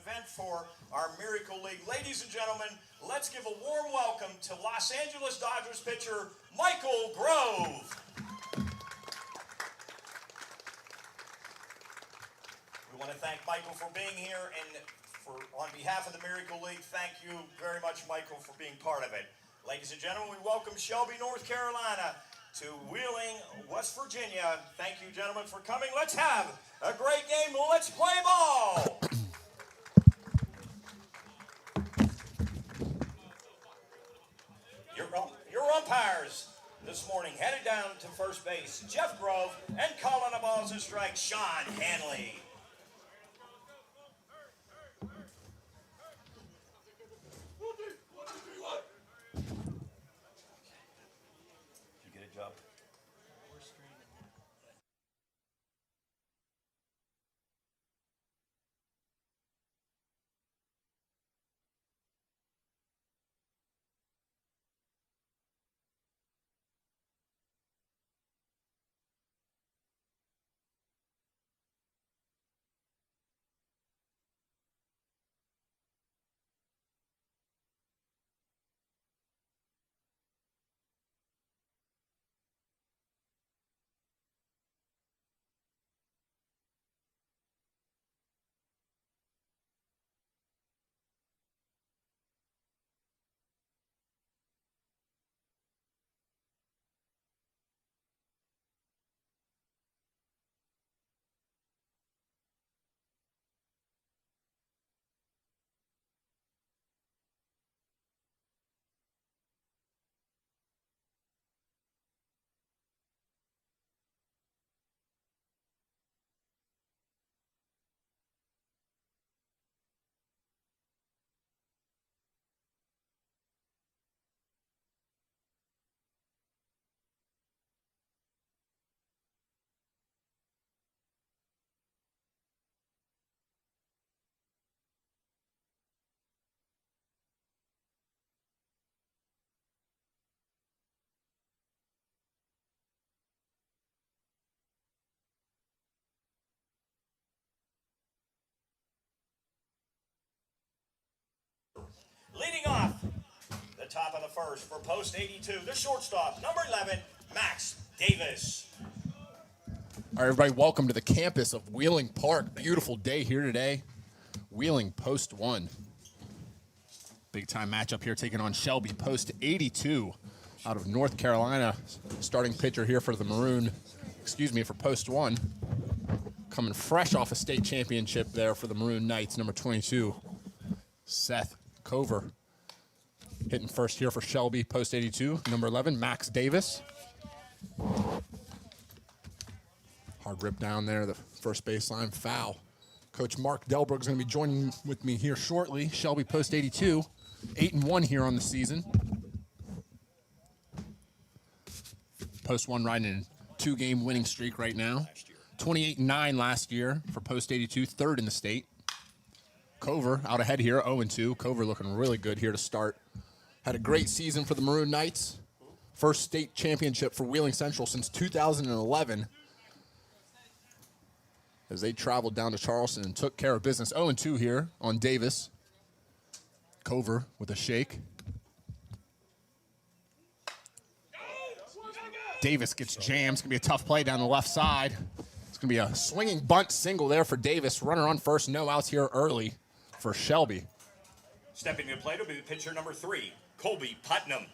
event for our Miracle League. Ladies and gentlemen, let's give a warm welcome to Los Angeles Dodgers pitcher Michael Grove. We want to thank Michael for being here, and on behalf of the Miracle League, thank you very much, Michael, for being part of it. Ladies and gentlemen, we welcome Shelby, North Carolina, to Wheeling, West Virginia. Thank you, gentlemen, for coming. Let's have a great game. Let's play ball. Your umpires this morning headed down to first base, Jeff Grove, and calling the balls and strikes, Sean Hanley. Leading off the top of the first for post 82, the shortstop, number 11, Max Davis. All right, everybody, welcome to the campus of Wheeling Park. Beautiful day here today. Wheeling post 1. Big time matchup here taking on Shelby post 82 out of North Carolina. Starting pitcher here for the for post 1. Coming fresh off a state championship there for the Maroon Knights, number 22, Seth Cover. Hitting first here for Shelby, post 82, number 11, Max Davis. Hard rip down there, the first baseline foul. Coach Mark Delbrug's going to be joining with me here shortly. Shelby, post 82, 8-1 here on the season. Post 1 riding a 2-game winning streak right now. 28-9 last year for post 82, third in the state. Cover out ahead here, 0-2. Cover looking really good here to start. Had a great season for the Maroon Knights. First state championship for Wheeling Central since 2011. As they traveled down to Charleston and took care of business. 0-2 here on Davis. Cover with a shake. Davis gets jammed. It's going to be a tough play down the left side. It's going to be a swinging bunt single there for Davis. Runner on first, no outs here early for Shelby. Stepping to the plate will be the pitcher number 3, Colby Putnam.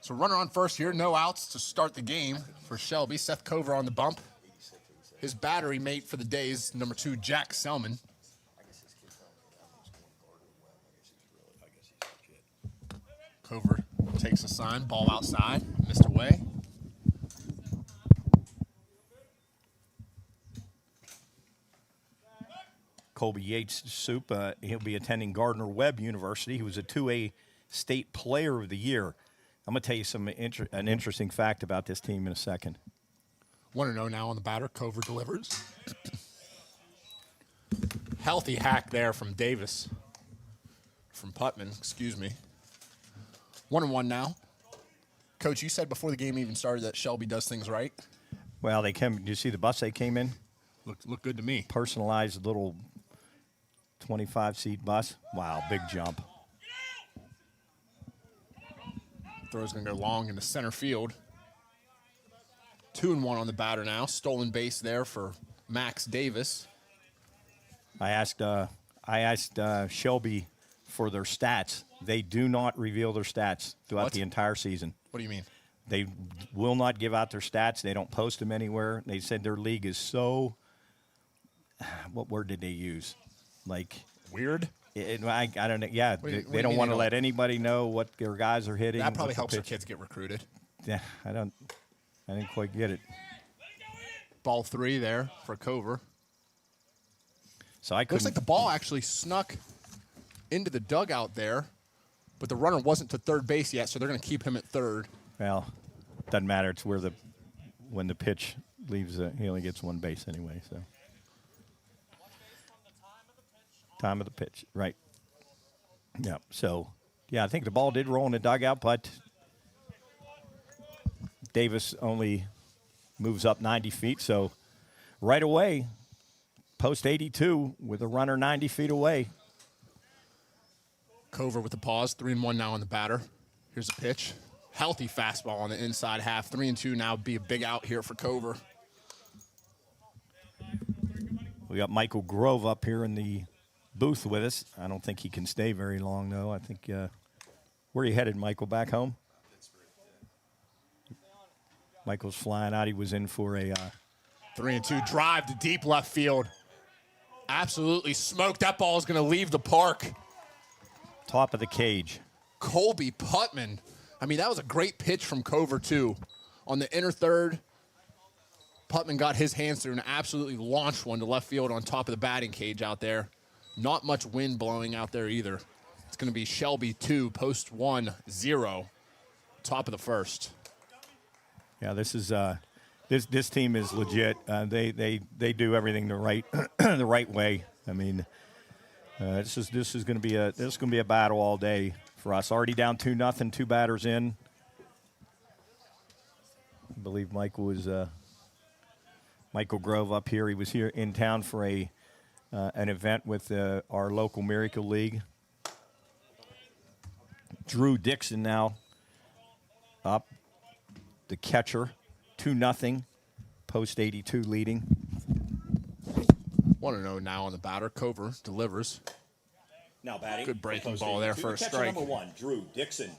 So runner on first here, no outs to start the game for Shelby. Seth Cover on the bump. His battery mate for the day is number 2, Jack Selman. Cover takes a sign, ball outside, missed away. Colby Yates Soup, he'll be attending Gardner-Webb University. He was a 2A state player of the year. I'm going to tell you an interesting fact about this team in a second. 1-0 now on the batter. Cover delivers. Healthy hack there from Davis. From Putman, excuse me. 1-1 now. Coach, you said before the game even started that Shelby does things right. Well, they came. Did you see the bus they came in? Look good to me. Personalized little 25-seat bus. Wow, big jump. Throw's going to go long into center field. 2-1 on the batter now. Stolen base there for Max Davis. I asked Shelby for their stats. They do not reveal their stats throughout the entire season. What do you mean? They will not give out their stats. They don't post them anywhere. They said their league is so. What word did they use? Like weird. I don't know. Yeah, they don't want to let anybody know what their guys are hitting. That probably helps their kids get recruited. Yeah, I didn't quite get it. Ball 3 there for Cover. So I looks like the ball actually snuck into the dugout there, but the runner wasn't to third base yet, so they're going to keep him at third. Well, doesn't matter. It's where when the pitch leaves, he only gets one base anyway. So time of the pitch, right? Yeah. So yeah, I think the ball did roll in the dugout, but Davis only moves up 90 feet. So right away, post 82 with a runner 90 feet away. Cover with the pause. 3-1 now on the batter. Here's a pitch. Healthy fastball on the inside half. 3-2 now. Be a big out here for Cover. We got Michael Grove up here in the booth with us. I don't think he can stay very long, though. I think where are you headed, Michael? Back home? Michael's flying out. He was in for a 3-2 drive to deep left field. Absolutely smoked. That ball is going to leave the park. Top of the cage. Colby Putman. I mean, that was a great pitch from Cover, too. On the inner third, Putman got his hands through and absolutely launched one to left field on top of the batting cage out there. Not much wind blowing out there either. It's going to be Shelby 2, post 1-0, top of the first. Yeah, this is this team is legit. They do everything the right the right way. I mean, this is going to be a battle all day for us. Already down 2-0, 2 batters in. I believe Michael Grove up here. He was here in town for an event with our local Miracle League. Drew Dixon now up, the catcher, 2-0, post 82 leading. 1-0 now on the batter. Cover delivers. Now batting. Good breaking ball there for a strike. Number 1, Drew Dixon.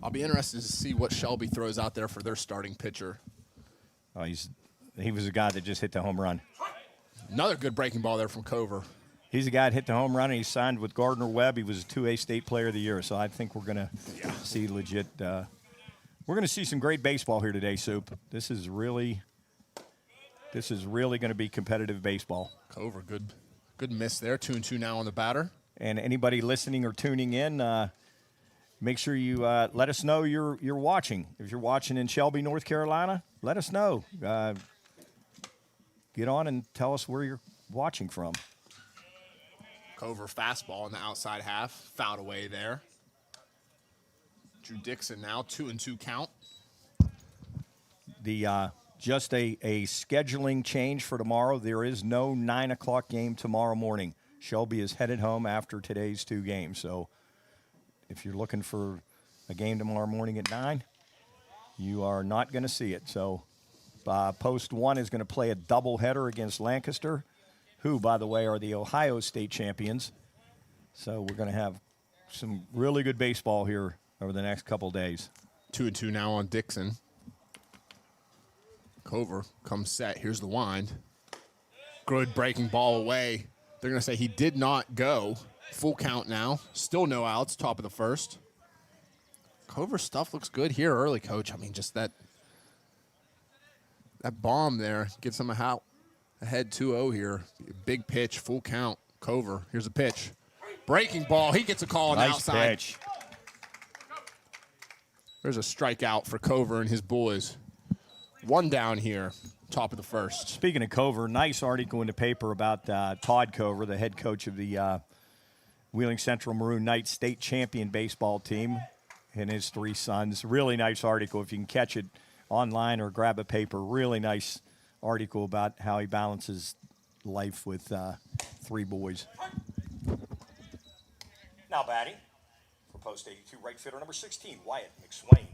I'll be interested to see what Shelby throws out there for their starting pitcher. Oh, he was a guy that just hit the home run. Another good breaking ball there from Cover. He's a guy that hit the home run, and he signed with Gardner Webb. He was a 2A state player of the year, so I think we're going to see legit. We're going to see some great baseball here today, Soup. This is really going to be competitive baseball. Cover, good miss there. 2-2 now on the batter. And anybody listening or tuning in, make sure you let us know you're watching. If you're watching in Shelby, North Carolina, let us know. Get on and tell us where you're watching from. Cover fastball in the outside half. Fouled away there. Drew Dixon now, 2-2 count. Just a scheduling change for tomorrow. There is no 9 o'clock game tomorrow morning. Shelby is headed home after today's 2 games. So if you're looking for a game tomorrow morning at 9, you are not going to see it. So post 1 is going to play a doubleheader against Lancaster, who, by the way, are the Ohio State champions. So we're going to have some really good baseball here over the next couple days. 2-2 now on Dixon. Cover comes set. Here's the wind. Good breaking ball away. They're going to say he did not go. Full count now. Still no outs. Top of the first. Cover stuff looks good here early, Coach. I mean, just that bomb there gives him ahead 2-0 here. Big pitch, full count. Cover. Here's a pitch. Breaking ball. He gets a call on the outside. Pitch. There's a strikeout for Cover and his boys. 1 down here, top of the first. Speaking of Cover, nice article in the paper about Todd Cover, the head coach of the Wheeling Central Maroon Knights state champion baseball team. and his three sons. Really nice article. If you can catch it online or grab a paper, really nice article about how he balances life with three boys. Now batting for post 82, right fielder number 16, Wyatt McSwain.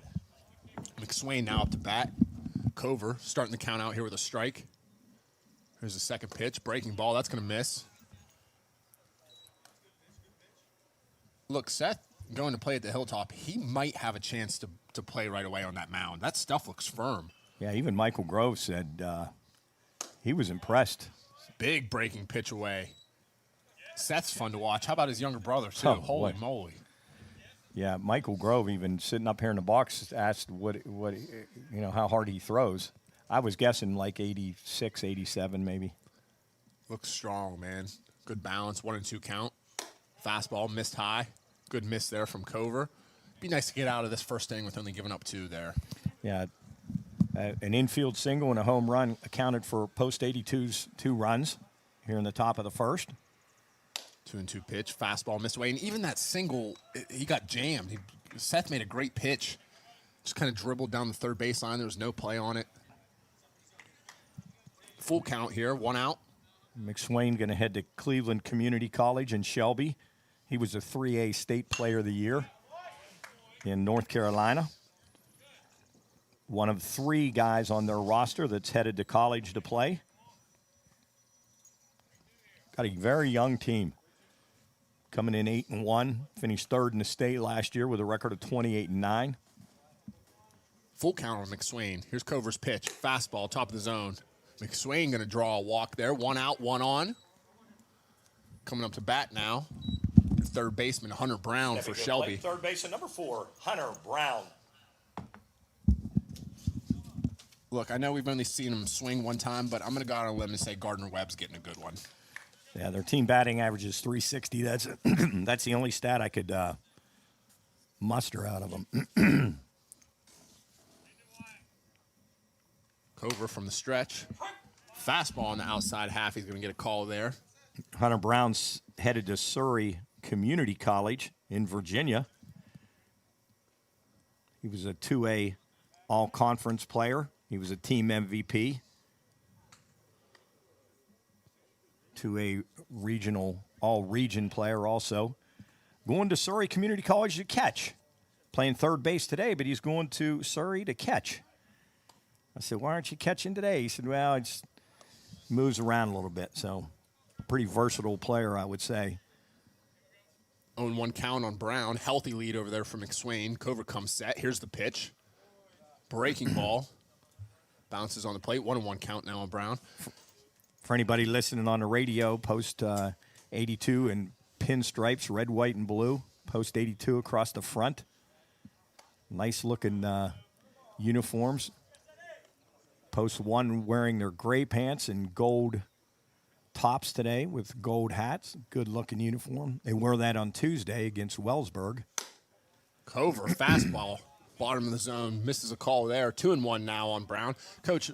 McSwain now up to bat. Cover starting the count out here with a strike. Here's the second pitch. Breaking ball. That's going to miss. Look, Seth going to play at the Hilltop. He might have a chance to play right away on that mound. That stuff looks firm. Yeah, even Michael Grove said he was impressed. Big breaking pitch away. Seth's fun to watch. How about his younger brother, too? Oh, Holy boy. moly. Yeah, Michael Grove, even sitting up here in the box, asked how hard he throws. I was guessing like 86, 87 maybe. Looks strong, man. Good balance. 1-2 count. Fastball missed high. Good miss there from Cover. Be nice to get out of this first inning with only giving up 2 there. Yeah, an infield single and a home run accounted for post 82's 2 runs here in the top of the first. 2-2 pitch. Fastball missed away. And even that single, he got jammed. Seth made a great pitch. Just kind of dribbled down the third baseline. There was no play on it. Full count here. 1 out. McSwain going to head to Cleveland Community College in Shelby. He was a 3A State Player of the Year in North Carolina. One of 3 guys on their roster that's headed to college to play. Got a very young team. Coming in 8-1, finished 3rd in the state last year with a record of 28-9. Full count on McSwain. Here's Cover's pitch. Fastball, top of the zone. McSwain going to draw a walk there. 1 out, 1 on. Coming up to bat now. Third baseman Hunter Brown for Shelby. Third baseman number 4, Hunter Brown. Look, I know we've only seen him swing 1 time, but I'm going to go out on a limb and say Gardner Webb's getting a good one. Yeah, their team batting average is 360. That's that's the only stat I could muster out of them. Cover from the stretch. Fastball on the outside half. He's going to get a call there. Hunter Brown's headed to Surrey Community College in Virginia. He was a 2A all-conference player. He was a team MVP. 2A regional, all-region player also. Going to Surrey Community College to catch. Playing third base today, but he's going to Surrey to catch. I said, why aren't you catching today? He said, well, it just moves around a little bit. So, pretty versatile player, I would say. 0-1 count on Brown. Healthy lead over there for McSwain. Cover comes set. Here's the pitch. Breaking ball. Bounces on the plate. 1-1 count now on Brown. For anybody listening on the radio, post 82 in pinstripes, red, white, and blue. Post 82 across the front. Nice looking uniforms. Post 1 wearing their gray pants and gold tops today with gold hats. Good looking uniform. They wear that on Tuesday against Wellsburg. Cover, fastball, bottom of the zone, misses a call there. 2-1 now on Brown. Coach,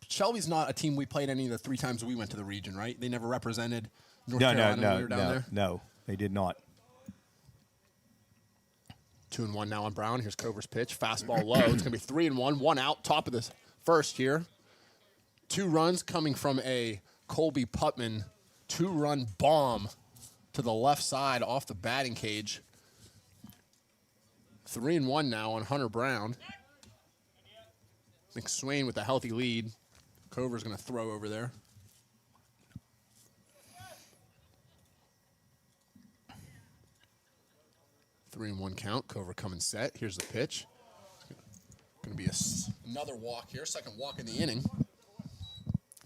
Shelby's not a team we played any of the 3 times we went to the region, right? They never represented North Carolina when we were down there? No, they did not. 2-1 now on Brown. Here's Cover's pitch. Fastball low. It's going to be 3-1, 1 out, top of the first here. 2 runs coming from a Colby Putman 2-run bomb to the left side off the batting cage. 3-1 now on Hunter Brown. McSwain with a healthy lead. Cover's going to throw over there. Three and 1 count. Cover coming set. Here's the pitch. Going to be another walk here. Second walk in the inning.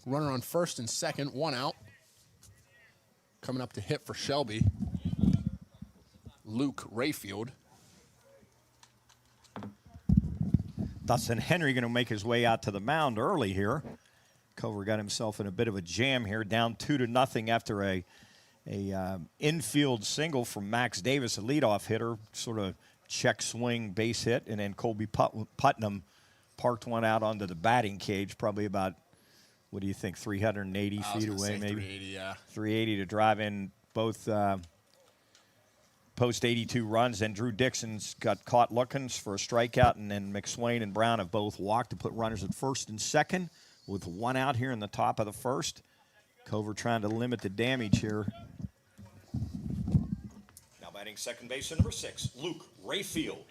Runner on first and second. 1 out. Coming up to hit for Shelby. Luke Rayfield. Dustin Henry going to make his way out to the mound early here. Cover got himself in a bit of a jam here, down 2-0 after a infield single from Max Davis, a leadoff hitter, sort of check swing base hit, and then Colby Putnam parked one out onto the batting cage, probably about, what do you think, 380 feet away, maybe? 380, yeah. 380 to drive in both post 82 runs. And Drew Dixon's got caught looking for a strikeout, and then McSwain and Brown have both walked to put runners at first and second with one out here in the top of the first. Cover trying to limit the damage here. Now batting second base, number 6, Luke Rayfield.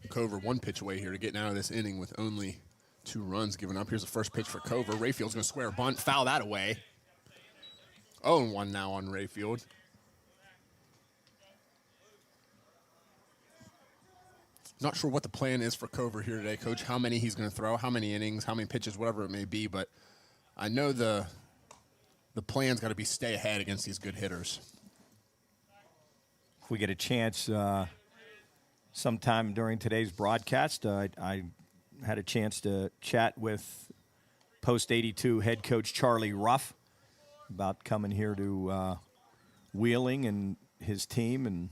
Cover one pitch away here to getting out of this inning with only 2 runs given up. Here's the first pitch for Cover. Rayfield's going to square a bunt, foul that away. 0-1 now on Rayfield. Not sure what the plan is for Cover here today, Coach. How many he's going to throw, how many innings, how many pitches, whatever it may be. But I know the plan's got to be stay ahead against these good hitters. If we get a chance sometime during today's broadcast, I had a chance to chat with post 82 head coach Charlie Ruff about coming here to Wheeling and his team, and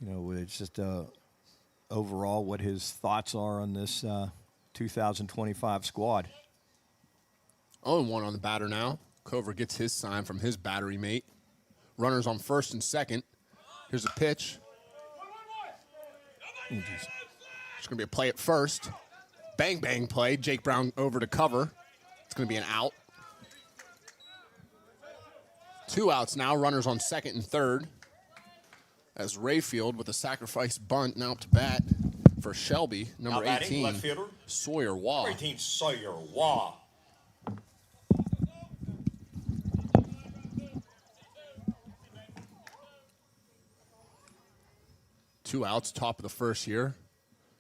it's just overall what his thoughts are on this 2025 squad. 0-1 on the batter now. Cover gets his sign from his battery mate. Runners on first and second. Here's a pitch. It's going to be a play at first. Bang, bang play. Jake Brown over to cover. It's going to be an out. 2 outs now. Runners on second and third. As Rayfield with a sacrifice bunt now up to bat for Shelby, number Now batting, 18, left fielder. Sawyer Waugh. 18, Sawyer Waugh. Two outs, top of the first here.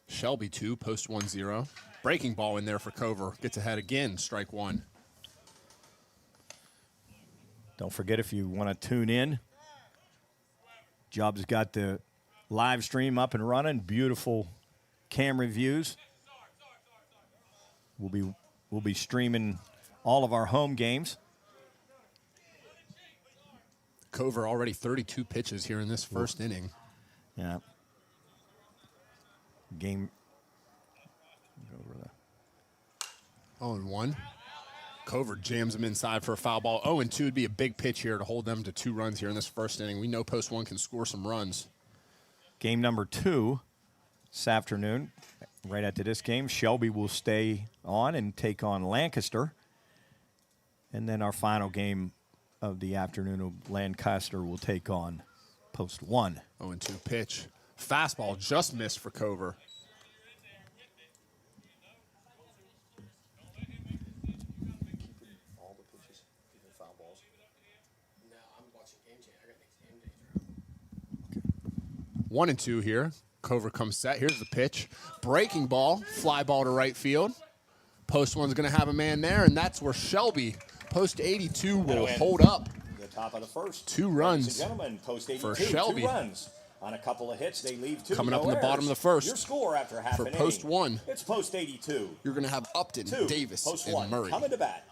Shelby 2, post 1-0. Breaking ball in there for Cover. Gets ahead again, strike 1. Don't forget, if you want to tune in, Job's got the live stream up and running. Beautiful camera views. We'll be streaming all of our home games. Cover already 32 pitches here in this first inning. Yeah. Game. 0-1. Cover jams him inside for a foul ball. 0-2 would be a big pitch here to hold them to 2 runs here in this first inning. We know post 1 can score some runs. Game number 2 this afternoon. Right after this game, Shelby will stay on and take on Lancaster. And then our final game of the afternoon, Lancaster will take on post 1. 0-2 pitch. Fastball just missed for Cover. All the pitches, even foul balls. No, I'm watching game day. I got next game day. 1-2 here. Cover comes set. Here's the pitch. Breaking ball. Fly ball to right field. Post 1's going to have a man there, and that's where Shelby, post 82, will hold up. The top of the first. 2 Ladies runs and gentlemen, post 82, for Shelby. 2 runs. On a couple of hits, they leave 2. Coming up no in the bottom errors. of the first. Your score after half For an post inning. 1. It's post 82. You're going to have Upton, 2. Davis, Post and 1. Murray. Coming to bat.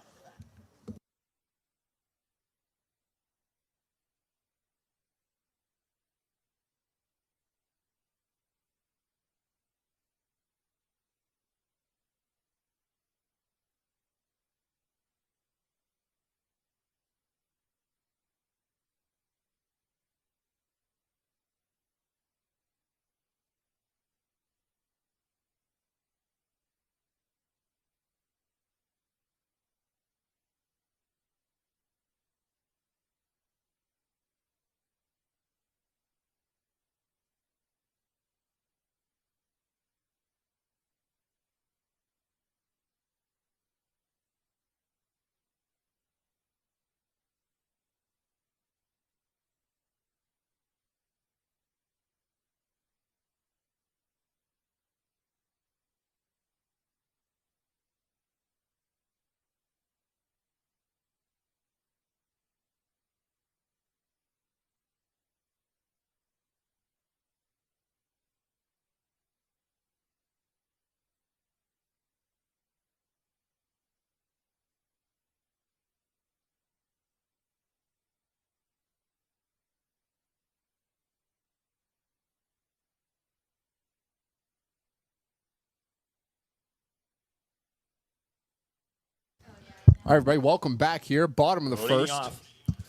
All right, everybody, welcome back here. Bottom of the Leading first. off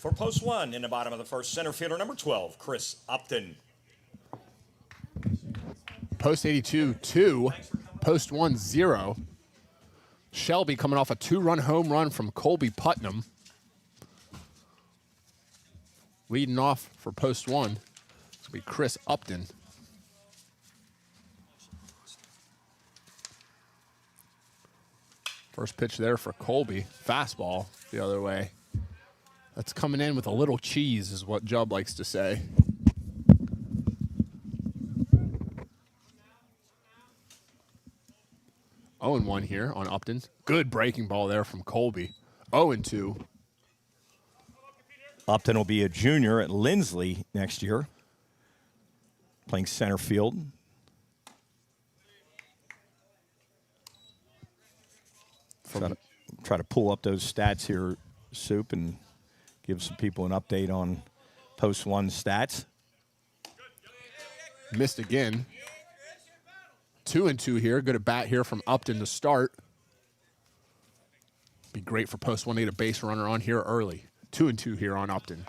For post one, in the bottom of the first, center fielder number 12, Chris Upton. Post 82, 2. Post 1, 0. Shelby coming off a 2-run home run from Colby Putnam. Leading off for post 1, it's going to be Chris Upton. First pitch there for Colby. Fastball the other way. That's coming in with a little cheese, is what Jubb likes to say. Oh, and 1 here on Upton. Good breaking ball there from Colby. 0-2. Upton will be a junior at Lindsley next year, playing center field. Try to pull up those stats here, Soup, and give some people an update on post 1 stats. Missed again. 2-2 here. Good at bat here from Upton to start. Be great for post 1 to get a base runner on here early. 2-2 here on Upton.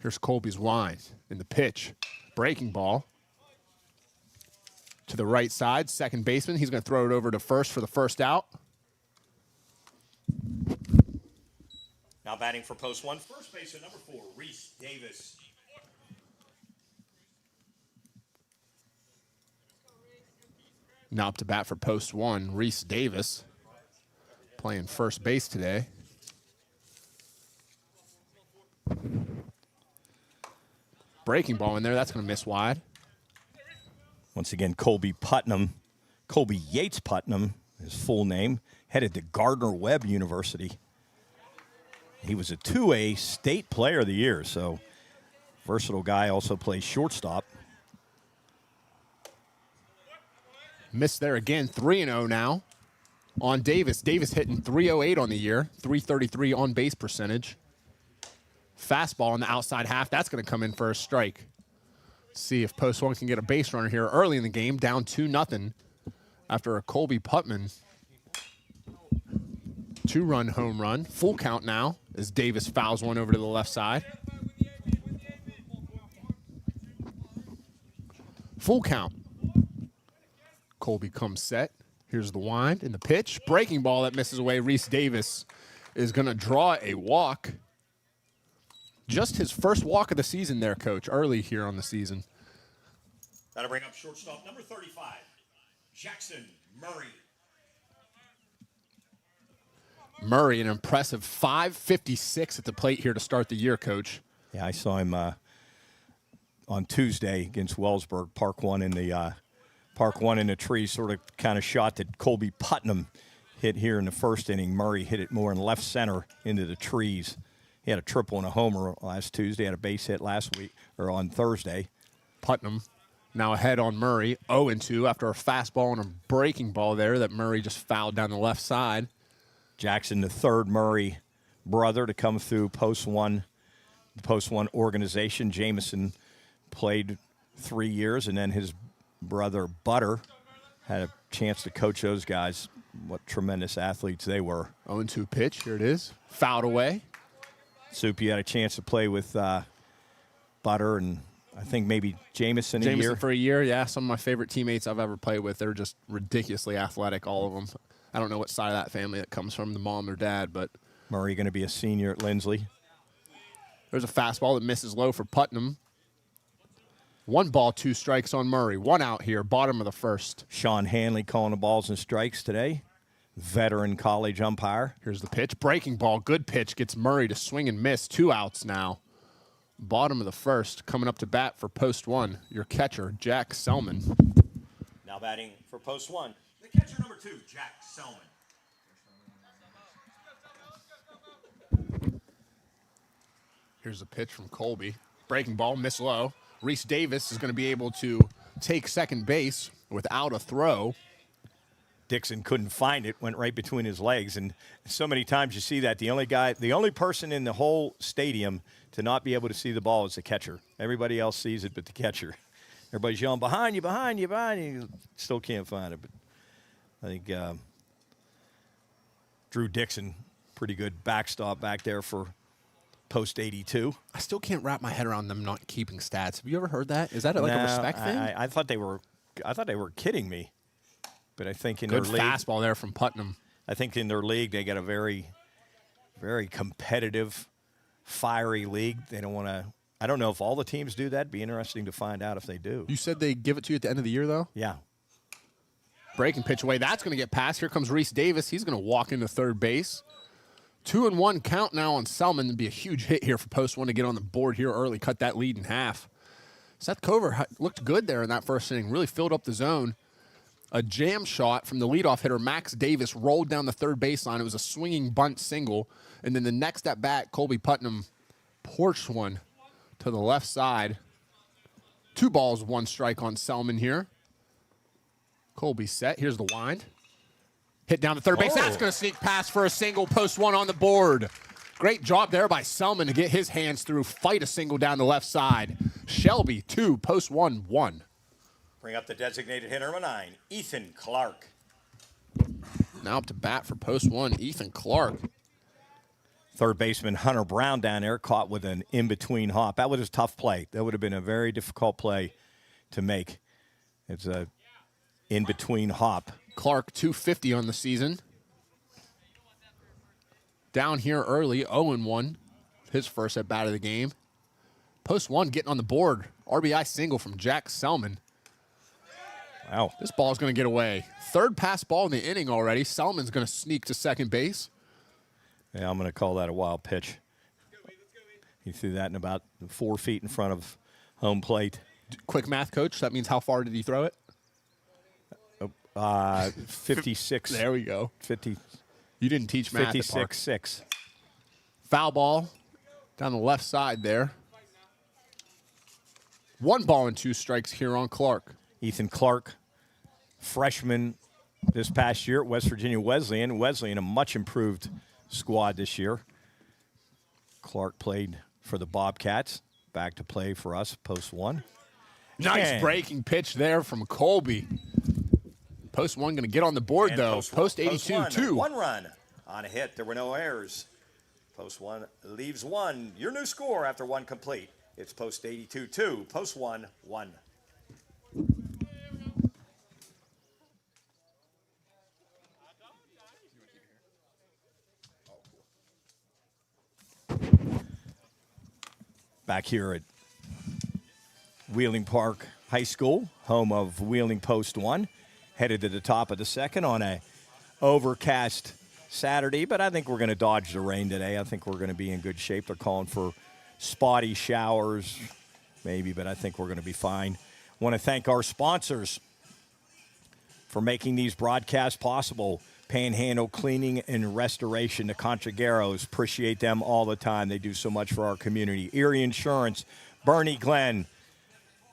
Here's Colby's line in the pitch. Breaking ball to the right side. Second baseman. He's going to throw it over to first for the first out. Now batting for post one, first baseman number 4, Reese Davis. Now up to bat for post 1, Reese Davis. Playing first base today. Breaking ball in there. That's going to miss wide. Once again, Colby Yates Putnam, his full name, headed to Gardner-Webb University. He was a 2A state player of the year, so versatile guy, also plays shortstop. Missed there again. 3-0 now on Davis. Davis hitting .308 on the year, .333 on base percentage. Fastball on the outside half. That's going to come in for a strike. See if post 1 can get a base runner here early in the game, down 2-0 after a Colby Putnam 2-run home run. Full count now as Davis fouls one over to the left side. Full count. Colby comes set. Here's the wind and the pitch. Breaking ball that misses away. Reese Davis is going to draw a walk. Just his first walk of the season there, Coach, early here on the season. That'll bring up shortstop number 35, Jackson Murray. Murray, an impressive .556 at the plate here to start the year, Coach. Yeah, I saw him on Tuesday against Wellsburg, Park 1 in the tree, sort of kind of shot that Colby Putnam hit here in the first inning. Murray hit it more in left center into the trees. He had a triple and a homer last Tuesday, had a base hit last week, or on Thursday. Putnam now ahead on Murray, 0-2 after a fastball and a breaking ball there that Murray just fouled down the left side. Jackson, the third Murray brother to come through the Post 1 organization. Jameson played 3 years, and then his brother Butter had a chance to coach those guys. What tremendous athletes they were. 0-2 pitch, here it is. Fouled away. Soupy had a chance to play with Butter and I think maybe Jameson a year. For a year, yeah. Some of my favorite teammates I've ever played with. They're just ridiculously athletic, all of them. I don't know what side of that family it comes from, the mom or dad, but Murray going to be a senior at Lindsley. there's a fastball that misses low for Putnam. 1 ball, 2 strikes on Murray. 1 out here, bottom of the first. Sean Hanley calling the balls and strikes today. Veteran college umpire. Here's the pitch. Breaking ball, good pitch. Gets Murray to swing and miss. 2 outs now. Bottom of the first. Coming up to bat for post 1, your catcher, Jack Selman. Now batting for post 1, the catcher number 2, Jack Selman. Here's a pitch from Colby. Breaking ball, miss low. Reese Davis is going to be able to take second base without a throw. Dixon couldn't find it, went right between his legs. And so many times you see that. The only person in the whole stadium to not be able to see the ball is the catcher. Everybody else sees it but the catcher. Everybody's yelling, behind you, behind you, behind you. You still can't find it. But I think Drew Dixon, pretty good backstop back there for post 82. I still can't wrap my head around them not keeping stats. Have you ever heard that? Is that like a respect thing? I thought they were kidding me. But I think in Good their league, fastball there from Putnam. I think in their league they got a very, very competitive, fiery league. They don't want to. I don't know if all the teams do that. It'd be interesting to find out if they do. You said they give it to you at the end of the year, though? Yeah. Breaking pitch away. That's going to get past. Here comes Reese Davis. He's going to walk into third base. 2-1 count now on Selman. It'd be a huge hit here for post one to get on the board here early, cut that lead in half. Seth Cover looked good there in that first inning, really filled up the zone. A jam shot from the leadoff hitter, Max Davis, rolled down the third baseline. It was a swinging bunt single. And then the next at bat, Colby Putnam porched one to the left side. 2 balls, 1 strike on Selman here. Colby set. Here's the wind. Hit down the third base. That's going to sneak past for a single. Post one on the board. Great job there by Selman to get his hands through, fight a single down the left side. Shelby, 2, post 1, 1. Bring up the designated hitter, number 9, Ethan Clark. Now up to bat for post 1, Ethan Clark. Third baseman Hunter Brown down there caught with an in-between hop. That was a tough play. That would have been a very difficult play to make. It's a in-between hop. Clark, 250 on the season. Down here early, 0-1. His first at bat of the game. Post 1 getting on the board. RBI single from Jack Selman. Wow. This ball's going to get away. Third pass ball in the inning already. Selman's going to sneak to second base. Yeah, I'm going to call that a wild pitch. He threw that in about 4 feet in front of home plate. Quick math, coach. That means how far did he throw it? 56. There we go. 50. You didn't teach math at Park. 56-6. Foul ball down the left side there. 1 ball and 2 strikes here on Clark. Ethan Clark, freshman this past year at West Virginia Wesleyan. Wesleyan, a much improved squad this year. Clark played for the Bobcats. Back to play for us, post 1. Nice Man. breaking pitch there from Colby. Post 1 going to get on the board, And though. Post 82, post one, 2. 1 run on a hit. There were no errors. Post 1 leaves 1. Your new score after 1 complete. It's post 82, 2. Post 1, 1. Back here at Wheeling Park High School, home of Wheeling Post 1. Headed to the top of the second on a overcast Saturday, but I think we're going to dodge the rain today. I think we're going to be in good shape. They're calling for spotty showers, maybe, but I think we're going to be fine. Want to thank our sponsors for making these broadcasts possible. Panhandle Cleaning and Restoration, the Contragueros. Appreciate them all the time. They do so much for our community. Erie Insurance, Bernie Glenn.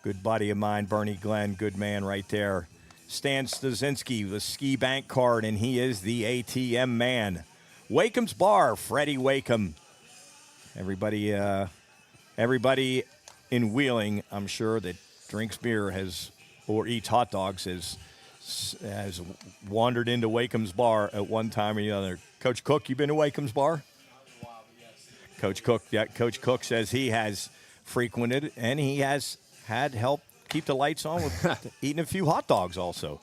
Good buddy of mine, Bernie Glenn. Good man right there. Stan Stasinski, the Ski Bank card, and he is the ATM man. Wakeham's Bar, Freddie Wakeham. Everybody in Wheeling, I'm sure, that drinks beer or eats hot dogs has wandered into Wakeham's Bar at one time or the other. Coach Cook, you been to Wakeham's Bar? Coach Cook says he has frequented, and he has had help keep the lights on with eating a few hot dogs also.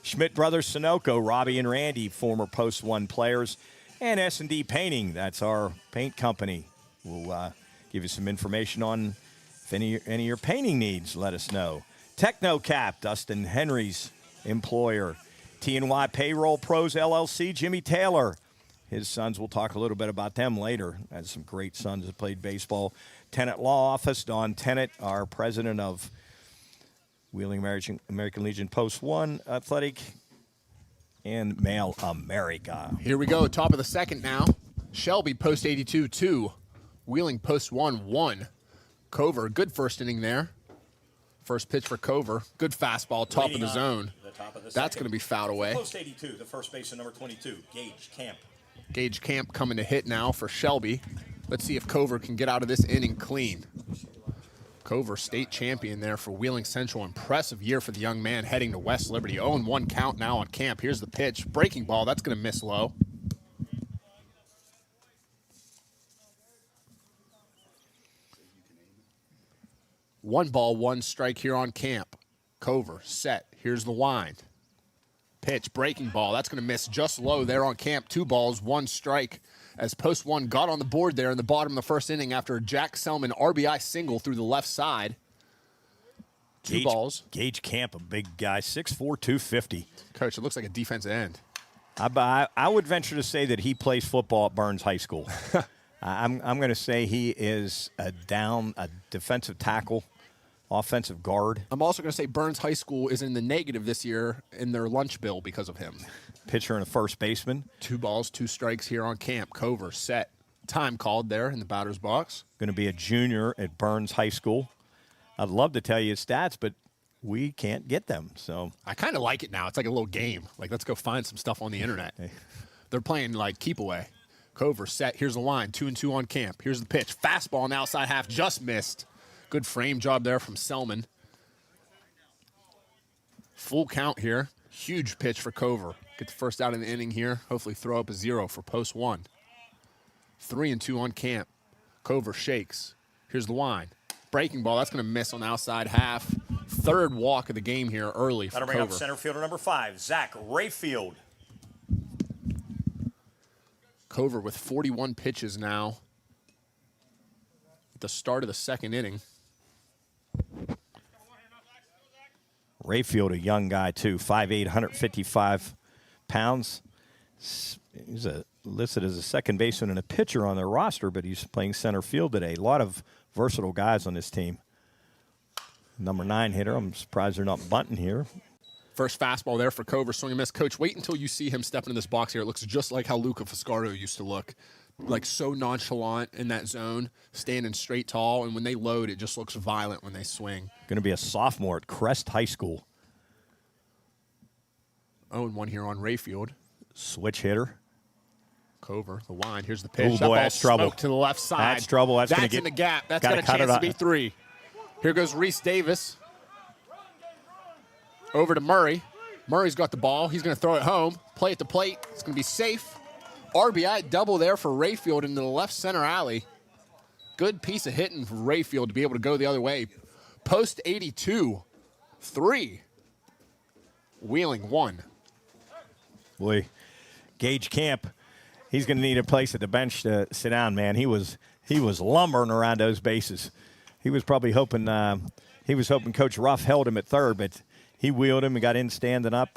Schmidt Brothers Sunoco, Robbie and Randy, former Post 1 players, and S&D Painting. That's our paint company. We'll give you some information on if any of your painting needs. Let us know. TechnoCap, Dustin Henry's employer. T&Y Payroll Pros LLC, Jimmy Taylor. His sons, we'll talk a little bit about them later. Had some great sons that played baseball. Tennant Law Office, Don Tennant, our president of Wheeling American Legion Post 1 Athletic and Mail America. Here we go, top of the second now. Shelby, post 82, 2. Wheeling, post 1, 1. Cover, good first inning there. First pitch for Cover. Good fastball, top of Leading the on zone. the top of the That's second. going to be fouled away. Post 82, the first baseman, number 22, Gage Camp. Gage Camp coming to hit now for Shelby. Let's see if Cover can get out of this inning clean. Cover, state champion there for Wheeling Central. Impressive year for the young man heading to West Liberty. 0-1 count now on Camp. Here's the pitch. Breaking ball. That's going to miss low. 1 ball, 1 strike here on camp. Cover, set. Here's the wind. Pitch, breaking ball. That's going to miss just low there on camp. 2 balls, 1 strike. As post 1 got on the board there in the bottom of the first inning after a Jack Selman RBI single through the left side. 2 balls. Gage Camp, a big guy, 6'4", 250. Coach, it looks like a defensive end. I would venture to say that he plays football at Burns High School. I'm going to say he is a defensive tackle, offensive guard. I'm also going to say Burns High School is in the negative this year in their lunch bill because of him. Pitcher and a first baseman. 2 balls, 2 strikes here on camp. Cover, set. Time called there in the batter's box. Going to be a junior at Burns High School. I'd love to tell you his stats, but we can't get them. So I kind of like it now. It's like a little game. Like, let's go find some stuff on the internet. They're playing, like, keep away. Cover, set. Here's the line. 2-2 on camp. Here's the pitch. Fastball on the outside half. Just missed. Good frame job there from Selman. Full count here. Huge pitch for Cover. Get the first out of the inning here. Hopefully throw up a 0 for post 1. 3-2 on camp. Cover shakes. Here's the wind. Breaking ball. That's going to miss on the outside half. 3rd walk of the game here early for That'll bring Cover. up center fielder number 5, Zach Rayfield. Cover with 41 pitches now at the start of the 2nd inning. Rayfield, a young guy, too, 5'8", 155 pounds. He's listed as a second baseman and a pitcher on their roster, but he's playing center field today. A lot of versatile guys on this team. Number 9 hitter. I'm surprised they're not bunting here. First fastball there for Cover, swing and miss. Coach, wait until you see him step into this box here. It looks just like how Luca Fiscardo used to look. Like so nonchalant in that zone, standing straight tall, and when they load, it just looks violent when they swing. Going to be a sophomore at Crest High School. 0-1 here on Rayfield. Switch hitter. Cover, the wind. Here's the pitch. Ooh, That boy, ball that's trouble. smoked to the left side. That's trouble. That's gonna in the gap. That's gotta got a cut it chance to off. be 3. Here goes Reese Davis. Over to Murray. Murray's got the ball. He's going to throw it home. Play at the plate. It's going to be safe. RBI double there for Rayfield into the left center alley. Good piece of hitting for Rayfield to be able to go the other way. Post 82, 3. Wheeling 1. Boy, Gage Camp, he's going to need a place at the bench to sit down, man. He was lumbering around those bases. He was probably hoping Coach Ruff held him at third, but he wheeled him and got in standing up.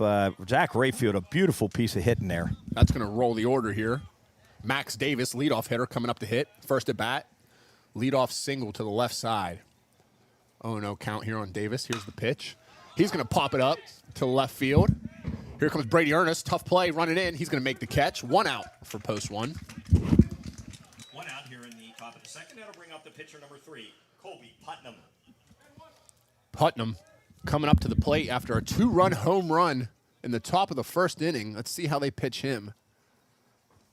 Zach Rayfield, a beautiful piece of hitting there. That's going to roll the order here. Max Davis, leadoff hitter, coming up to hit. First at bat. Leadoff single to the left side. 0-0 count here on Davis. Here's the pitch. He's going to pop it up to the left field. Here comes Brady Ernest. Tough play, running in. He's going to make the catch. 1 out for post 1. 1 out here in the top of the 2nd. That'll bring up the pitcher number 3, Colby Putnam. Putnam coming up to the plate after a 2-run home run in the top of the 1st inning. Let's see how they pitch him.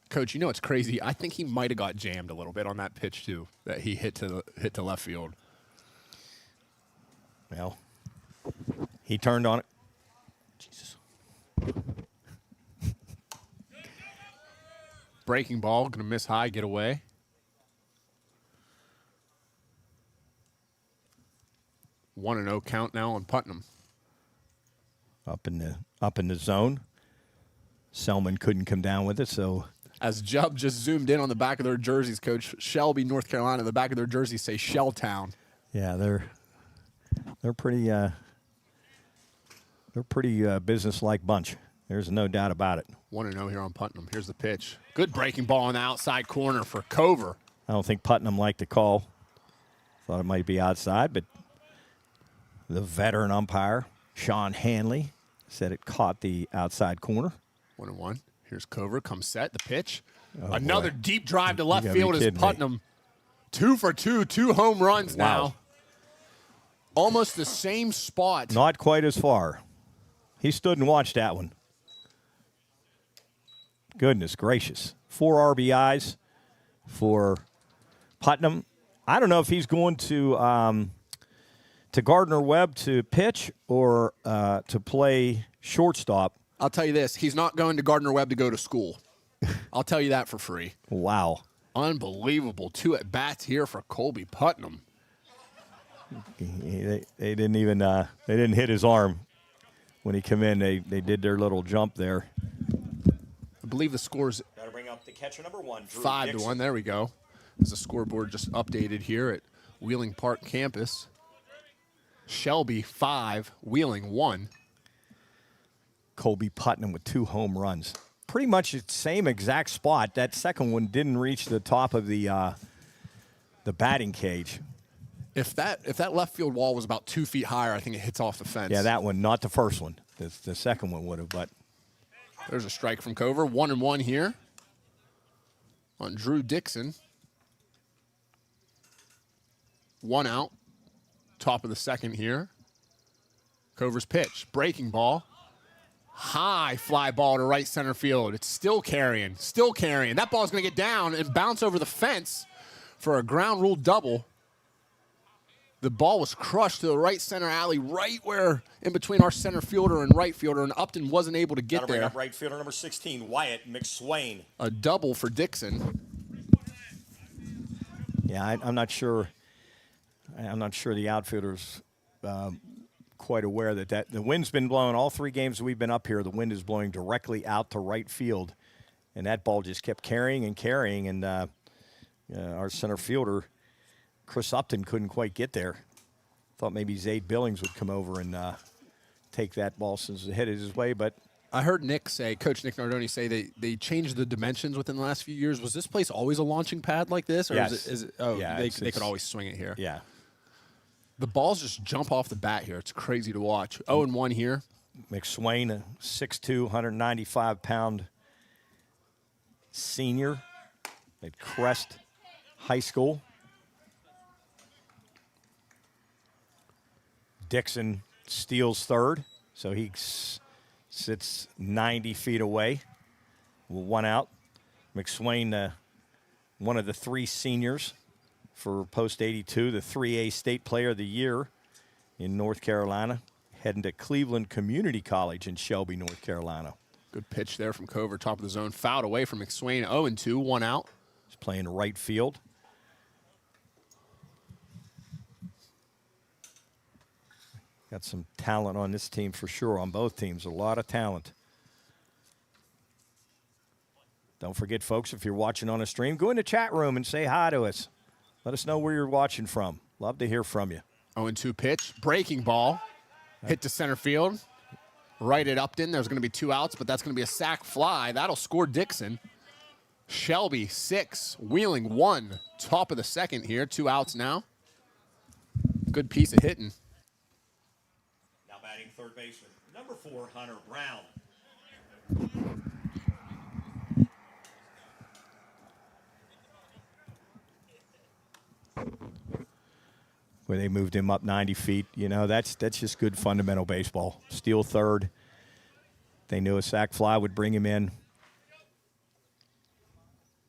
Coach, you know it's crazy. I think he might have got jammed a little bit on that pitch too that he hit to left field. Well, he turned on it. Jesus. Breaking ball, going to miss high, get away. One and 0 count now on Putnam. Up in the zone. Selman couldn't come down with it, so As Jubb just zoomed in on the back of their jerseys, Coach, Shelby, North Carolina, the back of their jerseys say Shelltown. yeah, they're pretty business-like bunch. There's no doubt about it. 1-0 here on Putnam. Here's the pitch. Good breaking ball on the outside corner for Cover. I don't think Putnam liked the call. Thought it might be outside, but the veteran umpire, Sean Hanley, said it caught the outside corner. 1-1. Here's Cover. Comes set. The pitch. Oh, Another boy. deep drive to left gotta be field is kidding me. Putnam. 2 for 2. 2 home runs Wow. now. Almost the same spot. Not quite as far. He stood and watched that one. Goodness gracious. 4 RBIs for Putnam. I don't know if he's going to Gardner-Webb to pitch or to play shortstop. I'll tell you this. He's not going to Gardner-Webb to go to school. I'll tell you that for free. Wow. Unbelievable. 2 at-bats here for Colby Putnam. They didn't even they didn't hit his arm when he came in. They did their little jump there. I believe the score's Got to bring up the catcher number 1, Drew 5-1. Dixon. There we go. As the scoreboard just updated here at Wheeling Park campus. Shelby 5, Wheeling 1. Colby Putnam with 2 home runs. Pretty much the same exact spot. That second one didn't reach the top of the batting cage. If that left field wall was about 2 feet higher, I think it hits off the fence. Yeah, that one, not the first one. The second one would have, but There's a strike from Cover. 1-1 here on Drew Dixon. 1 out. Top of the second here. Cover's pitch. Breaking ball. High fly ball to right center field. It's still carrying. Still carrying. That ball's going to get down and bounce over the fence for a ground rule double. The ball was crushed to the right center alley, right where in between our center fielder and right fielder, and Upton wasn't able to get Got to bring there. up right fielder number 16, Wyatt McSwain. A double for Dixon. yeah, I'm not sure. I'm not sure the outfielders quite aware that the wind's been blowing all 3 games we've been up here. The wind is blowing directly out to right field, and that ball just kept carrying and carrying, and our center fielder, Chris Upton, couldn't quite get there. Thought maybe Zayd Billings would come over and take that ball since it headed his way, but I heard Coach Nick Nardoni say they changed the dimensions within the last few years. Was this place always a launching pad like this? Or Yes. is it, oh, Yeah, they it's- could always swing it here. yeah. The balls just jump off the bat here. It's crazy to watch. 0-1 here. McSwain, a 6'2", 195-pound senior at Crest High School. Dixon steals third, so he sits 90 feet away. 1 out. McSwain, one of the 3 seniors for Post 82, the 3A State Player of the Year in North Carolina, heading to Cleveland Community College in Shelby, North Carolina. Good pitch there from Cover, top of the zone. Fouled away from McSwain. 0-2, 1 out. He's playing right field. Got some talent on this team for sure, on both teams. A lot of talent. Don't forget, folks, if you're watching on a stream, go in the chat room and say hi to us. Let us know where you're watching from. Love to hear from you. 0-2 pitch. Breaking ball. Hit to center field. Right at Upton. There's going to be 2 outs, but that's going to be a sac fly. That'll score Dixon. Shelby, 6. Wheeling, 1. Top of the second here. 2 outs now. Good piece of hitting. Now batting third baseman, number 4, Hunter Brown. Where they moved him up 90 feet. You know, that's just good fundamental baseball. Steal third. They knew a sac fly would bring him in.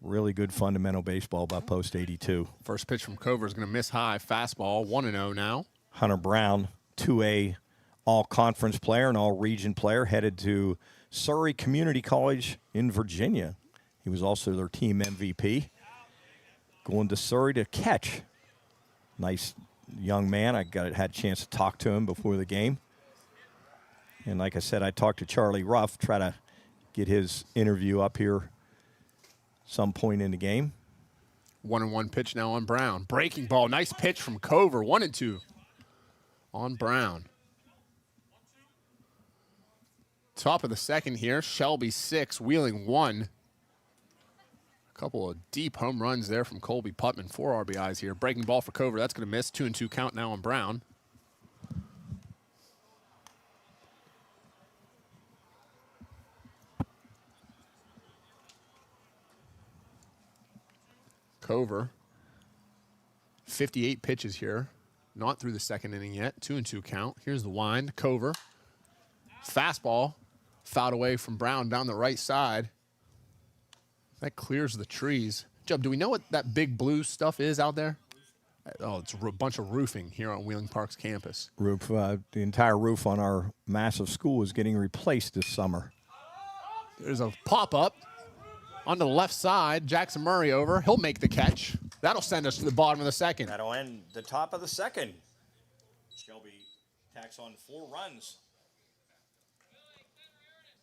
Really good fundamental baseball by Post 82. First pitch from Cover is going to miss high. Fastball, 1-0 now. Hunter Brown, 2A all-conference player and all-region player, headed to Surrey Community College in Virginia. He was also their team MVP. Going to Surrey to catch. Nice young man. I had a chance to talk to him before the game. And like I said, I talked to Charlie Ruff, try to get his interview up here some point in the game. 1-1 pitch now on Brown. Breaking ball. Nice pitch from Cover. 1-2 on Brown. Top of the second here. Shelby 6, Wheeling 1. A couple of deep home runs there from Colby Putman. 4 RBIs here. Breaking ball for Cover. That's going to miss. 2-2 count now on Brown. Cover. 58 pitches here. Not through the second inning yet. 2-2 count. Here's the wind. Cover. Fastball. Fouled away from Brown down the right side. That clears the trees. Jub, do we know what that big blue stuff is out there? Oh, it's a bunch of roofing here on Wheeling Park's campus. Roof, the entire roof on our massive school is getting replaced this summer. There's a pop-up on the left side. Jackson Murray over. He'll make the catch. That'll send us to the bottom of the second. That'll end the top of the second. Shelby tacks on 4 runs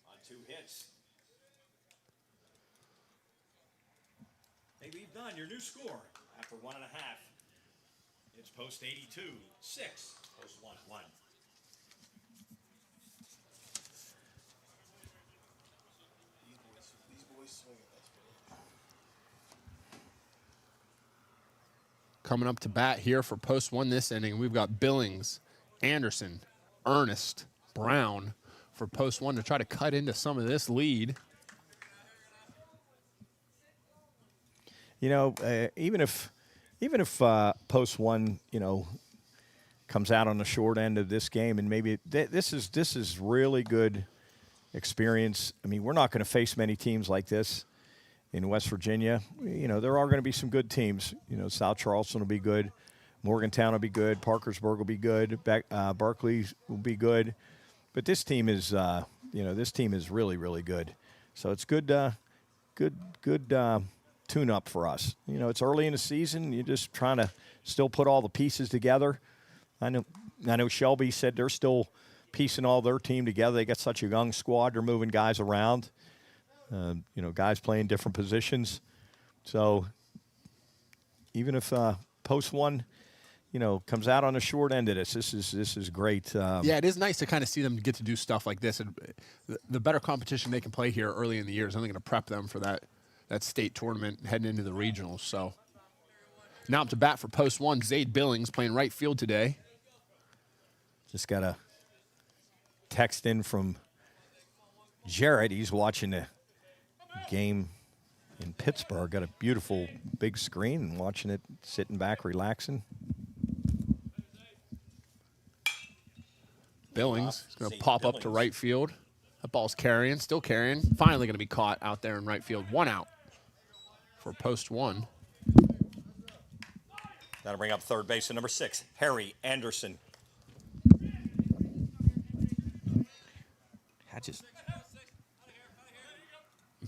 on 2 hits. They leave none. Your new score after 1.5. It's post 82, 6, post 1, 1. These boys swinging. Coming up to bat here for post 1 this inning, we've got Billings, Anderson, Ernest, Brown for post 1 to try to cut into some of this lead. You know, even if post 1, you know, comes out on the short end of this game, and maybe this is really good experience. I mean, we're not going to face many teams like this in West Virginia. You know, there are going to be some good teams. You know, South Charleston will be good, Morgantown will be good, Parkersburg will be good, Berkeley will be good, but this team is, you know, this team is really, really good. So it's good tune-up for us. You know, it's early in the season. You're just trying to still put all the pieces together. I know Shelby said they're still piecing all their team together. They got such a young squad. They're moving guys around. You know, guys playing different positions. So even if post 1, you know, comes out on the short end of this is great. Yeah, it is nice to kind of see them get to do stuff like this. And the better competition they can play here early in the year is only going to prep them for that state tournament heading into the regionals. So now up to bat for post 1, Zade Billings playing right field today. Just got a text in from Jared. He's watching the game in Pittsburgh. Got a beautiful big screen and watching it, sitting back, relaxing. Billings is going to pop up to right field. That ball's carrying, still carrying. Finally going to be caught out there in right field. 1 out for post 1. That'll bring up third baseman number 6, Harry Anderson.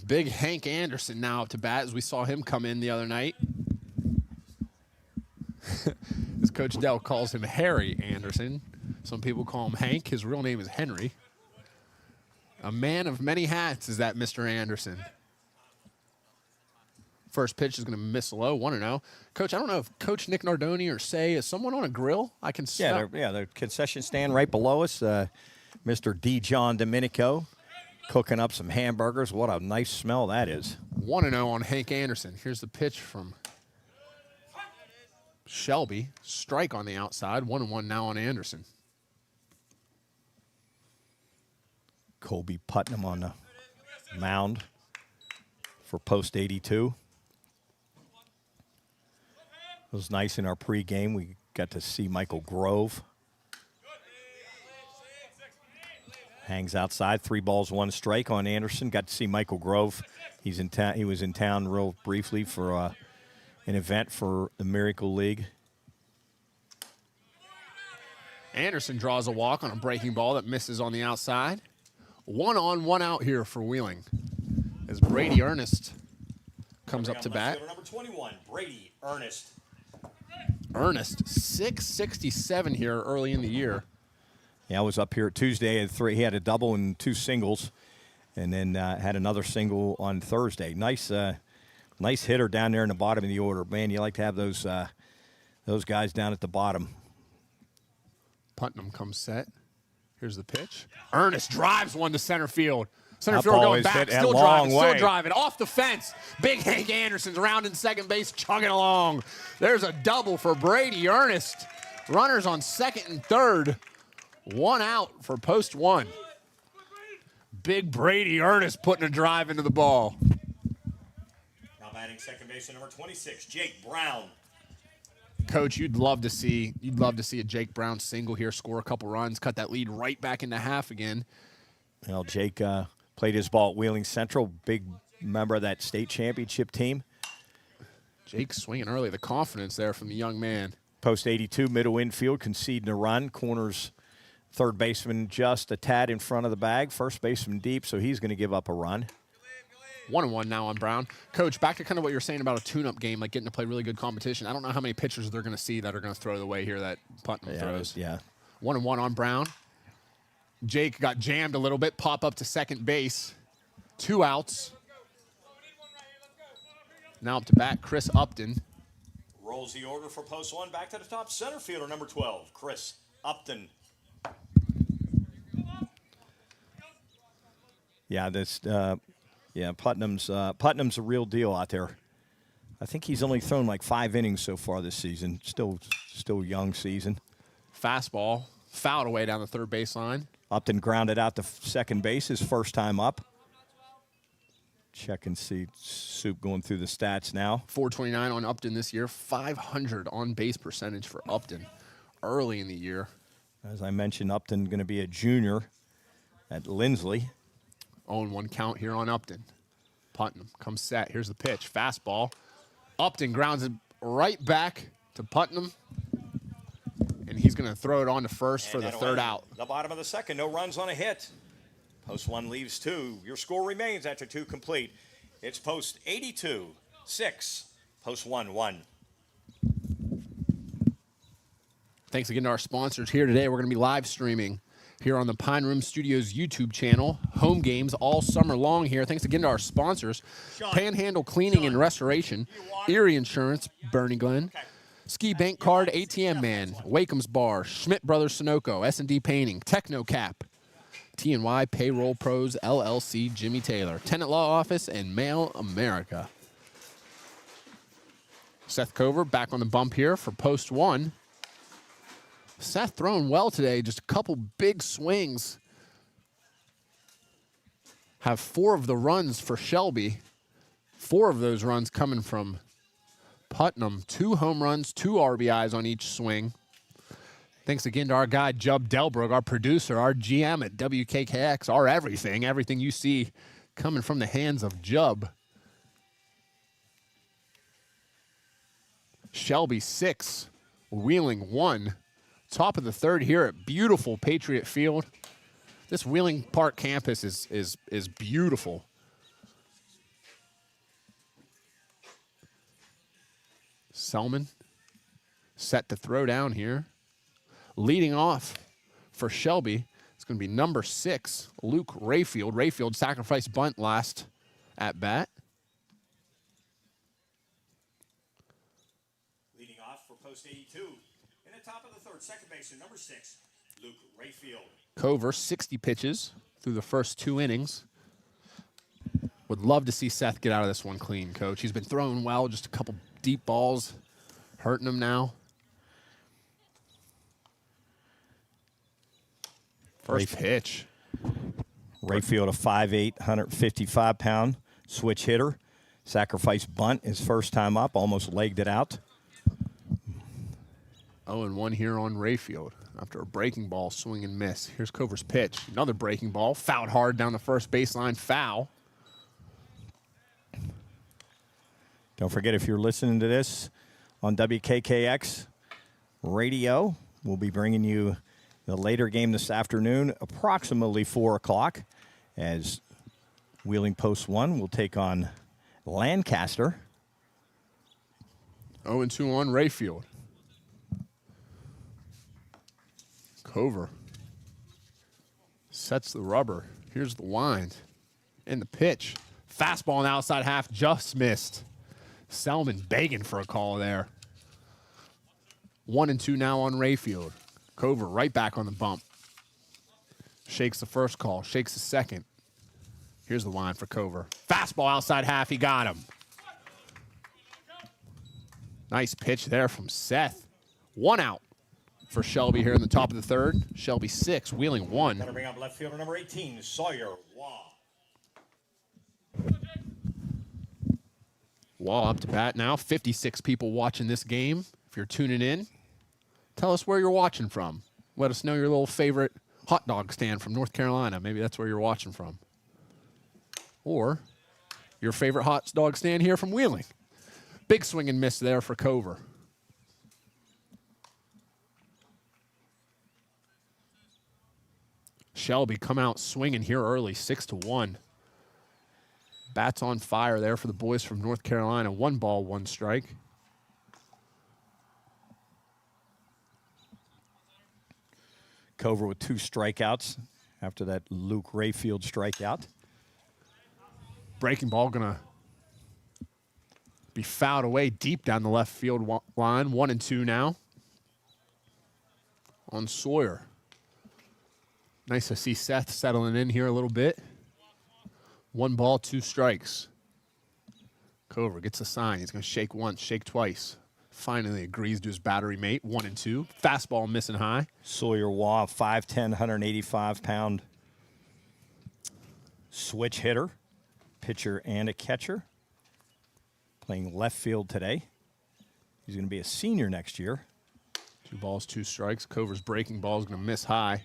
Big Hank Anderson now up to bat as we saw him come in the other night. As Coach Dell calls him Harry Anderson. Some people call him Hank. His real name is Henry. A man of many hats is that Mr. Anderson. First pitch is going to miss low, 1-0. Coach, I don't know if Coach Nick Nardoni or Say, is someone on a grill? I can smell. Yeah, the concession stand right below us. Mr. D. John Domenico cooking up some hamburgers. What a nice smell that is. 1-0 on Hank Anderson. Here's the pitch from Shelby. Strike on the outside. 1-1 now on Anderson. Colby Putnam on the mound for post 82. It was nice in our pregame. We got to see Michael Grove. Hangs outside, 3 balls, 1 strike on Anderson. Got to see Michael Grove. He's in town. He was in town real briefly for an event for the Miracle League. Anderson draws a walk on a breaking ball that misses on the outside. 1 on, 1 out here for Wheeling as Brady Ernest comes up to bat. Number 21, Brady Ernest. Ernest, 667 here early in the year. Yeah, I was up here Tuesday at 3. He had a double and 2 singles, and then had another single on Thursday. Nice hitter down there in the bottom of the order. Man, you like to have those guys down at the bottom. Putnam comes set. Here's the pitch. Ernest drives one to center field. Center That field ball going is back, hit a still long driving, way. still driving. Off the fence. Big Hank Anderson's rounding second base, chugging along. There's a double for Brady Ernest. Runners on second and third. 1 out for post 1. Big Brady Ernest putting a drive into the ball. Now batting second baseman number 26, Jake Brown. Coach, you'd love to see a Jake Brown single here, score a couple runs, cut that lead right back into half again. Well, Jake played his ball at Wheeling Central, big member of that state championship team. Jake swinging early, the confidence there from the young man. Post 82, middle infield, conceding a run. Corners, third baseman just a tad in front of the bag. First baseman deep, so he's going to give up a run. 1-1 now on Brown. Coach, back to kind of what you're saying about a tune-up game, like getting to play really good competition. I don't know how many pitchers they're going to see that are going to throw the way here that Putnam throws. Yeah. 1-1 on Brown. Jake got jammed a little bit, pop up to second base. 2 outs. Now up to bat, Chris Upton. Rolls the order for post one. Back to the top center fielder, number 12, Chris Upton. Putnam's a real deal out there. I think he's only thrown like 5 innings so far this season. Still young season. Fastball, fouled away down the third baseline. Upton grounded out to second base his first time up. Check and see Soup going through the stats now. 429 on Upton this year. 500 on base percentage for Upton early in the year. As I mentioned, Upton going to be a junior at Lindsley. 0-1 count here on Upton. Putnam comes set. Here's the pitch. Fastball. Upton grounds it right back to Putnam. And he's going to throw it on to first for the third out. The bottom of the second, no runs on a hit. Post one leaves 2. Your score remains after 2 complete. It's post 82, 6. Post 1. Thanks again to our sponsors here today. We're going to be live streaming here on the Pine Room Studios YouTube channel. Home games all summer long here. Thanks again to our sponsors. Panhandle Cleaning and Restoration, Erie Insurance, Bernie Glenn, Ski Bank Card, ATM Man, Wakeham's Bar, Schmidt Brothers Sunoco, S&D Painting, Technocap, T&Y Payroll Pros, LLC, Jimmy Taylor, Tenant Law Office, and Mail America. Seth Cover back on the bump here for post 1. Seth throwing well today, just a couple big swings. Have 4 of the runs for Shelby. 4 of those runs coming from Putnam. 2 home runs, 2 RBIs on each swing. Thanks again to our guy, Jub Delbrug, our producer, our GM at WKKX, our everything you see coming from the hands of Jub. Shelby 6, Wheeling 1. Top of the third here at beautiful Patriot Field. This Wheeling Park campus is beautiful. Selman set to throw down here. Leading off for Shelby, it's going to be number 6, Luke Rayfield. Rayfield sacrificed bunt last at bat. Leading off for post 82. In the top of the third, second baseman, number 6, Luke Rayfield. Cover, 60 pitches through the first 2 innings. Would love to see Seth get out of this one clean, Coach. He's been throwing well, just a couple deep balls hurting him now. First pitch. Rayfield, a 5'8", 155-pound switch hitter. Sacrifice bunt his first time up, almost legged it out. 0-1 here on Rayfield after a breaking ball swing and miss. Here's Cover's pitch. Another breaking ball, fouled hard down the first baseline, foul. Don't forget, if you're listening to this on WKKX radio, we'll be bringing you the later game this afternoon, approximately 4 o'clock, as Wheeling Post 1 will take on Lancaster. 0-2 on Rayfield. Cover sets the rubber. Here's the wind and the pitch. Fastball on the outside half, just missed. Selman begging for a call there. 1-2 now on Rayfield. Cover right back on the bump. Shakes the first call, shakes the second. Here's the wind for Cover. Fastball outside half, he got him. Nice pitch there from Seth. 1 out for Shelby here in the top of the third. Shelby 6, Wheeling 1. Going to bring up left fielder number 18, Sawyer Waugh. Waugh up to bat now. 56 people watching this game. If you're tuning in, tell us where you're watching from. Let us know your little favorite hot dog stand from North Carolina. Maybe that's where you're watching from. Or your favorite hot dog stand here from Wheeling. Big swing and miss there for Cover. Shelby come out swinging here early, 6-1. Bats on fire there for the boys from North Carolina. 1 ball, 1 strike. Cover with 2 strikeouts after that Luke Rayfield strikeout. Breaking ball going to be fouled away deep down the left field line. 1-2 now on Sawyer. Nice to see Seth settling in here a little bit. 1 ball, 2 strikes. Cover gets a sign. He's going to shake once, shake twice. Finally agrees to his battery mate. 1-2. Fastball missing high. Sawyer Waugh, 5'10", 185-pound switch hitter, pitcher and a catcher. Playing left field today. He's going to be a senior next year. 2 balls, 2 strikes. Cover's breaking ball is going to miss high.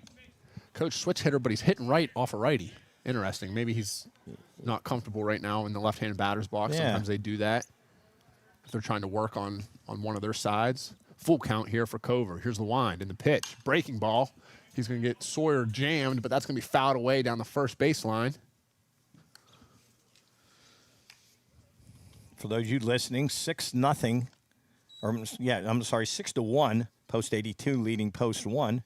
Coach, switch hitter, but he's hitting right off a righty. Interesting. Maybe he's not comfortable right now in the left-handed batter's box. Yeah. Sometimes they do that if they're trying to work on one of their sides. Full count here for Cover. Here's the wind and the pitch. Breaking ball. He's going to get Sawyer jammed, but that's going to be fouled away down the first baseline. For those of you listening, 6-0. I'm sorry, 6-1. Post 82 leading post 1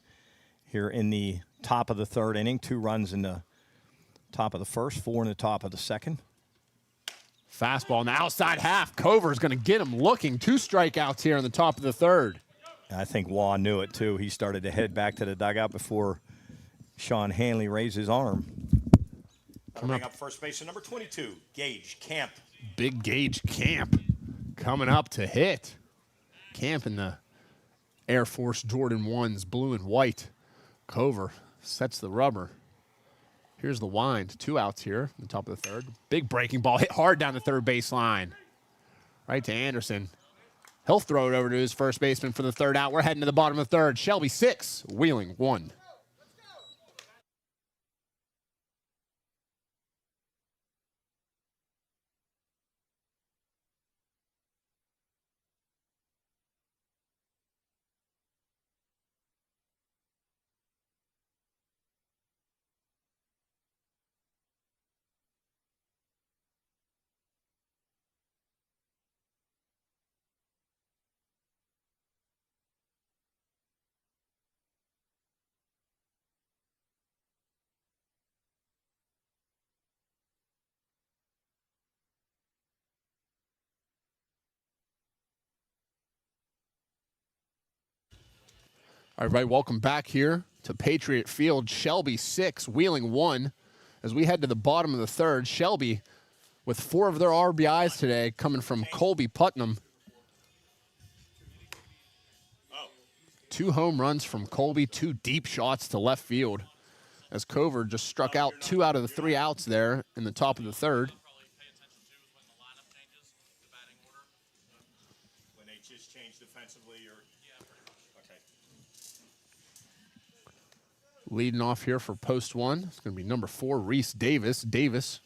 here in the top of the 3rd inning. 2 runs in the top of the 1st, 4 in the top of the 2nd. Fastball in the outside half. Cover's going to get him looking. 2 strikeouts here in the top of the 3rd. I think Waugh knew it, too. He started to head back to the dugout before Sean Hanley raised his arm. Coming up first baseman number 22, Gage Camp. Big Gage Camp coming up to hit. Camp in the Air Force Jordan 1s, blue and white. Cover sets the rubber. Here's the wind. 2 outs here in the top of the 3rd. Big breaking ball hit hard down the 3rd baseline. Right to Anderson. He'll throw it over to his first baseman for the 3rd out. We're heading to the bottom of the 3rd. Shelby 6, Wheeling 1. All right, welcome back here to Patriot Field. Shelby 6, Wheeling 1. As we head to the bottom of the 3rd, Shelby with 4 of their RBIs today coming from Colby Putnam. 2 home runs from Colby, 2 deep shots to left field. As Cover just struck out 2 out of the 3 outs there in the top of the 3rd. When they just change defensively or okay. Leading off here for post 1, it's going to be number 4, Reese Davis. Davis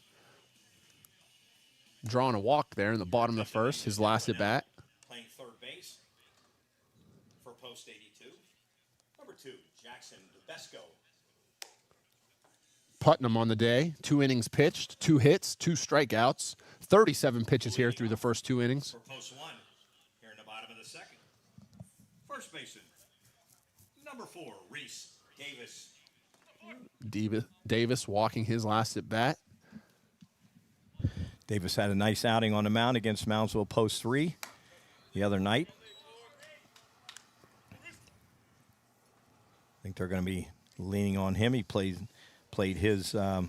drawing a walk there in the bottom of the 1st, his last at bat. Playing 3rd base for post 82. Number 2, Jackson Dubesco. Putnam on the day, 2 innings pitched, 2 hits, 2 strikeouts, 37 pitches here through the first 2 innings. For post 1, here in the bottom of the 2nd. First baseman, number 4, Reese Davis. Davis walking his last at bat. Davis had a nice outing on the mound against Moundsville post 3 the other night. I think they're going to be leaning on him. He played his. There's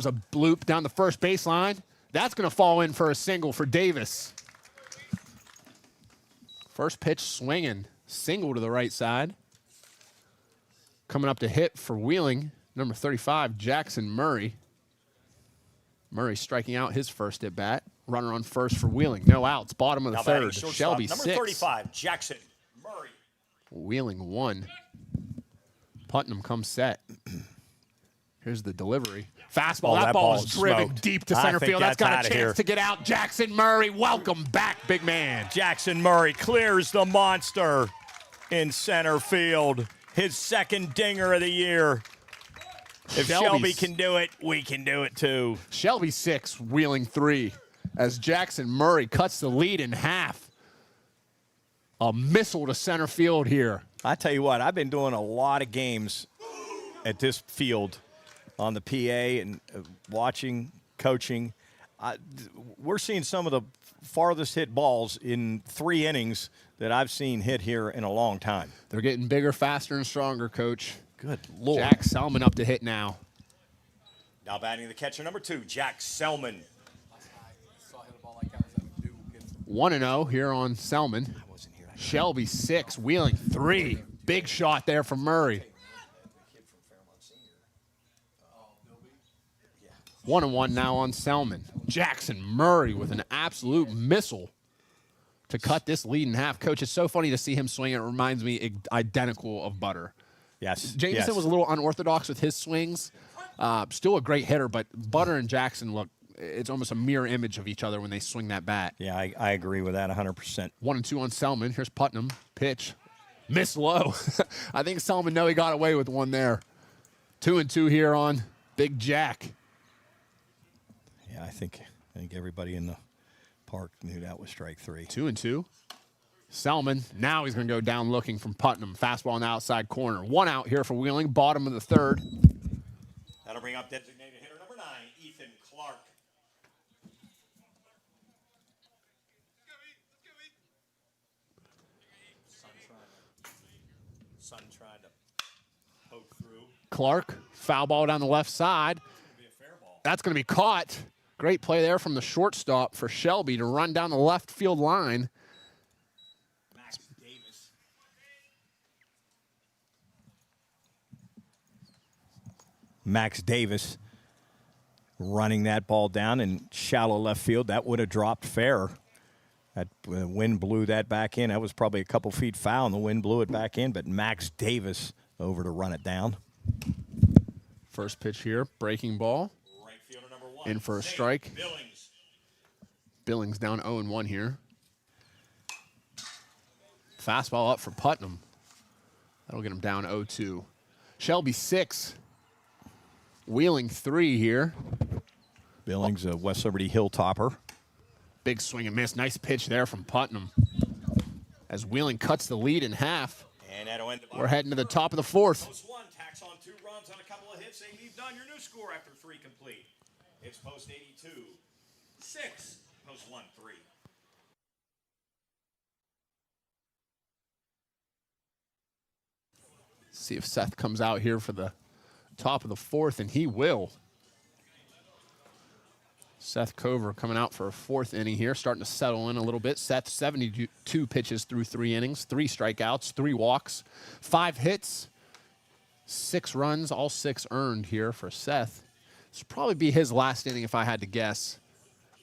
a bloop down the first baseline. That's going to fall in for a single for Davis. First pitch swinging, single to the right side. Coming up to hit for Wheeling, number 35, Jackson Murray. Murray striking out his first at bat. Runner on first for Wheeling. No outs. Bottom of the 3rd. Shelby number 6. 35, Jackson Murray. Wheeling 1. Putnam comes set. Here's the delivery. Fastball. Oh, that ball is is driven smoked. deep to I center think field. That's that's got outta a chance here. to get out. Jackson Murray, welcome back, big man. Jackson Murray clears the monster in center field. His 2nd dinger of the year. If Shelby can do it, we can do it too. Shelby 6, Wheeling 3, as Jackson Murray cuts the lead in half. A missile to center field here. I tell you what, I've been doing a lot of games at this field on the PA and watching, coaching. We're seeing some of the farthest hit balls in 3 innings that I've seen hit here in a long time. They're getting bigger, faster, and stronger, Coach. Good Lord. Jack Selman up to hit now. Now batting the catcher number 2, Jack Selman. Saw hit a ball like that. Was that Duke? 1-0 here on Selman. Shelby 6, Wheeling 3. Big shot there from Murray. 1-1 now on Selman. Jackson Murray with an absolute missile to cut this lead in half. Coach, it's so funny to see him swing. It reminds me identical of Butter. Yes. Jameson was a little unorthodox with his swings. Still a great hitter, but Butter and Jackson look, it's almost a mirror image of each other when they swing that bat. Yeah, I agree with that 100%. 1-2 on Selman. Here's Putnam. Pitch. Miss low. I think Selman he got away with one there. 2-2 here on Big Jack. Yeah, I think everybody in the park knew that was strike 3. 2-2. Selman, now he's going to go down looking from Putnam. Fastball in the outside corner. 1 out here for Wheeling, bottom of the 3rd. That'll bring up designated hitter number 9, Ethan Clark. Sun trying to poke through. Clark, foul ball down the left side. That's going to be caught. Great play there from the shortstop for Shelby to run down the left field line. Max Davis. Max Davis running that ball down in shallow left field. That would have dropped fair. That wind blew that back in. That was probably a couple feet foul, and the wind blew it back in. But Max Davis over to run it down. First pitch here, breaking ball. Right fielder number 1. In for a Zane strike. Billings. Billings down 0-1 here. Fastball up for Putnam. That'll get him down 0-2. Shelby 6. Wheeling 3 here. Billings, a West Liberty Hilltopper. Big swing and miss. Nice pitch there from Putnam. As Wheeling cuts the lead in half. And that'll end the We're heading to the top of the 4th. Post 1 tacks on 2 runs on a couple of hits, and you've done your new score after 3 complete. It's post 82, 6, post 1, 3. See if Seth comes out here for the top of the 4th, and he will. Seth Cover coming out for a 4th inning here, starting to settle in a little bit. Seth, 72 pitches through 3 innings, 3 strikeouts, 3 walks, 5 hits, 6 runs, all 6 earned here for Seth. This will probably be his last inning if I had to guess.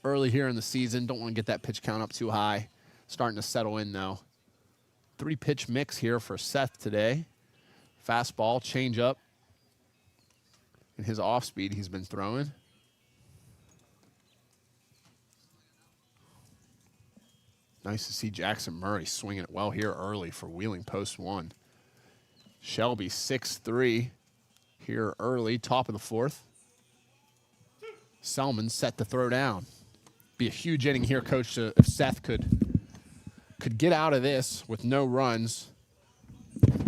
Early here in the season, don't want to get that pitch count up too high. Starting to settle in though. 3-pitch mix here for Seth today. Fastball, changeup, and his off speed he's been throwing. Nice to see Jackson Murray swinging it well here early for Wheeling post 1. Shelby 6-3 here early, top of the 4th. Selman set to throw down. Be a huge inning here, Coach, if Seth could get out of this with no runs.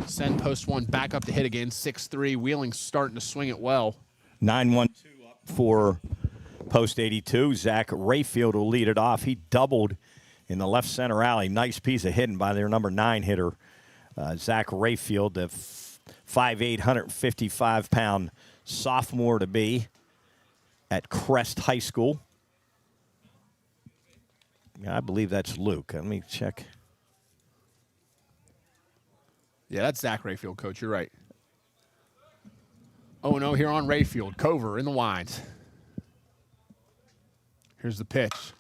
Send post 1 back up to hit again, 6-3. Wheeling starting to swing it well. 9-1 up for post 82. Zach Rayfield will lead it off. He doubled in the left center alley. Nice piece of hitting by their number 9 hitter, Zach Rayfield, the 5'8", 155-pound sophomore to be at Crest High School. Yeah, I believe that's Luke. Let me check. Yeah, that's Zach Rayfield, Coach. You're right. 0-0 here on Rayfield. Cover in the winds. Here's the pitch.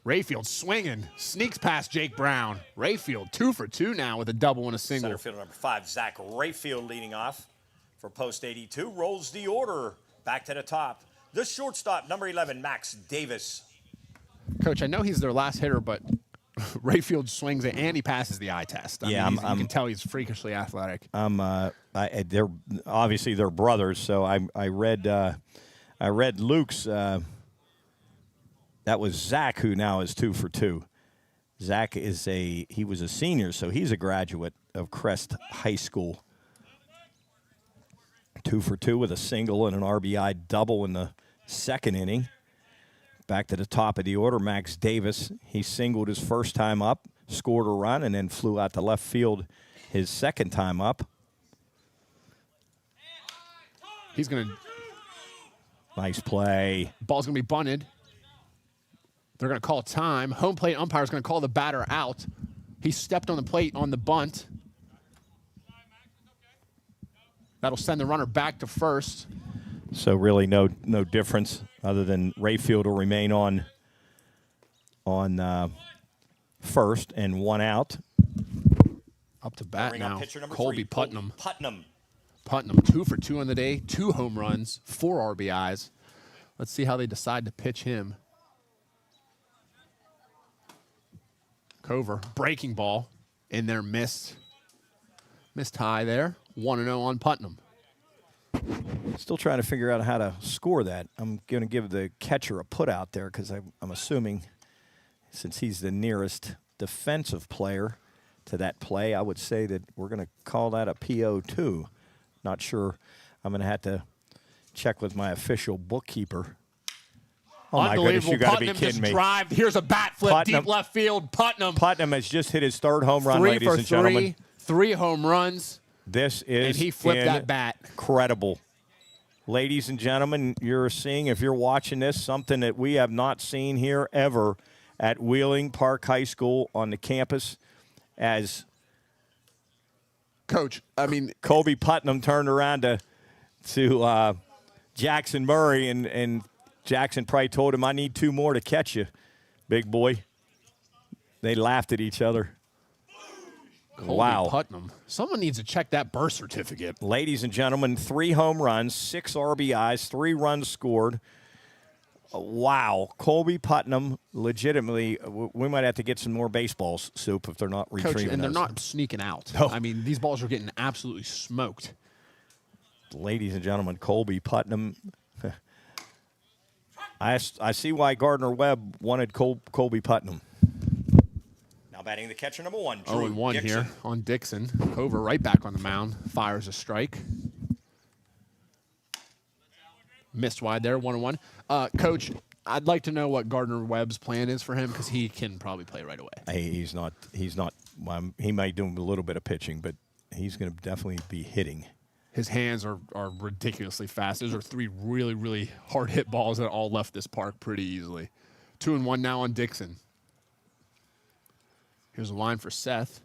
Rayfield swinging, sneaks past Jake Brown. Rayfield 2 for 2 now with a double and a single. Center fielder number 5, Zach Rayfield leading off for post 82. Rolls the order back to the top. The shortstop, number 11, Max Davis. Coach, I know he's their last hitter, but Rayfield swings it and he passes the eye test. I mean, you can tell he's freakishly athletic. They're obviously they're brothers, so I read Luke's. That was Zach, who now is 2 for 2. Zach he was a senior, so he's a graduate of Crest High School. 2 for 2 with a single and an RBI double in the second inning. Back to the top of the order, Max Davis. He singled his first time up, scored a run, and then flew out to left field his second time up. He's going to... Nice play. Ball's going to be bunted. They're going to call time. Home plate umpire's going to call the batter out. He stepped on the plate on the bunt. That'll send the runner back to first. So really no difference other than Rayfield will remain on first and one out. Up to bat Bring up now. pitcher number Colby 3, Putnam. Putnam. 2 for 2 on the day, 2 home runs, 4 RBIs. Let's see how they decide to pitch him. Cover, breaking ball in there, missed high there. 1-0 on Putnam. Still trying to figure out how to score that. I'm going to give the catcher a put out there because I'm assuming since he's the nearest defensive player to that play, I would say that we're going to call that a PO2. Not sure. I'm going to have to check with my official bookkeeper. Oh, my goodness, you got to be Putnam kidding just me. drive. Here's a bat flip, Putnam. deep left field. Putnam has just hit his third home run, 3 ladies for and gentlemen. 3 home runs. This is And he flipped that bat. Incredible. Ladies and gentlemen, you're seeing, if you're watching this, something that we have not seen here ever at Wheeling Park High School on the campus as Coach, I mean, Colby Putnam turned around to Jackson Murray, and Jackson probably told him, I need 2 more to catch you, big boy. They laughed at each other. Colby Wow. Putnam. Someone needs to check that birth certificate. Ladies and gentlemen, 3 home runs, 6 RBIs, 3 runs scored. Wow. Colby Putnam, legitimately, we might have to get some more baseball soup if they're not retrieving Coach, and they're those. not sneaking out. No. I mean, these balls are getting absolutely smoked. Ladies and gentlemen, Colby Putnam. I see why Gardner Webb wanted Colby Putnam. Now batting the catcher number 1, Drew 0-1 Dixon. here on Dixon. Over right back on the mound. Fires a strike. Missed wide there, 1-1. Coach, I'd like to know what Gardner Webb's plan is for him because he can probably play right away. He's not. He might do a little bit of pitching, but he's going to definitely be hitting. His hands are ridiculously fast. Those are 3 really, really hard hit balls that all left this park pretty easily. 2-1 now on Dixon. Here's a line for Seth.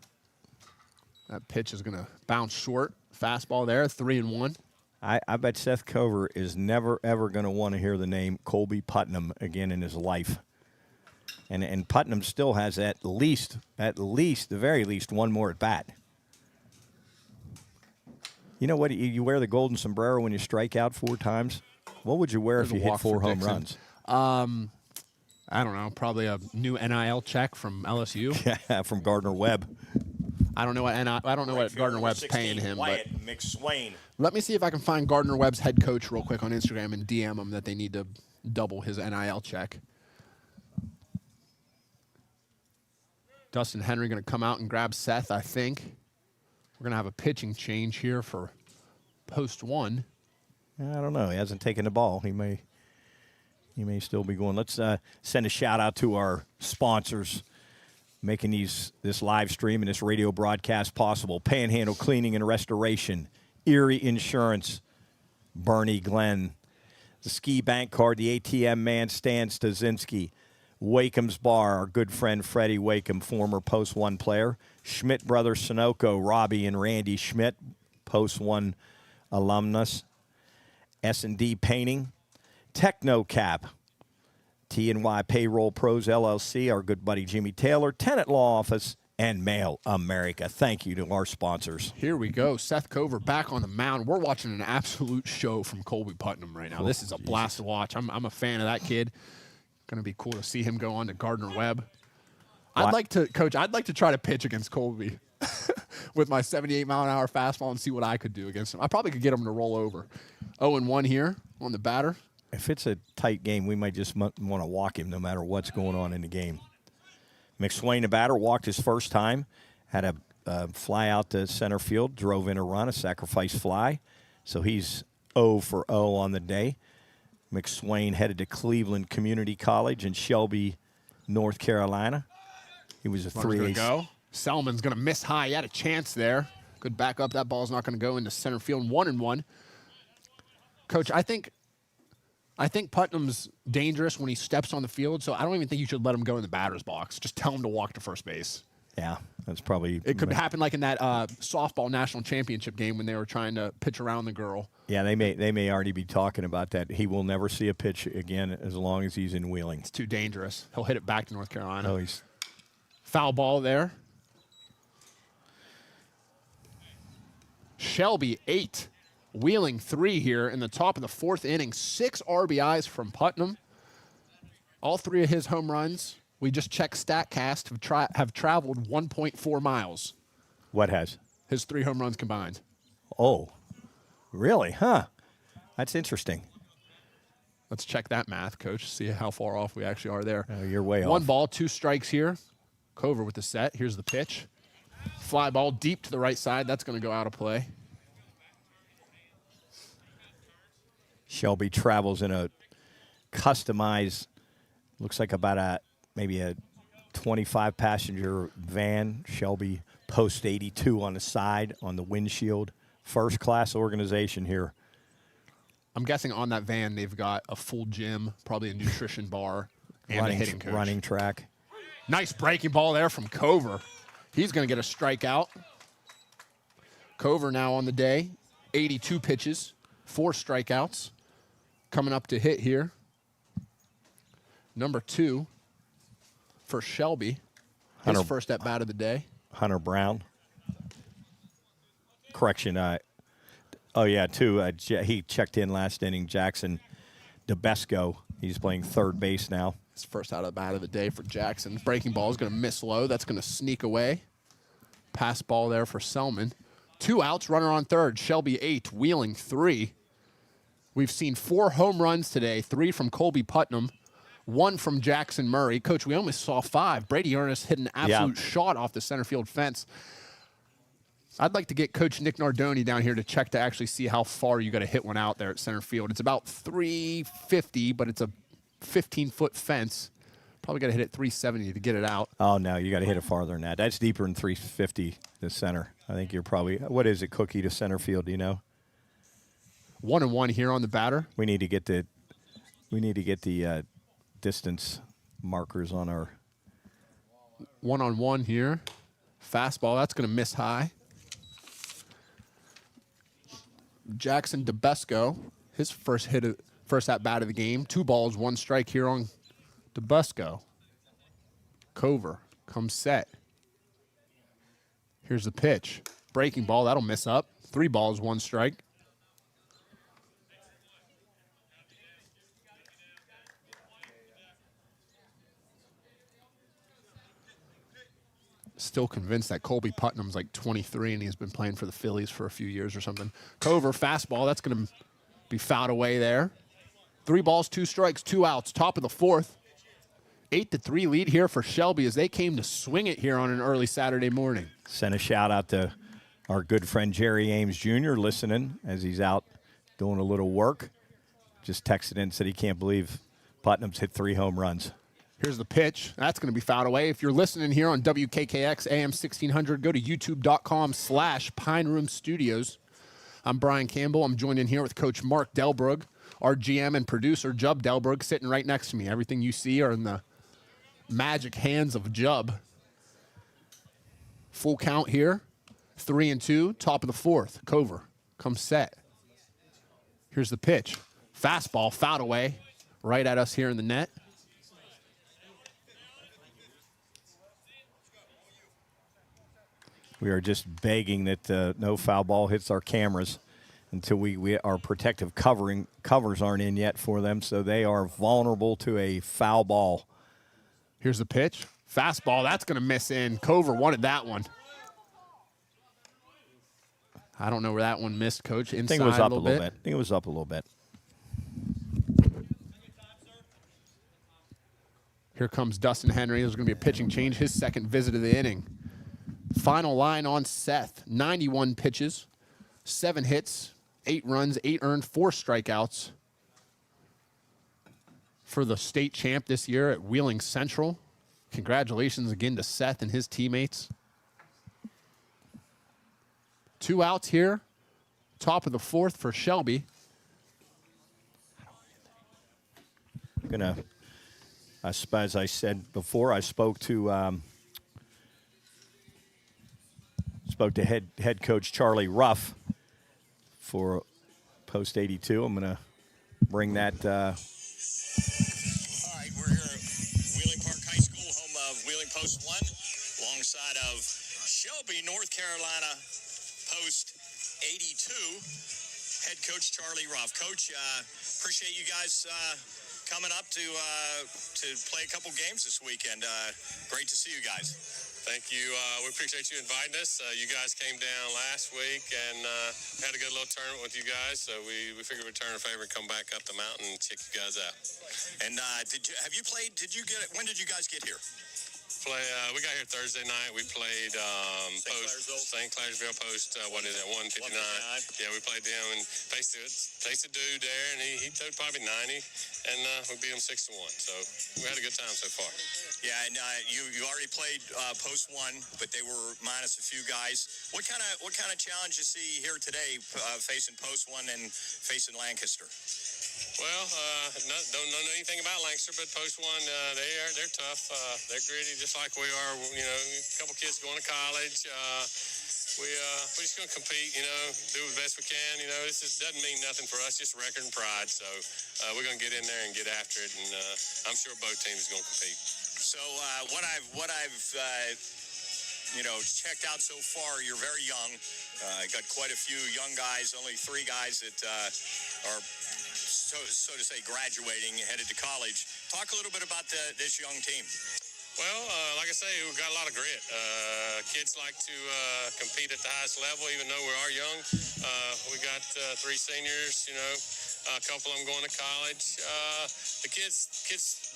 That pitch is going to bounce short. Fastball there, 3-1. I bet Seth Cover is never, ever going to want to hear the name Colby Putnam again in his life. And Putnam still has at the very least, 1 more at bat. You know what? You wear the golden sombrero when you strike out 4 times. What would you wear There's if you a hit walk 4 for home Dixon. runs? I don't know. Probably a new NIL check from LSU. Yeah, from Gardner Webb. I don't know what Right fielder Gardner number Webb's 16, paying him, Wyatt McSwain. but let me see if I can find Gardner Webb's head coach real quick on Instagram and DM him that they need to double his NIL check. Dustin Henry going to come out and grab Seth, I think. We're going to have a pitching change here for post 1. I don't know. He hasn't taken the ball. He may still be going. Let's send a shout out to our sponsors making this live stream and this radio broadcast possible. Panhandle Cleaning and Restoration, Erie Insurance, Bernie Glenn, the Ski Bank Card, the ATM man Stan Stasinski, Wakeham's Bar, our good friend Freddie Wakeham, former Post 1 player, Schmidt Brothers Sunoco, Robbie and Randy Schmidt, Post 1 alumnus, S&D Painting, TechnoCap, T&Y Payroll Pros LLC, our good buddy Jimmy Taylor, Tenant Law Office, and Mail America. Thank you to our sponsors. Here we go. Seth Cover back on the mound. We're watching an absolute show from Colby Putnam right now. This is a blast to watch. I'm a fan of that kid. Going to be cool to see him go on to Gardner Webb. I'd like to try to pitch against Colby with my 78-mile-an-hour fastball and see what I could do against him. I probably could get him to roll over. 0-1 here on the batter. If it's a tight game, we might just want to walk him no matter what's going on in the game. McSwain, the batter, walked his first time, had a fly out to center field, drove in a run, a sacrifice fly. So he's 0 for 0 on the day. McSwain headed to Cleveland Community College in Shelby, North Carolina. He was a Runner's gonna 3A. go. Selman's going to miss high. He had a chance there. Good back up. That ball's not going to go into center field. 1-1. Coach, I think Putnam's dangerous when he steps on the field, so I don't even think you should let him go in the batter's box. Just tell him to walk to first base. Yeah, that's probably. It could happen like in that softball national championship game when they were trying to pitch around the girl. Yeah, they may already be talking about that. He will never see a pitch again as long as he's in Wheeling. It's too dangerous. He'll hit it back to North Carolina. Oh, he's Foul ball there. Shelby 8, Wheeling 3 here in the top of the 4th inning. 6 RBIs from Putnam. All 3 of his home runs, we just checked StatCast, have traveled 1.4 miles. what has? His 3 home runs combined. Oh, really? Huh? That's interesting. Let's check that math, Coach. See how far off we actually are there. You're way off. 1 ball, 2 strikes here. Cover with the set. Here's the pitch. Fly ball deep to the right side. That's going to go out of play. Shelby travels in a customized, looks like about maybe a 25-passenger van. Shelby Post 82 on the side, on the windshield. First-class organization here. I'm guessing on that van they've got a full gym, probably a nutrition bar, and a hitting coach. Running track. Nice breaking ball there from Cover. He's going to get a strikeout. Cover now on the day, 82 pitches, 4 strikeouts. Coming up to hit here. Number 2 for Shelby. His first at bat of the day. Hunter Brown. Correction. Oh, yeah, 2. He checked in last inning. Jackson DeBesco. He's playing third base now. His first out of bat of the day for Jackson. Breaking ball is going to miss low. That's going to sneak away. Pass ball there for Selman. 2 outs, runner on third. Shelby 8, Wheeling 3. We've seen 4 home runs today, 3 from Colby Putnam, 1 from Jackson Murray. Coach, we almost saw 5. Brady Ernest hit an absolute shot off the center field fence. I'd like to get Coach Nick Nardoni down here to check to actually see how far you got to hit one out there at center field. It's about 350, but it's a 15-foot fence. Probably got to hit it 370 to get it out. Oh, no, you got to hit it farther than that. That's deeper than 350 to center. I think you're probably, what is it, Cookie, to center field, do you know? 1-1 here on the batter. We need to get the distance markers on our. 1-on-1 here. Fastball, that's going to miss high. Jackson DeBesco, his first at bat of the game. 2 balls, 1 strike here on DeBesco. Cover comes set. Here's the pitch. Breaking ball, that'll miss up. 3 balls, 1 strike. Still convinced that Colby Putnam's like 23 and he's been playing for the Phillies for a few years or something. Cover, fastball, that's going to be fouled away there. 3 balls, 2 strikes, 2 outs. Top of the 4th. 8-3 lead here for Shelby as they came to swing it here on an early Saturday morning. Send a shout out to our good friend Jerry Ames Jr. listening as he's out doing a little work. Just texted in and said he can't believe Putnam's hit 3 home runs. Here's the pitch. That's going to be fouled away. If you're listening here on WKKX AM 1600, go to youtube.com/Pine Room Studios. I'm Brian Campbell. I'm joined in here with Coach Mark Delbrug, our GM and producer, Jub Delbrug, sitting right next to me. Everything you see are in the magic hands of Jub. Full count here. 3-2, top of the 4th. Cover comes set. Here's the pitch. Fastball, fouled away, right at us here in the net. We are just begging that no foul ball hits our cameras until our protective covers aren't in yet for them, so they are vulnerable to a foul ball. Here's the pitch. Fastball, that's going to miss in. Cover wanted that one. I don't know where that one missed, Coach. Inside I think it was up a little bit. I think it was up a little bit. Here comes Dustin Henry. There's going to be a pitching change, his second visit of the inning. Final line on Seth, 91 pitches, 7 hits, 8 runs, 8 earned, 4 strikeouts for the state champ this year at Wheeling Central. Congratulations again to Seth and his teammates. 2 outs here. Top of the 4th for Shelby. As I said before, I spoke to head coach Charlie Ruff for post 82. I'm going to bring that. All right, we're here at Wheeling Park High School, home of Wheeling Post 1, alongside of Shelby, North Carolina, Post 82. Head coach Charlie Ruff. Coach, appreciate you guys coming up to play a couple games this weekend. Great to see you guys. Thank you. We appreciate you inviting us. You guys came down last week and had a good little tournament with you guys, so we figured we'd return a favor and come back up the mountain and check you guys out. And when did you guys get here? We got here Thursday night. We played St. Clairsville Post, 159. Yeah, we played them and faced a dude there, and he threw probably 90, and we beat him 6-1. So we had a good time so far. Yeah, and you already played Post 1, but they were minus a few guys. What kind of challenge you see here today, facing Post 1 and facing Lancaster? Well, don't know anything about Lancaster, but Post 1, they're tough. They're gritty, just like we are. You know, a couple kids going to college. We're just going to compete. You know, do the best we can. You know, doesn't mean nothing for us, just record and pride. So we're going to get in there and get after it, and I'm sure both teams are going to compete. So what I've checked out so far, you're very young. Got quite a few young guys. Only 3 guys that are, so to say, graduating, headed to college. Talk a little bit about this young team. Well, like I say, we've got a lot of grit. Kids like to compete at the highest level, even though we are young. We got 3 seniors, you know, a couple of them going to college. The kids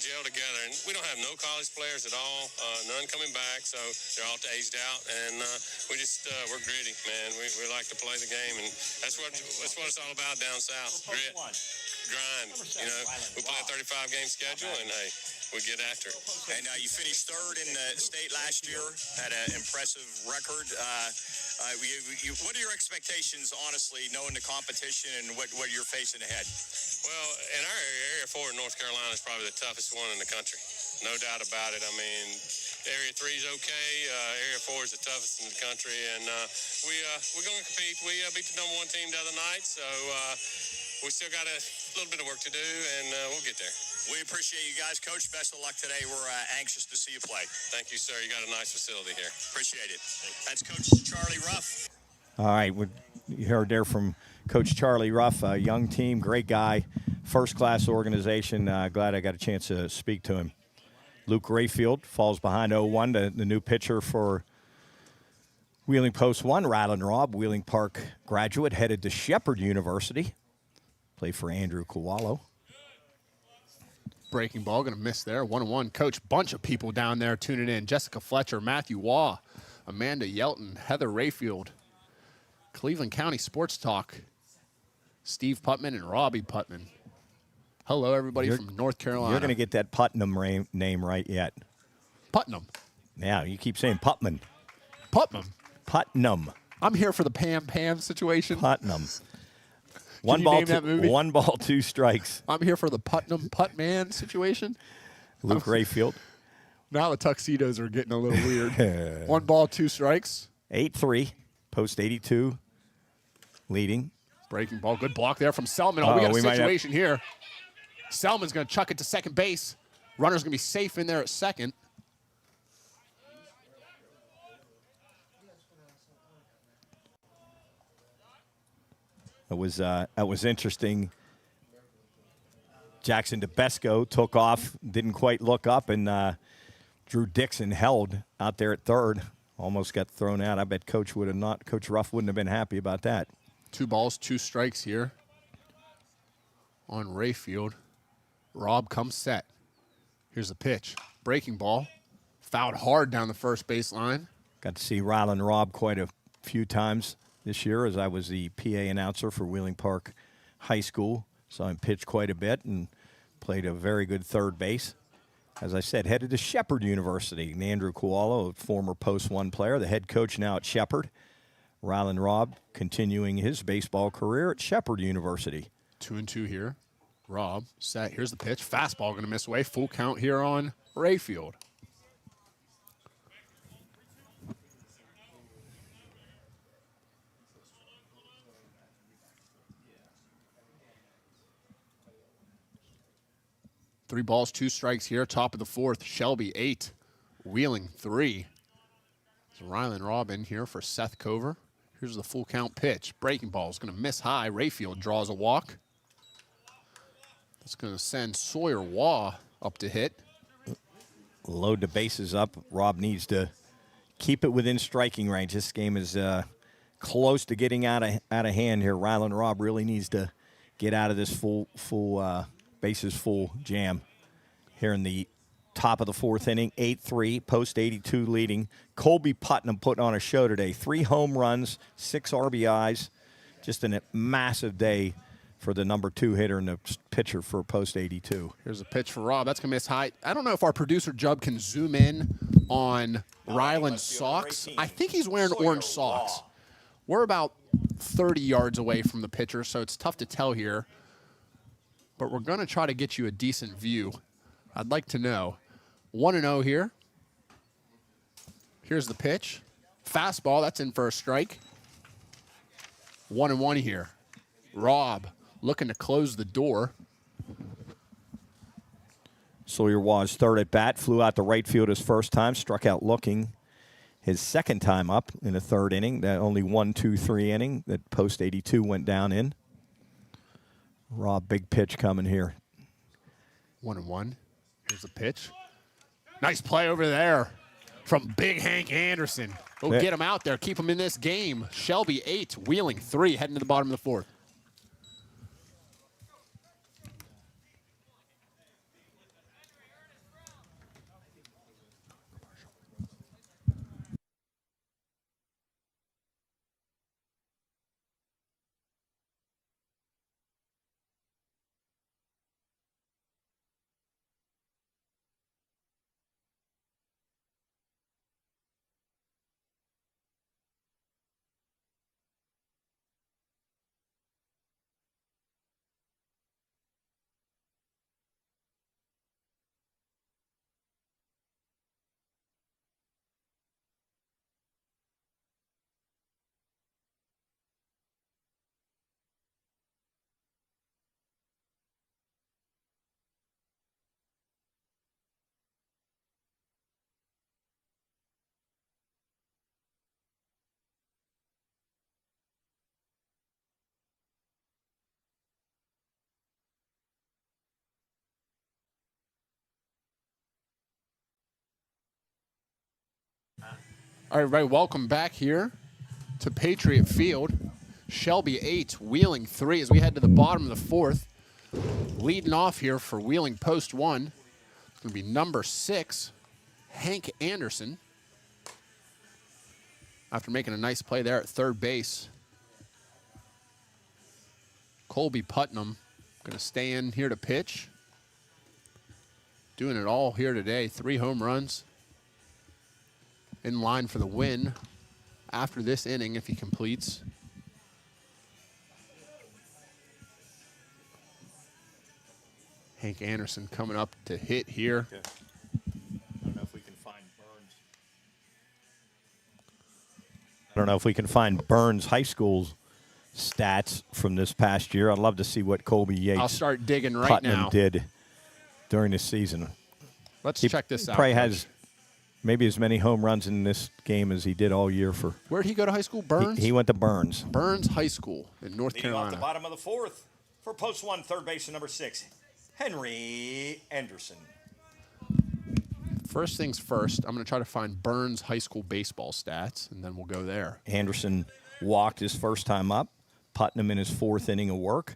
gel together, and we don't have no college players at all, none coming back, so they're all aged out, and we're gritty, man. We like to play the game, and that's what it's all about down south. Grit, grind. You know, we play a 35-game schedule, and hey, we get after it. And you finished 3rd in the state last year, had an impressive record. What are your expectations, honestly, knowing the competition and what you're facing ahead? Well, in our area 4 in North Carolina is probably the toughest one in the country. No doubt about it. I mean, Area 3 is okay. Area 4 is the toughest in the country, and we're going to compete. We beat the #1 team the other night, so we still got a little bit of work to do, and we'll get there. We appreciate you guys. Coach, best of luck today. We're anxious to see you play. Thank you, sir. You got a nice facility here. Appreciate it. That's Coach Charlie Ruff. All right, you heard there from Coach Charlie Ruff, a young team, great guy, first-class organization. Glad I got a chance to speak to him. Luke Rayfield falls behind 0-1, the new pitcher for Wheeling Post 1. Rylan Robb, Wheeling Park graduate, headed to Shepherd University. Play for Andrew Kowalo. Breaking ball, going to miss there. 1-1. Coach, bunch of people down there tuning in. Jessica Fletcher, Matthew Waugh, Amanda Yelton, Heather Rayfield, Cleveland County Sports Talk, Steve Putman and Robbie Putman. Hello, everybody from North Carolina. You're going to get that Putnam name right yet. Putnam. Yeah, you keep saying Putman. Putnam. Putnam. I'm here for the Pam situation. Putnam. One ball, 2 strikes. I'm here for the Putnam Putman situation. Luke Rayfield. Now the tuxedos are getting a little weird. 1 ball, 2 strikes. 8-3. Post 82. Leading. Breaking ball. Good block there from Selman. Oh, we got a situation here. Selman's going to chuck it to second base. Runner's going to be safe in there at second. That was interesting. Jackson DeBesco took off, didn't quite look up, and Drew Dixon held out there at third. Almost got thrown out. I bet Coach Ruff wouldn't have been happy about that. 2 balls, 2 strikes here on Rayfield. Robb comes set. Here's the pitch. Breaking ball. Fouled hard down the first baseline. Got to see Rylan Robb quite a few times this year as I was the PA announcer for Wheeling Park High School. Saw him pitch quite a bit and played a very good third base. As I said, headed to Shepherd University. Andrew Koala, a former Post 1 player, the head coach now at Shepherd. Rylan Robb continuing his baseball career at Shepherd University. 2-2 here. Robb set. Here's the pitch. Fastball going to miss away. Full count here on Rayfield. Three balls, 2 strikes here. Top of the fourth. Shelby 8. Wheeling 3. So Rylan Robb in here for Seth Cover. Here's the full count pitch. Breaking ball is going to miss high. Rayfield draws a walk. That's going to send Sawyer Waugh up to hit. Load the bases up. Robb needs to keep it within striking range. This game is close to getting out of hand here. Rylan Robb really needs to get out of this full bases full jam here in the top of the fourth inning. 8-3, Post 82 leading. Colby Putnam putting on a show today. 3 home runs, 6 RBIs. Just a massive day for the number 2 hitter and the pitcher for Post 82. Here's a pitch for Robb. That's going to miss high. I don't know if our producer, Jub, can zoom in on Rylan's socks. I think he's wearing orange socks. We're about 30 yards away from the pitcher, so it's tough to tell here. But we're going to try to get you a decent view. I'd like to know. 1-0 here. Here's the pitch. Fastball, that's in for a strike. 1-1 here. Robb looking to close the door. Sawyer Waugh's third at bat, flew out to right field his first time, struck out looking his second time up in the third inning. That only 1-2-3 inning that Post 82 went down in. Robb, big pitch coming here. 1-1. Here's the pitch. Nice play over there from Big Hank Anderson. Go get him out there. Keep him in this game. Shelby 8, Wheeling 3, heading to the bottom of the fourth. All right, everybody, welcome back here to Patriot Field. Shelby 8, Wheeling 3 as we head to the bottom of the fourth. Leading off here for Wheeling Post 1. It's going to be number 6, Hank Anderson. After making a nice play there at third base. Colby Putnam going to stay in here to pitch. Doing it all here today. 3 home runs. In line for the win after this inning if he completes. Hank Anderson coming up to hit here. I don't know if we can find Burns. I don't know if we can find Burns High School's stats from this past year. I'd love to see what Colby Yates I'll start digging right Putnam now. did during the season. Let's He check this out. probably Coach. has maybe as many home runs in this game as he did all year for. Where'd he go to high school? Burns? He went to Burns. Burns High School in North Leading off the Carolina. bottom of the fourth for Post 1, third baseman number 6, Henry Anderson. First things first, I'm going to try to find Burns High School baseball stats, and then we'll go there. Anderson walked his first time up. Putnam in his fourth inning of work.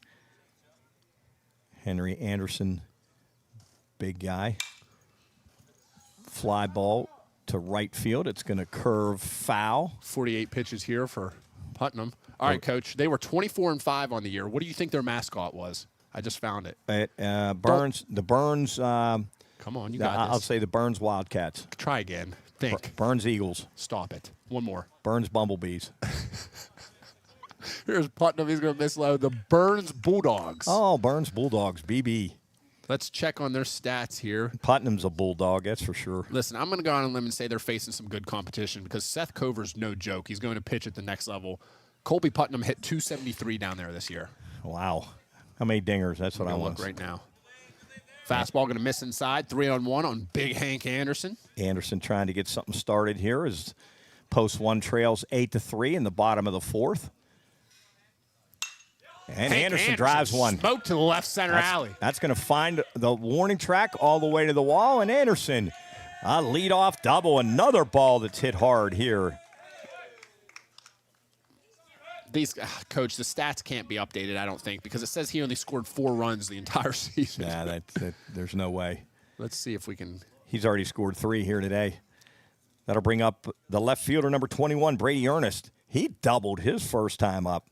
Henry Anderson, big guy. fly ball to right field. It's going to curve foul. 48 pitches here for Putnam. All right, Coach. They were 24-5 on the year. What do you think their mascot was? I just found it. Burns. The Burns. Come on, you got this. I'll say the Burns Wildcats. Try again. Think. Burns Eagles. Stop it. One more. Burns Bumblebees. Here's Putnam. He's going to miss low. The Burns Bulldogs. Oh, Burns Bulldogs. BB. Let's check on their stats here. Putnam's a Bulldog, that's for sure. Listen, I'm going to go on a limb and say they're facing some good competition because Seth Cover's no joke. He's going to pitch at the next level. Colby Putnam hit 273 down there this year. Wow. How many dingers? That's what I want. Look right now. Fastball going to miss inside. 3-on-1 on Big Hank Anderson. Anderson trying to get something started here as post one trails 8-3 in the bottom of the fourth. And Anderson drives one. Smoke to the left center alley. That's going to find the warning track all the way to the wall. And Anderson, a leadoff double. Another ball that's hit hard here. Coach, the stats can't be updated, I don't think, because it says he only scored 4 runs the entire season. Yeah, there's no way. Let's see if we can. He's already scored 3 here today. That'll bring up the left fielder, number 21, Brady Ernest. He doubled his first time up.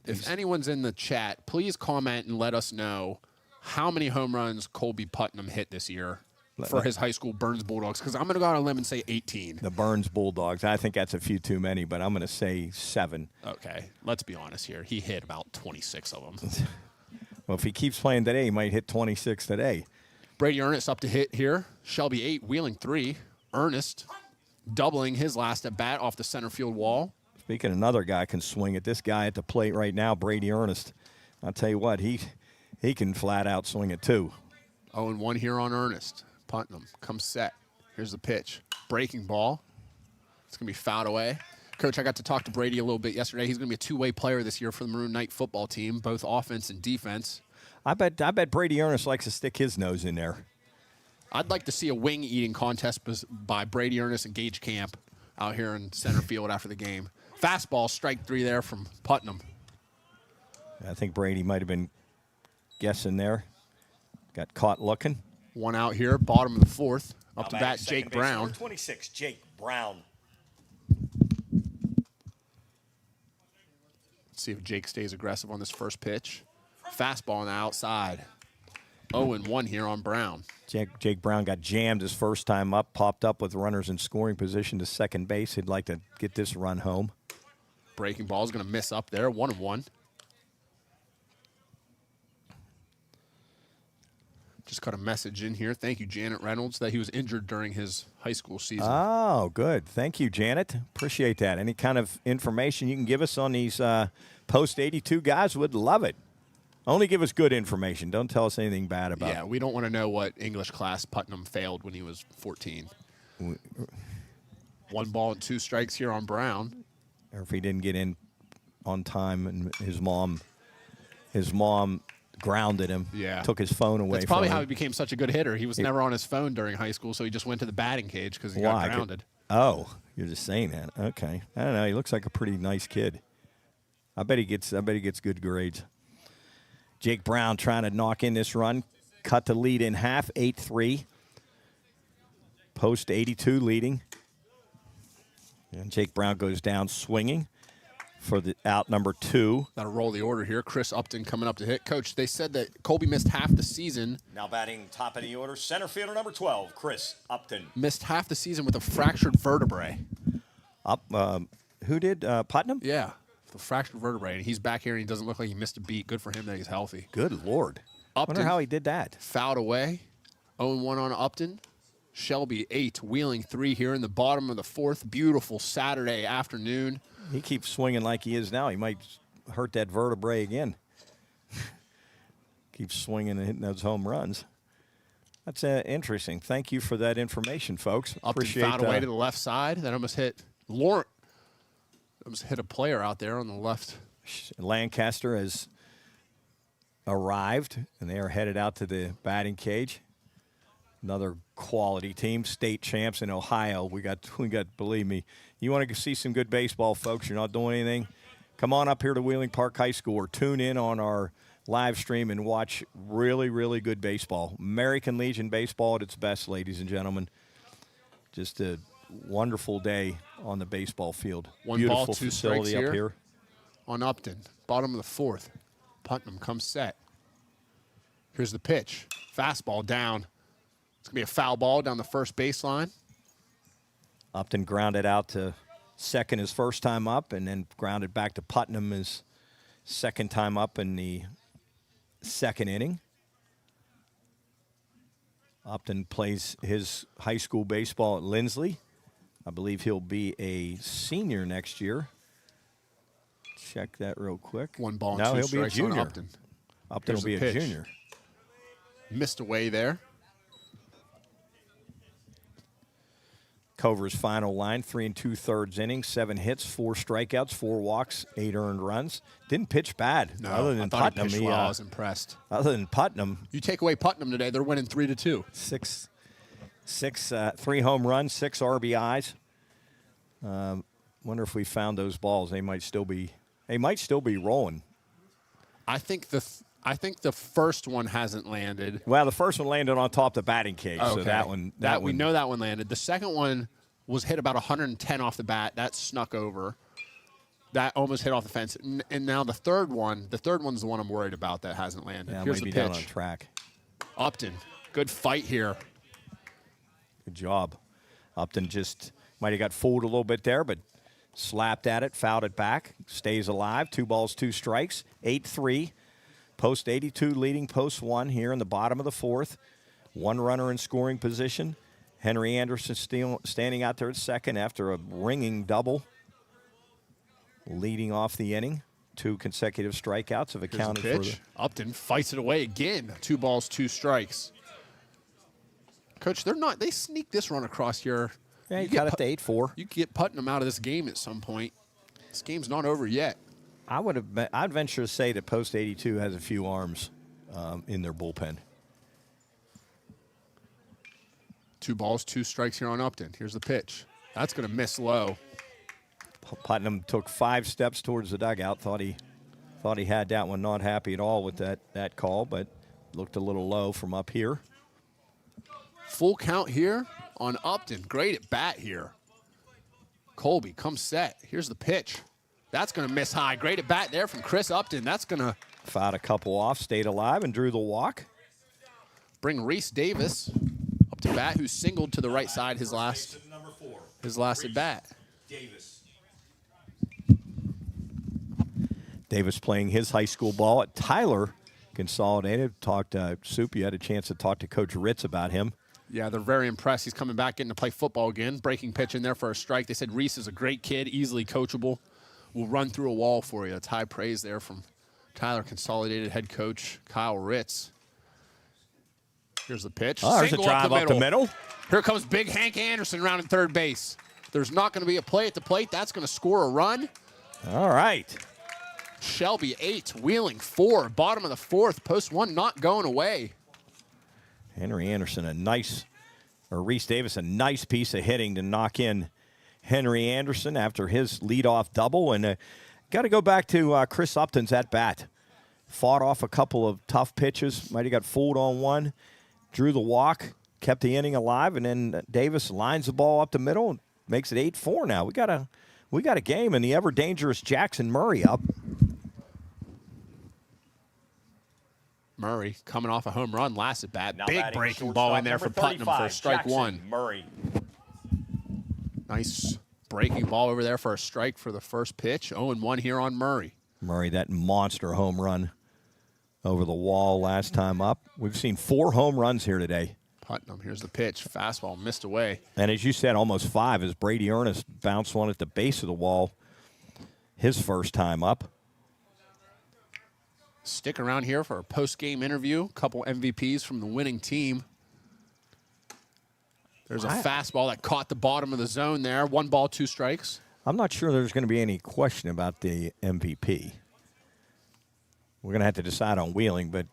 If anyone's in the chat, please comment and let us know how many home runs Colby Putnam hit this year for his high school Burns Bulldogs, because I'm going to go on a limb and say 18. The Burns Bulldogs. I think that's a few too many, but I'm going to say 7. Okay, let's be honest here. He hit about 26 of them. Well, if he keeps playing today, he might hit 26 today. Brady Ernest up to hit here. Shelby 8, Wheeling 3. Ernest doubling his last at bat off the center field wall. Speaking of another guy can swing it, this guy at the plate right now, Brady Ernest, I'll tell you what, he can flat out swing it too. 0-1 here on Ernest. Putnam comes set. Here's the pitch. Breaking ball. It's going to be fouled away. Coach, I got to talk to Brady a little bit yesterday. He's going to be a two-way player this year for the Maroon Knight football team, both offense and defense. I bet Brady Ernest likes to stick his nose in there. I'd like to see a wing eating contest by Brady Ernest and Gage Camp out here in center field after the game. Fastball, strike 3 there from Putnam. I think Brady might have been guessing there. Got caught looking. 1 out here, bottom of the 4th. Up to bat, Jake Brown. Number 26, Jake Brown. Let's see if Jake stays aggressive on this first pitch. Fastball on the outside. 0-1 here on Brown. Jake Brown got jammed his first time up, popped up with runners in scoring position to second base. He'd like to get this run home. Breaking ball is going to miss up there. 1-1. Just got a message in here. Thank you, Janet Reynolds, that he was injured during his high school season. Oh, good. Thank you, Janet. Appreciate that. Any kind of information you can give us on these post-82 guys, would love it. Only give us good information. Don't tell us anything bad about it. Yeah, we don't want to know what English class Putnam failed when he was 14. 1 ball and 2 strikes here on Brown. Or if he didn't get in on time and his mom grounded him, took his phone away That's probably from him. how he became such a good hitter. He was never on his phone during high school, so he just went to the batting cage because he got grounded. Oh, you're just saying that. Okay. I don't know. He looks like a pretty nice kid. I bet he gets good grades. Jake Brown trying to knock in this run. Cut the lead in half, 8-3. Post 82 leading. And Jake Brown goes down swinging for the out number 2. That'll roll the order here. Chris Upton coming up to hit. Coach, they said that Colby missed half the season. Now batting top of the order, center fielder number 12, Chris Upton. Missed half the season with a fractured vertebrae. Who did? Putnam? Yeah, the fractured vertebrae. And he's back here, and he doesn't look like he missed a beat. Good for him that he's healthy. Good Lord. Upton, Wonder how he did that. Fouled away. 0-1 on Upton. Shelby 8, Wheeling 3 here in the bottom of the 4th. Beautiful Saturday afternoon. He keeps swinging like he is now. He might hurt that vertebrae again. Keeps swinging and hitting those home runs. That's interesting. Thank you for that information, folks. Upton Appreciate fouled away to the left side. That almost hit Lawrence. Almost hit a player out there on the left. Lancaster has arrived, and they are headed out to the batting cage. Another quality team, state champs in Ohio. We got. Believe me, you want to see some good baseball, folks. You're not doing anything. Come on up here to Wheeling Park High School or tune in on our live stream and watch really, really good baseball. American Legion baseball at its best, ladies and gentlemen. Just a wonderful day on the baseball field. One Beautiful ball, two facility strikes up here. here. On Upton, bottom of the fourth. Putnam comes set. Here's the pitch. Fastball down. It's going to be a foul ball down the first baseline. Upton grounded out to second his first time up, and then grounded back to Putnam his second time up in the second inning. Upton plays his high school baseball at Lindsley. I believe he'll be a senior next year. Check that real quick. One ball and no, two he'll be a strikes on junior. Upton. Upton will Here's be the a pitch. junior. Missed away there. Cover's final line, 3 2/3 innings, 7 hits, 4 strikeouts, 4 walks, 8 earned runs. Didn't pitch bad. No, other I than thought Putnam, he pitched well. I was impressed. other than Putnam, You take away Putnam today, they're winning 3-2. 3 home runs, 6 RBIs. Wonder if we found those balls. They might still be rolling. I think the first one hasn't landed. Well, the first one landed on top of the batting cage, so Okay. that one. We know that one landed. The second one was hit about 110 off the bat. That snuck over. That almost hit off the fence. And now the third one's the one I'm worried about that hasn't landed. Yeah, Here's might the be down on pitch. track. Upton, good fight here. Good job. Upton just might have got fooled a little bit there, but slapped at it, fouled it back, stays alive. 2 balls, 2 strikes, 8-3. Post 82 leading post 1 here in the bottom of the fourth. 1 runner in scoring position. Henry Anderson standing out there at second after a ringing double. Leading off the inning. 2 consecutive strikeouts have Here's the accounted for pitch. Upton fights it away again. 2 balls, 2 strikes. Coach, they sneak this run across here. Yeah, you get got it to 8-4. You could get Putnam out of this game at some point. This game's not over yet. I'd venture to say that Post 82 has a few arms in their bullpen. 2 balls, 2 strikes here on Upton. Here's the pitch. That's going to miss low. Putnam took 5 steps towards the dugout. Thought he had that one. Not happy at all with that call, but looked a little low from up here. Full count here on Upton. Great at bat here. Colby comes set. Here's the pitch. That's going to miss high. Great at bat there from Chris Upton. That's going to Fouled a couple off, stayed alive, and drew the walk. bring Reese Davis up to bat, who singled to the right side his last at bat. Davis playing his high school ball at Tyler Consolidated. Soup, you had a chance to talk to Coach Ritz about him. Yeah, they're very impressed. He's coming back, getting to play football again. Breaking pitch in there for a strike. They said Reese is a great kid, easily coachable. Will run through a wall for you. That's high praise there from Tyler Consolidated head coach Kyle Ritz. Here's the pitch. Oh, there's a Single drive up the middle. Here comes big Hank Anderson rounding third base. There's not going to be a play at the plate. That's going to score a run. All right. Shelby 8, Wheeling 4, bottom of the fourth. Post 1 not going away. Henry Anderson, Reese Davis, a nice piece of hitting to knock in Henry Anderson after his leadoff double. And got to go back to Chris Upton's at bat. Fought off a couple of tough pitches. Might have got fooled on one. Drew the walk, kept the inning alive, and then Davis lines the ball up the middle and makes it 8-4 now. We got a game, and the ever dangerous Jackson Murray up. Murray coming off a home run last at bat. Now Big batting breaking shortstop, ball in there number for Putnam for 35, strike Jackson 1. Murray. Nice breaking ball over there for a strike for the first pitch. 0-1 here on Murray. Murray, that monster home run over the wall last time up. We've seen 4 home runs here today. Putnam, here's the pitch. Fastball missed away. And as you said, almost 5 as Brady Ernest bounced one at the base of the wall his first time up. Stick around here for a post-game interview. A couple MVPs from the winning team. There's a fastball that caught the bottom of the zone there. 1 ball, 2 strikes. I'm not sure there's going to be any question about the MVP. We're going to have to decide on Wheeling, but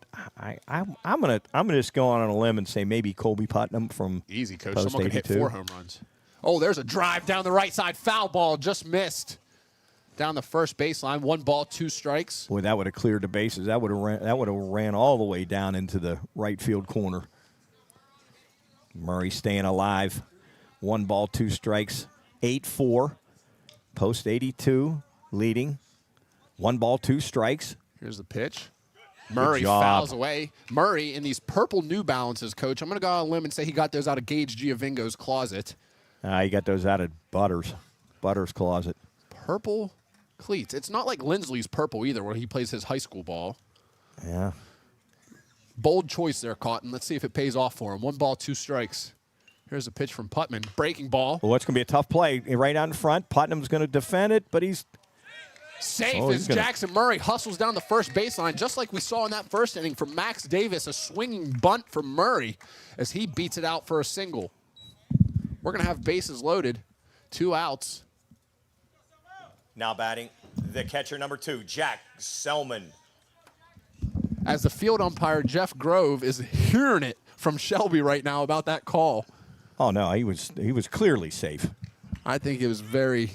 I'm going to just go on a limb and say maybe Colby Putnam from Easy, Coach. Post Someone could hit 82. 4 home runs. Oh, there's a drive down the right side. Foul ball, just missed. down the first baseline. 1 ball, 2 strikes. Boy, that would have cleared the bases. That would have ran all the way down into the right field corner. Murray staying alive. 1 ball, 2 strikes. 8-4. Post 82, leading. 1 ball, 2 strikes. Here's the pitch. Murray job. fouls away. Murray in these purple New Balances, Coach. I'm going to go out on a limb and say he got those out of Gage Giovinco's closet. You got those out of Butters' closet. Purple cleats. It's not like Lindsley's purple either, where he plays his high school ball. Yeah. Bold choice there, Cotton. Let's see if it pays off for him. 1 ball, 2 strikes. Here's a pitch from Putman. Breaking ball. Well, it's going to be a tough play. Right out in front. Putnam's going to defend it, but he's Safe he's as gonna- Jackson Murray hustles down the first baseline, just like we saw in that first inning from Max Davis. A swinging bunt from Murray as he beats it out for a single. We're going to have bases loaded. 2 outs. Now batting the catcher number 2, Jack Selman. As the field umpire, Jeff Grove, is hearing it from Shelby right now about that call. Oh no, he was clearly safe. I think it was very,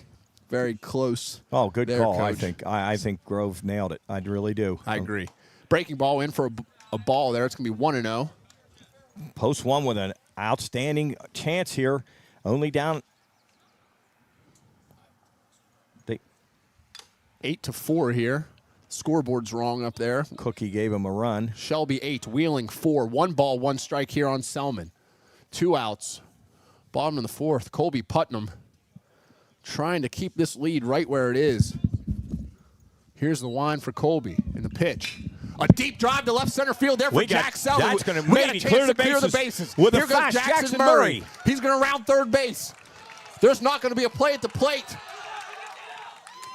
very close. Oh, good there, call. Coach. I think Grove nailed it. I really do. I agree. Breaking ball in for a ball there. It's going to be 1-0. Post 1 with an outstanding chance here. Only down. 8-4 here. Scoreboard's wrong up there. Cookie gave him a run. Shelby 8, Wheeling 4. 1 ball, 1 strike here on Selman. 2 outs. Bottom of the 4th, Colby Putnam trying to keep this lead right where it is. Here's the line for Colby in the pitch. A deep drive to left center field there for Jack Selman. That's going to We got a maybe chance clear to the bases. Here With a goes flash, Jackson Murray. He's going to round third base. There's not going to be a play at the plate.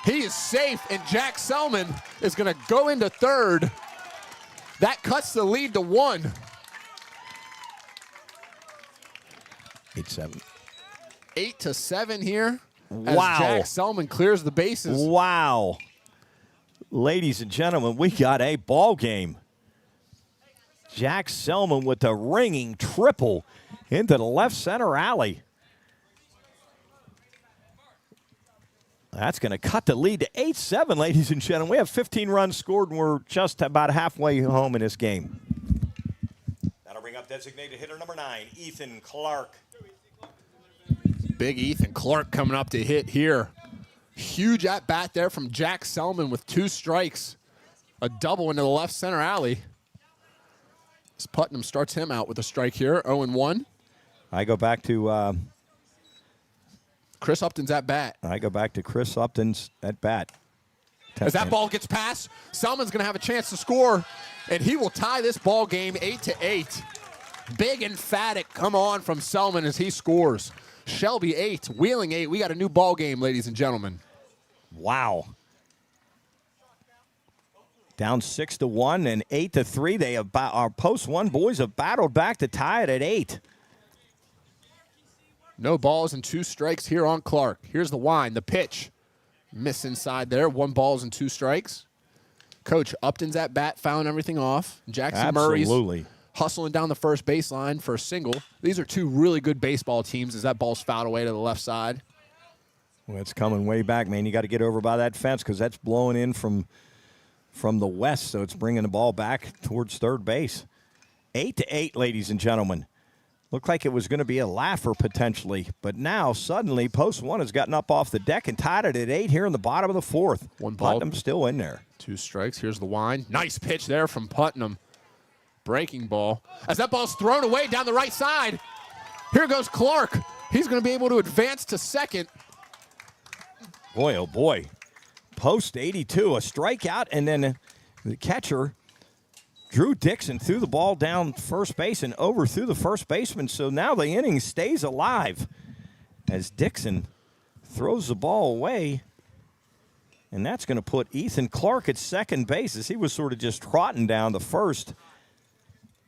He is safe, and Jack Selman is going to go into third. That cuts the lead to 1. 8-7. 8-7 here. As Wow. Jack Selman clears the bases. Wow. Ladies and gentlemen, we got a ball game. Jack Selman with the ringing triple into the left center alley. That's going to cut the lead to 8-7, ladies and gentlemen. We have 15 runs scored, and we're just about halfway home in this game. That'll bring up designated hitter number 9, Ethan Clark. Big Ethan Clark coming up to hit here. Huge at bat there from Jack Selman with 2 strikes. A double into the left center alley. As Putnam starts him out with a strike here, 0-1. I go back to Chris Upton's at bat. Chris Upton's at bat. As that ball gets past, Selman's going to have a chance to score, and he will tie this ball game 8-8. Big emphatic come on from Selman as he scores. Shelby 8, Wheeling 8. We got a new ball game, ladies and gentlemen. Wow. Down 6-1 and 8-3. They have our post 1 boys have battled back to tie it at 8. No balls and 2 strikes here on Clark. Here's the wind, the pitch. Miss inside there. 1 balls and 2 strikes. Coach Upton's at bat, fouling everything off. Jackson Murray's hustling down the first baseline for a single. These are 2 really good baseball teams as that ball's fouled away to the left side. Well, it's coming way back, man. You got to get over by that fence because that's blowing in from the west, so it's bringing the ball back towards third base. 8-8, ladies and gentlemen. Looked like it was going to be a laugher potentially, but now suddenly post 1 has gotten up off the deck and tied it at 8 here in the bottom of the 4th. 1 ball. Putnam still in there. 2 strikes. Here's the wind. Nice pitch there from Putnam. Breaking ball. As that ball's thrown away down the right side, here goes Clark. He's going to be able to advance to second. Boy, oh boy. Post 82, a strikeout, and then the catcher, Drew Dixon, threw the ball down first base and overthrew the first baseman. So now the inning stays alive as Dixon throws the ball away. And that's going to put Ethan Clark at second base as he was sort of just trotting down the first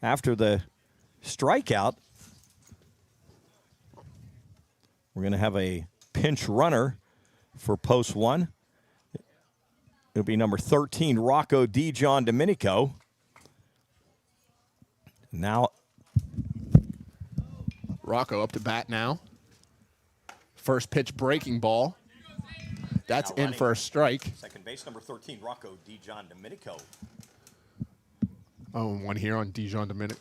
after the strikeout. We're going to have a pinch runner for post 1. It'll be number 13, Rocco John Domenico. Now, Rocco up to bat now. First pitch breaking ball. That's Now in running for a strike. second base, number 13, Rocco DeJohn Domenico. 0-1 here on Dijon Dominic.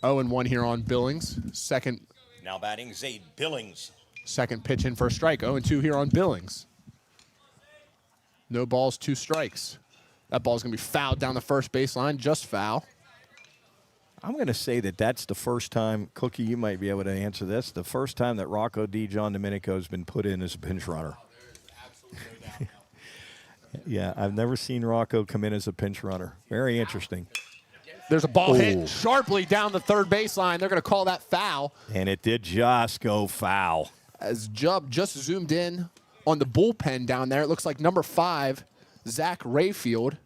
No. 0-1 here on Billings. Now batting, Zaid Billings. Second pitch in for a strike. 0-2 here on Billings. No balls, 2 strikes. That ball's going to be fouled down the first baseline, just foul. I'm going to say that that's the first time, Cookie, you might be able to answer this, the first time that Rocco DeJohn Domenico has been put in as a pinch runner. Yeah, I've never seen Rocco come in as a pinch runner. Very interesting. There's a ball Oh. hit sharply down the third baseline. They're going to call that foul. And it did just go foul. As Jubb just zoomed in on the bullpen down there, it looks like number 5, Zach Rayfield.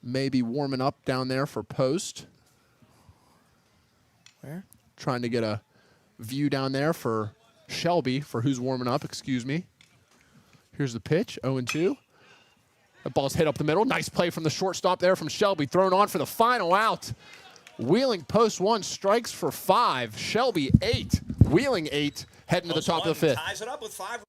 Maybe warming up down there for post. Where? Trying to get a view down there for Shelby, for who's warming up, excuse me. Here's the pitch, 0-2. That ball's hit up the middle. Nice play from the shortstop there from Shelby, thrown on for the final out. Wheeling post 1, strikes for 5. Shelby 8, Wheeling 8, heading to the Post top of the one 5th. ties it up with 5.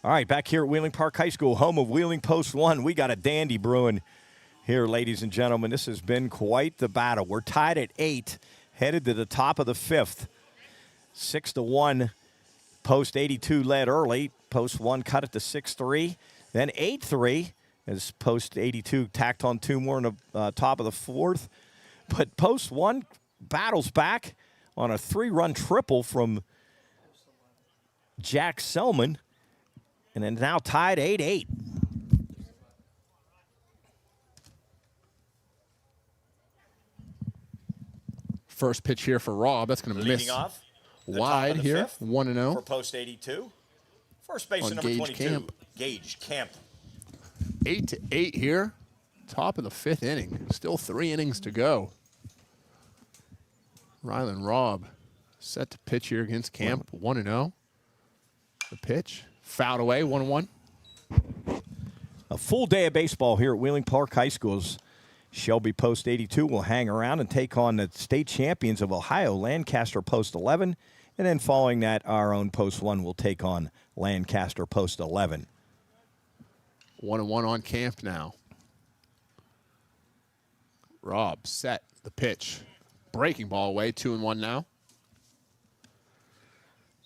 All right, back here at Wheeling Park High School, home of Wheeling Post 1. We got a dandy brewing here, ladies and gentlemen. This has been quite the battle. We're tied at 8, headed to the top of the 5th. 6-1, Post 82 led early. Post 1 cut it to 6-3. Then 8-3 as Post 82 tacked on 2 more in the top of the 4th. But Post 1 battles back on a 3-run triple from Jack Selman. And then now tied 8-8. First pitch here for Rob. That's going to miss Leading off. the wide top of the here. 5th 1-0. For Post 82. First baseman On number Gage 22. Camp. Gage Camp. 8-8 here. Top of the 5th inning. Still 3 innings to go. Rylan Robb set to pitch here against Camp. 1-0. The pitch. Fouled away. 1-1. A full day of baseball here at Wheeling Park High School's Shelby Post 82 will hang around and take on the state champions of Ohio, Lancaster Post 11. And then following that, our own Post 1 will take on Lancaster Post 11. 1-1 on Camp now. Robb set the pitch. Breaking ball away. 2-1 now.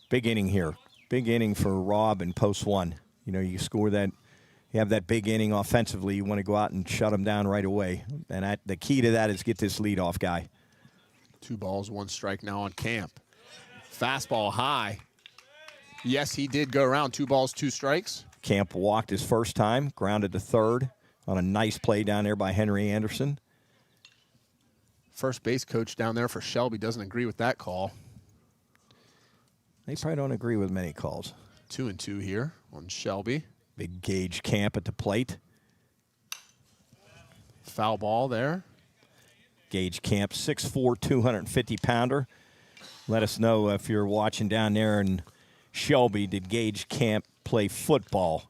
Big inning here. Big inning for Robb and Post 1. You know, you score that, you have that big inning offensively. You want to go out and shut them down right away. And the key to that is get this leadoff guy. 2 balls, 1 strike now on Camp. Fastball high. Yes, he did go around. 2 balls, 2 strikes. Camp walked his first time, grounded to third on a nice play down there by Henry Anderson. First base coach down there for Shelby doesn't agree with that call. They probably don't agree with many calls. 2-2 here on Shelby. Big Gage Camp at the plate. Foul ball there. Gage Camp, 6'4", 250-pounder. Let us know if you're watching down there in Shelby, did Gage Camp play football?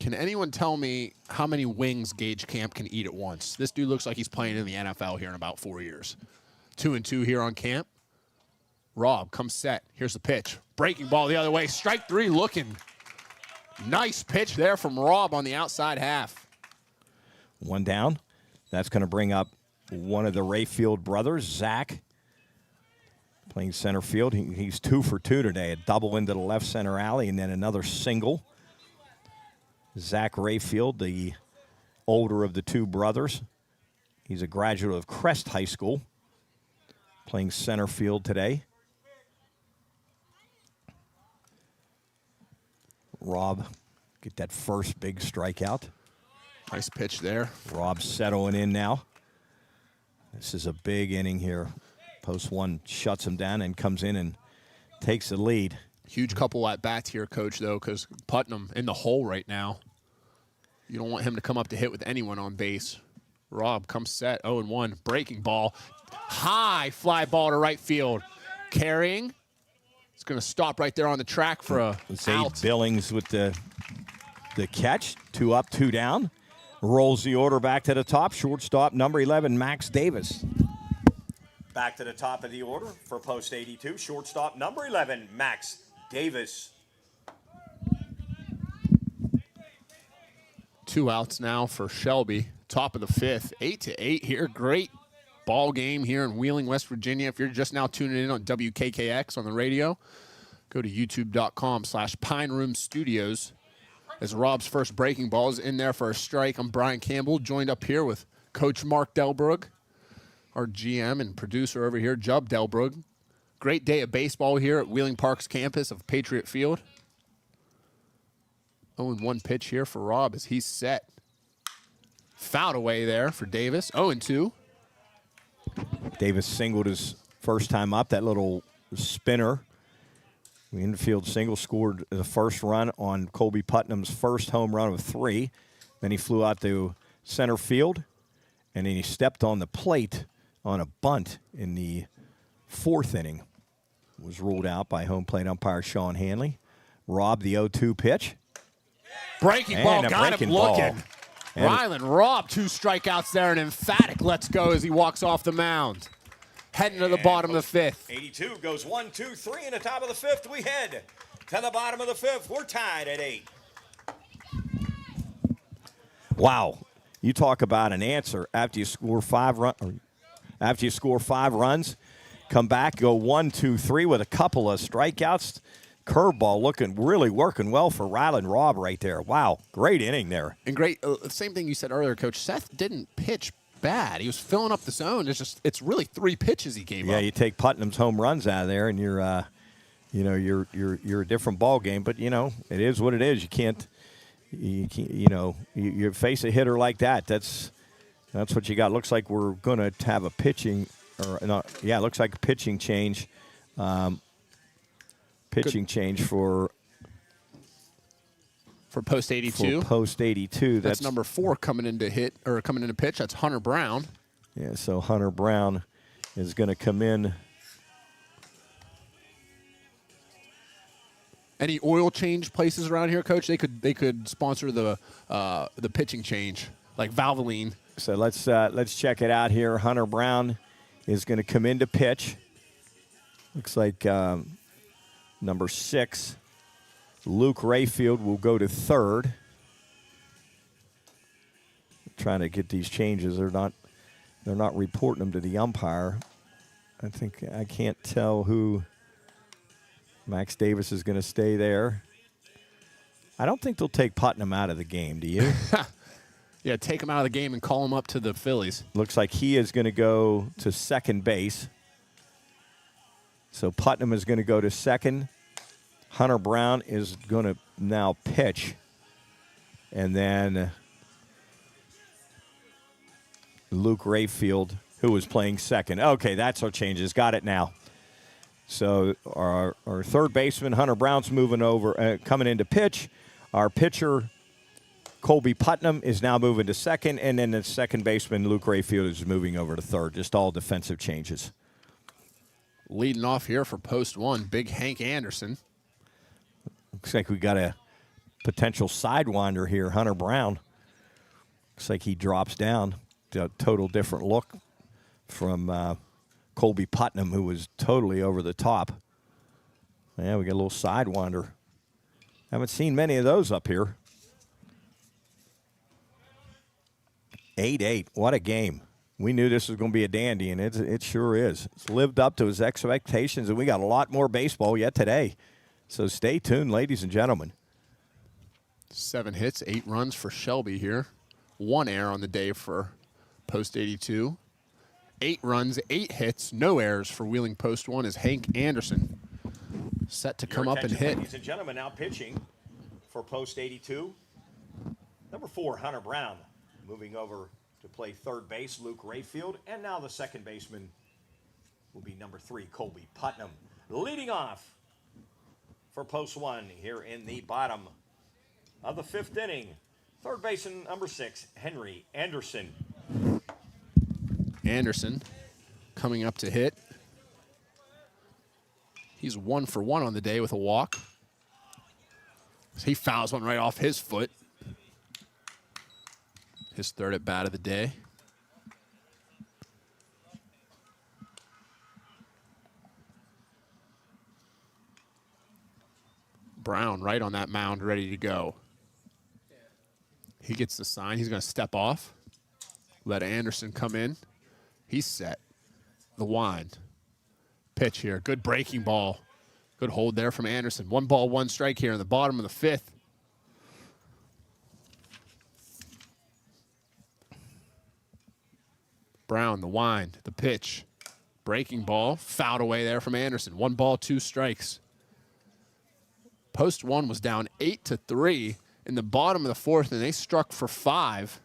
Can anyone tell me how many wings Gage Camp can eat at once? This dude looks like he's playing in the NFL here in about 4 years. 2-2 here on camp. Rob comes set. Here's the pitch. Breaking ball the other way. Strike three looking. Nice pitch there from Rob on the outside half. One down. That's going to bring up one of the Rayfield brothers, Zach, playing center field. He's 2 for 2 today. A double into the left center alley and then another single. Zach Rayfield, the older of the two brothers. He's a graduate of Crest High School, playing center field today. Rob, get that first big strikeout. Nice pitch there. Rob settling in now. This is a big inning here. Post one shuts him down and comes in and takes the lead. Huge couple at bats here, Coach, though, because Putnam in the hole right now. You don't want him to come up to hit with anyone on base. Rob comes set, 0-1. Breaking ball. High fly ball to right field. Carrying. It's going to stop right there on the track for a out. Billings with the catch. 2 up, 2 down. Rolls the order back to the top. Shortstop, number 11, Max Davis. Back to the top of the order for post 82. Shortstop, number 11, Max Davis. 2 outs now for Shelby. Top of the 5th. 8-8 here. Great ball game here in Wheeling, West Virginia. If you're just now tuning in on WKKX on the radio, go to youtube.com/Pine Room Studios. As Rob's first breaking ball is in there for a strike. I'm Brian Campbell, joined up here with Coach Mark Delbrug, our GM and producer over here, Jub Delbrug. Great day of baseball here at Wheeling Park's campus of Patriot Field. 0-1 pitch here for Rob as he's set. Fouled away there for Davis. 0-2. Davis singled his first time up. That little spinner. The infield single scored the first run on Colby Putnam's first home run of 3. Then he flew out to center field, and then he stepped on the plate on a bunt in the 4th inning. Was ruled out by home plate umpire Sean Hanley. Rob, the 0-2 pitch. Breaking ball, got him looking. Rylan Rob, 2 strikeouts there, an emphatic let's go as he walks off the mound. Heading to the bottom of the 5th. 82 goes 1, 2, 3 in the top of the 5th. We head to the bottom of the 5th. We're tied at 8. Wow, you talk about an answer after you score 5 runs, come back, go 1, 2, 3 with a couple of strikeouts. Curveball really working well for Rylan Rob right there. Wow, great inning there. And great, same thing you said earlier, Coach. Seth didn't pitch bad. He was filling up the zone. It's really 3 pitches he gave up. Yeah, you take Putnam's home runs out of there, and you're a different ball game. But it is what it is. You face a hitter like that. That's what you got. Looks like we're going to have a pitching, it looks like a pitching change. Change for post 82. For post 82. That's number 4 coming into pitch. That's Hunter Brown. Yeah, so Hunter Brown is going to come in. Any oil change places around here, Coach? They could sponsor the pitching change, like Valvoline. So let's check it out here. Hunter Brown is going to come in to pitch. Looks like number 6, Luke Rayfield, will go to 3rd. Trying to get these changes. They're not reporting them to the umpire. I can't tell who. Max Davis is going to stay there. I don't think they'll take Putnam out of the game, do you? Yeah, take him out of the game and call him up to the Phillies. Looks like he is going to go to second base. So Putnam is going to go to second. Hunter Brown is going to now pitch. And then Luke Rayfield, who was playing second. Okay, that's our changes. Got it now. So our third baseman, Hunter Brown's moving over, coming in to pitch. Our pitcher, Colby Putnam, is now moving to second. And then the second baseman, Luke Rayfield, is moving over to third. Just all defensive changes. Leading off here for post 1, Big Hank Anderson. Looks like we got a potential sidewinder here, Hunter Brown. Looks like he drops down. A total different look from Colby Putnam, who was totally over the top. Yeah, we got a little sidewinder. Haven't seen many of those up here. 8-8. What a game. We knew this was going to be a dandy, and it sure is. It's lived up to his expectations, and we got a lot more baseball yet today. So stay tuned, ladies and gentlemen. 7 hits, 8 runs for Shelby here. 1 error on the day for Post 82. 8 runs, 8 hits, no errors for Wheeling Post 1 is Hank Anderson. Set to come up and hit. Ladies and gentlemen, now pitching for Post 82. Number 4, Hunter Brown. Moving over to play third base, Luke Rayfield. And now the second baseman will be number 3, Colby Putnam. Leading off for Post 1 here in the bottom of the 5th inning. Third baseman, number 6, Henry Anderson. Anderson coming up to hit. He's 1 for 1 on the day with a walk. He fouls one right off his foot. His 3rd at bat of the day. Brown right on that mound, ready to go. He gets the sign. He's going to step off. Let Anderson come in. He's set. The wind. Pitch here. Good breaking ball. Good hold there from Anderson. 1 ball, 1 strike here in the bottom of the 5th. Brown, the wind, the pitch. Breaking ball. Fouled away there from Anderson. 1 ball, 2 strikes. Post 1 was down 8-3 in the bottom of the 4th, and they struck for 5.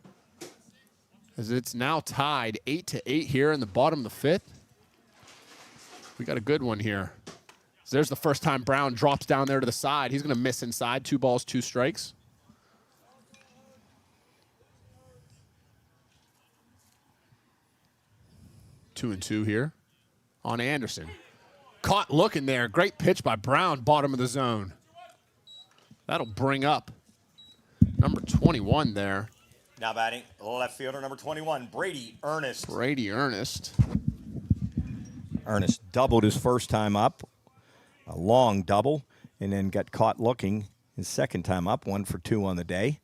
As it's now tied 8-8 here in the bottom of the 5th. We got a good one here. So there's the first time Brown drops down there to the side. He's going to miss inside. 2 balls, 2 strikes. Two and 2 here on Anderson. Caught looking there. Great pitch by Brown, bottom of the zone. That'll bring up number 21 there. Now batting left fielder, number 21, Brady Ernest. Brady Ernest. Ernest doubled his first time up, a long double, and then got caught looking his second time up, 1 for 2 on the day.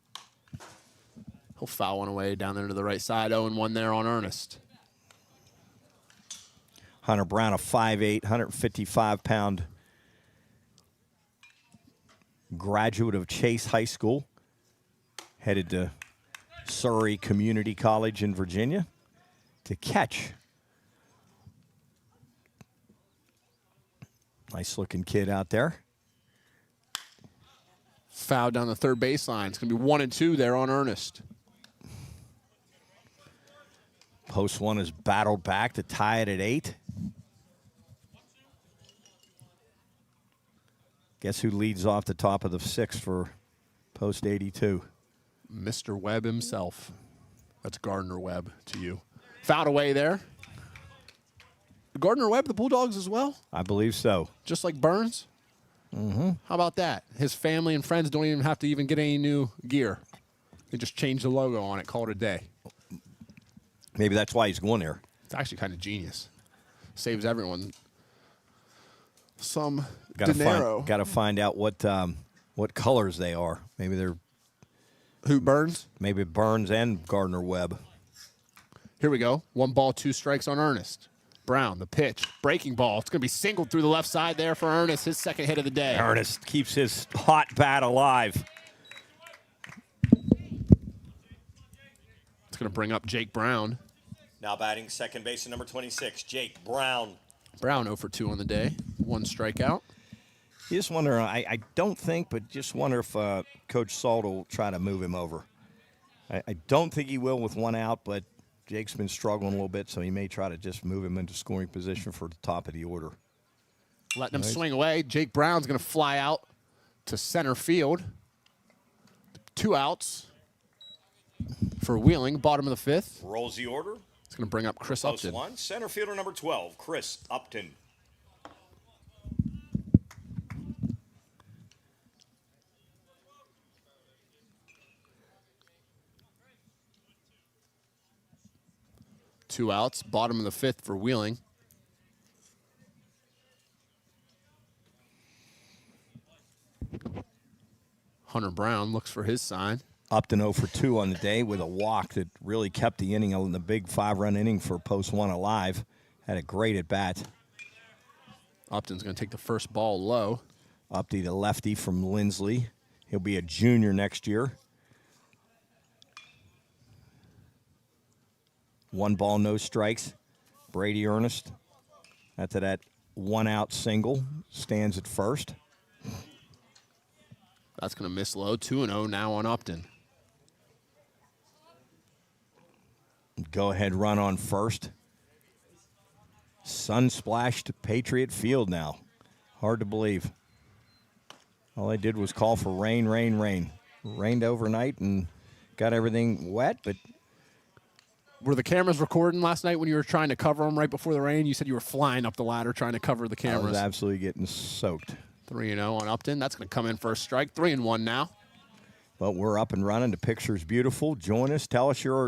He'll foul one away down there to the right side. 0-1 there on Ernest. Hunter Brown, a 5'8", 155-pound graduate of Chase High School, headed to Surrey Community College in Virginia to catch. Nice-looking kid out there. Foul down the 3rd baseline. It's going to be 1 and 2 there on Ernest. Post 1 has battled back to tie it at 8. Guess who leads off the top of the 6th for Post 82? Mr. Webb himself. That's Gardner Webb to you. Fouled away there. Gardner Webb, the Bulldogs as well? I believe so. Just like Burns? Mm-hmm. How about that? His family and friends don't even have to even get any new gear. They just change the logo on it, call it a day. Maybe that's why he's going there. It's actually kind of genius. Saves everyone some dinero. Got to find out what colors they are. Maybe they're Who, Burns? maybe Burns and Gardner Webb. Here we go. 1 ball, 2 strikes on Ernest. Brown, the pitch. Breaking ball. It's going to be singled through the left side there for Ernest, his 2nd hit of the day. Ernest keeps his hot bat alive. It's going to bring up Jake Brown. Now batting second baseman, number 26, Jake Brown. Brown 0 for 2 on the day. 1 strikeout. You just wonder, I don't think, but just wonder if Coach Salt will try to move him over. I don't think he will with 1 out, but Jake's been struggling a little bit, so he may try to just move him into scoring position for the top of the order. Letting him swing away. Jake Brown's going to fly out to center field. 2 outs for Wheeling, bottom of the 5th. Rolls the order. It's going to bring up Chris Post Upton. 1, center fielder, number 12, Chris Upton. 2 outs. Bottom of the 5th for Wheeling. Hunter Brown looks for his sign. Upton 0 for 2 on the day with a walk that really kept the inning in the big 5-run inning for post 1 alive. Had a great at bat. Upton's going to take the first ball low. Upty, the lefty from Lindsley. He'll be a junior next year. 1 ball, no strikes. Brady Ernest, after that 1-out single, stands at first. That's going to miss low. 2-0 now on Upton. Go-ahead run on first. Sun-splashed Patriot Field now. Hard to believe. All they did was call for rain, rain, rain. Rained overnight and got everything wet, but Were the cameras recording last night when you were trying to cover them right before the rain? You said you were flying up the ladder trying to cover the I cameras. was absolutely getting soaked. 3-0 on Upton. That's going to come in for a strike. 3-1 now. But we're up and running. The picture's beautiful. Join us. Tell us you're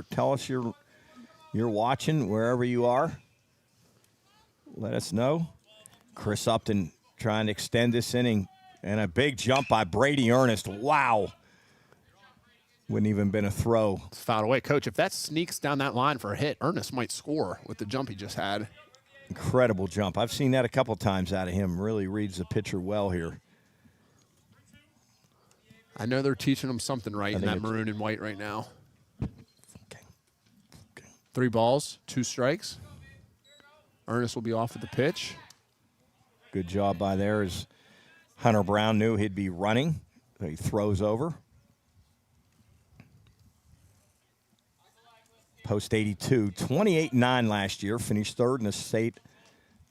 watching wherever you are. Let us know. Chris Upton trying to extend this inning. And a big jump by Brady Ernest. Wow. Wouldn't even been a throw. It's fouled away. Coach, if that sneaks down that line for a hit, Ernest might score with the jump he just had. Incredible jump. I've seen that a couple times out of him. Really reads the pitcher well here. I know they're teaching him something right in think that it's- maroon and white right now. Okay. 3 balls, 2 strikes. Ernest will be off at the pitch. Good job by there as Hunter Brown knew he'd be running. So he throws over. Post 82, 28-9 last year. Finished 3rd in the state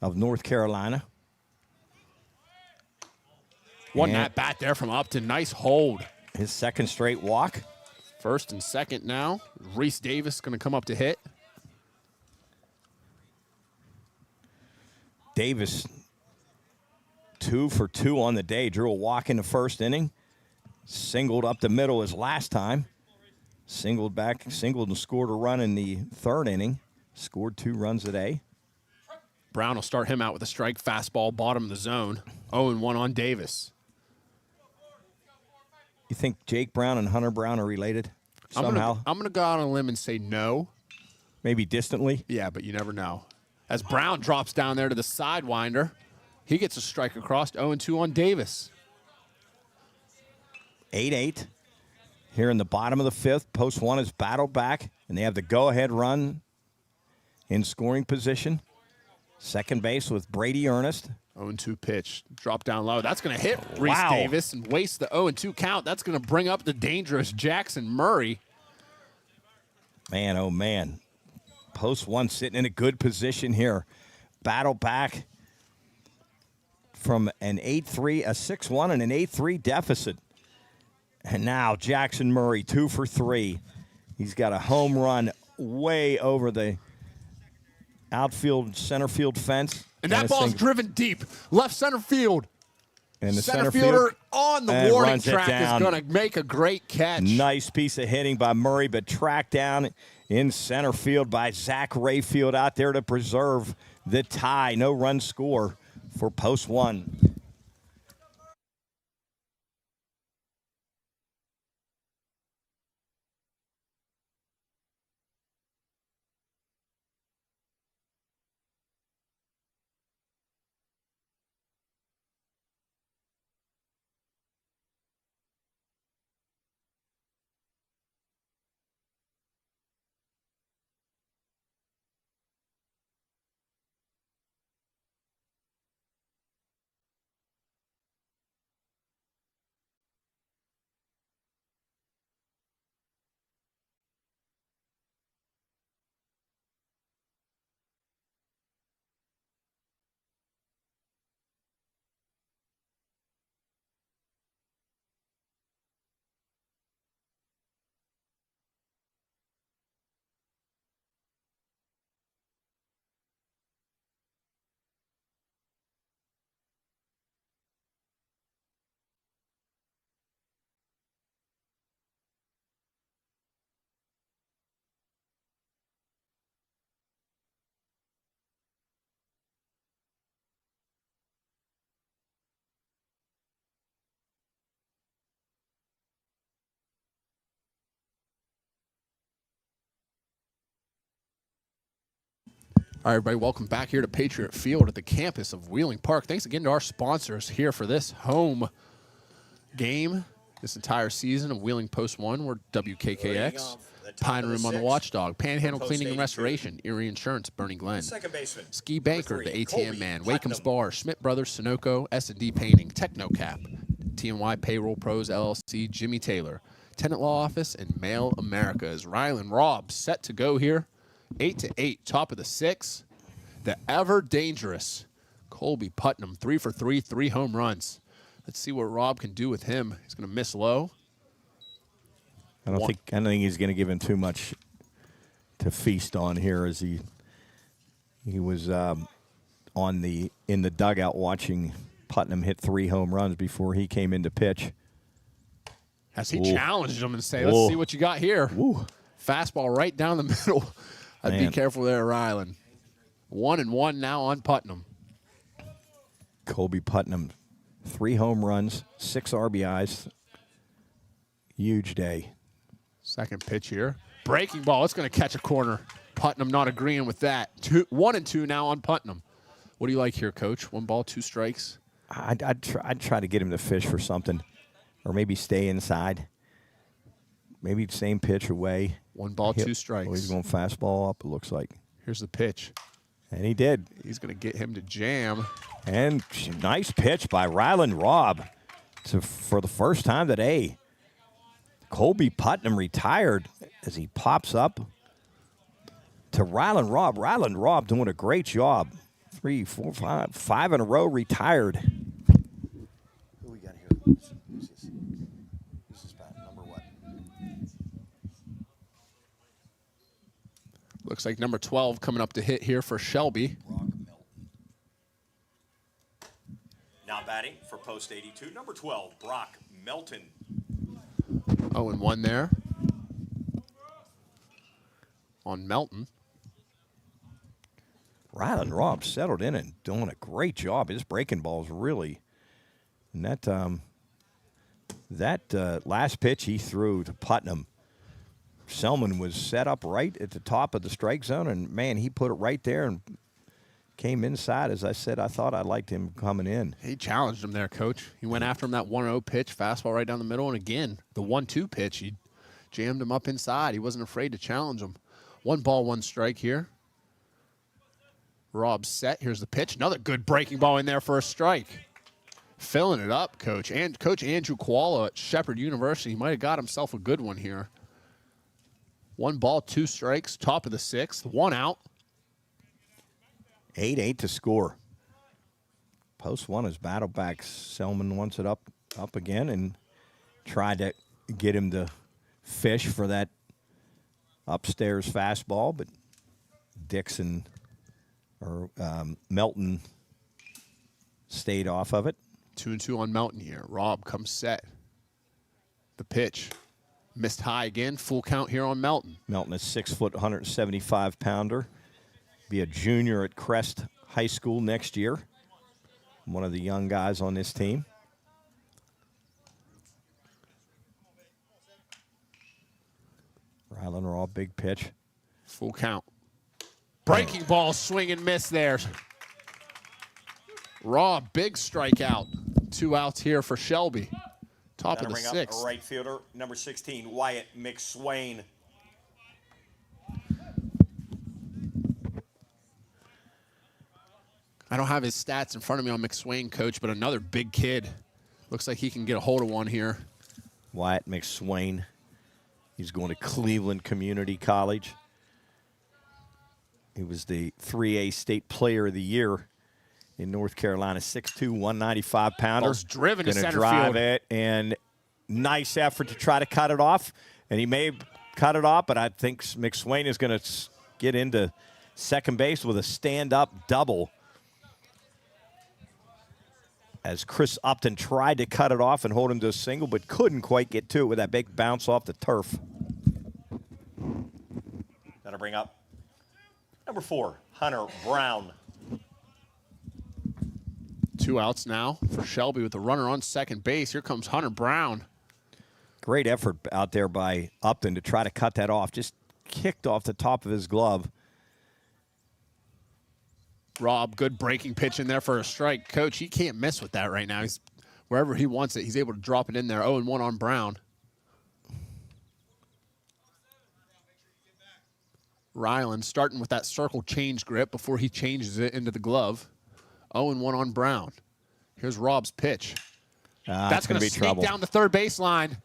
of North Carolina. One And at bat there from Upton. Nice hold. his 2nd straight walk. 1st and 2nd now. Reese Davis going to come up to hit. Davis, 2 for 2 on the day. Drew a walk in the 1st inning. Singled up the middle as last time. Singled and scored a run in the 3rd inning. Scored 2 runs today. Brown will start him out with a strike fastball, bottom of the zone. 0-1 on Davis. You think Jake Brown and Hunter Brown are related somehow? I'm gonna go out on a limb and say no. Maybe distantly? Yeah, but you never know. As Brown drops down there to the sidewinder, he gets a strike across. 0-2 on Davis. 8-8. Here in the bottom of the 5th, post 1 is battled back, and they have the go-ahead run in scoring position. Second base with Brady Ernest. 0-2 pitch. Drop down low. That's going to hit Reese Wow. Davis and waste the 0-2 count. That's going to bring up the dangerous Jackson Murray. Man, oh, man. Post 1 sitting in a good position here. Battle back from an 8-3, a 6-1, and an 8-3 deficit. And now Jackson Murray, 2 for 3. He's got a home run way over the outfield, center field fence. And that this ball's thing- driven deep. Left center field. and the Center center fielder field on the and warning runs it track is down. going to make a great catch. Nice piece of hitting by Murray, but tracked down in center field by Zach Rayfield out there to preserve the tie. No run score for post 1. All right, everybody, welcome back here to Patriot Field at the campus of Wheeling Park. Thanks again to our sponsors here for this home game this entire season of Wheeling Post 1. We're WKKX, Pine Room on the Watchdog, Panhandle Cleaning and Restoration, Erie Insurance, Bernie Glenn, Second baseman. Ski Banker, the ATM Colby Man, Putnam. Wakeham's Bar, Schmidt Brothers, Sunoco, S&D Painting, Technocap, TNY Payroll Pros LLC, Jimmy Taylor, Tenant Law Office, and Mail America. Is Rylan Robb set to go here? 8-8, top of the 6th. The ever dangerous Colby Putnam, 3 for 3, 3 home runs. Let's see what Robb can do with him. He's going to miss low. I don't think he's going to give him too much to feast on here, as he was in the dugout watching Putnam hit 3 home runs before he came into pitch. As he challenged him and say, let's see what you got here. Ooh. Fastball right down the middle. I'd be careful there, Rylan. 1-1 now on Putnam. Colby Putnam, 3 home runs, 6 RBIs. Huge day. Second pitch here. Breaking ball. It's going to catch a corner. Putnam not agreeing with that. 1-2 now on Putnam. What do you like here, Coach? 1 ball, 2 strikes? I'd try to get him to fish for something, or maybe stay inside. Maybe same pitch away. 1 ball, 2 strikes. Oh, he's going fastball up, it looks like. Here's the pitch. And he did. He's going to get him to jam. And nice pitch by Rylan Robb for the first time today. Colby Putnam retired as he pops up to Rylan Robb. Rylan Robb doing a great job. 3, 4, 5 in a row retired. Who we got here? Who's this bat? Number what? Looks like number 12 coming up to hit here for Shelby. Now batting for post 82, number 12, Brock Melton. 0-1 there on Melton. Rylan Robb settled in and doing a great job. His breaking ball's really, and that last pitch he threw to Putnam, Selman was set up right at the top of the strike zone, and man, he put it right there and came inside. As I said, I thought I liked him coming in. He challenged him there, Coach. He went after him that 1-0 pitch, fastball right down the middle, and again, the 1-2 pitch, he jammed him up inside. He wasn't afraid to challenge him. 1 ball, 1 strike here. Robb set. Here's the pitch. Another good breaking ball in there for a strike. Filling it up, Coach. And Coach Andrew Koala at Shepherd University might have got himself a good one here. 1 ball, 2 strikes, top of the 6th, 1 out. 8-8 to score. Post 1 is battle back. Selman wants it up again and tried to get him to fish for that upstairs fastball, but Melton stayed off of it. 2-2 on Melton here. Robb comes set. The pitch. Missed high again. Full count here on Melton. Melton is 6 foot, 175 pounder. Be a junior at Crest High School next year. One of the young guys on this team. Rylan Robb, big pitch. Full count. Breaking ball, swing and miss there. Robb, big strikeout. 2 outs here for Shelby. Top of the Bring up 6th. a right fielder, number 16, Wyatt McSwain. I don't have his stats in front of me on McSwain, Coach, but another big kid. Looks like he can get a hold of one here. Wyatt McSwain. He's going to Cleveland Community College. He was the 3A State Player of the Year in North Carolina. 6'2", 195 pounder. Ball's driven to Gonna center drive field. it, and nice effort to try to cut it off. And he may cut it off, but I think McSwain is going to get into second base with a stand-up double. As Chris Upton tried to cut it off and hold him to a single, but couldn't quite get to it with that big bounce off the turf. That'll bring up number 4, Hunter Brown. 2 outs now for Shelby with the runner on second base. Here comes Hunter Brown. Great effort out there by Upton to try to cut that off. Just kicked off the top of his glove. Rob, good breaking pitch in there for a strike. Coach, he can't miss with that right now. He's wherever he wants it, he's able to drop it in there. 0-1 on Brown. Ryland starting with that circle change grip before he changes it into the glove. 0-1 on Brown. Here's Rob's pitch. That's going to sneak trouble down the third baseline.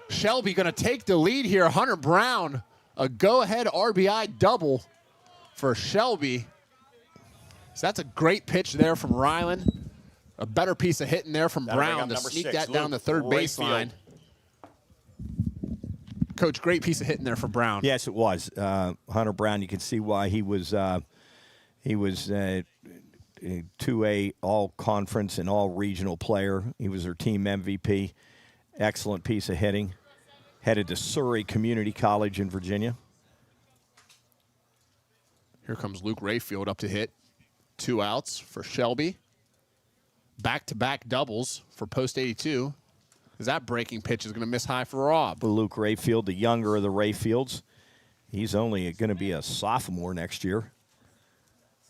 Shelby going to take the lead here. Hunter Brown, a go-ahead RBI double for Shelby. So that's a great pitch there from Ryland. A better piece of hitting there from That'll bring Brown up to number sneak 6, that down the Luke third Rayfield. baseline. Coach, great piece of hitting there for Brown. Yes, it was. Hunter Brown, you can see why he was 2A all-conference and all-regional player. He was their team MVP. Excellent piece of hitting. Headed to Surrey Community College in Virginia. Here comes Luke Rayfield up to hit. 2 outs for Shelby. Back-to-back doubles for post 82. Because that breaking pitch is going to miss high for Rob. Luke Rayfield, the younger of the Rayfields. He's only going to be a sophomore next year.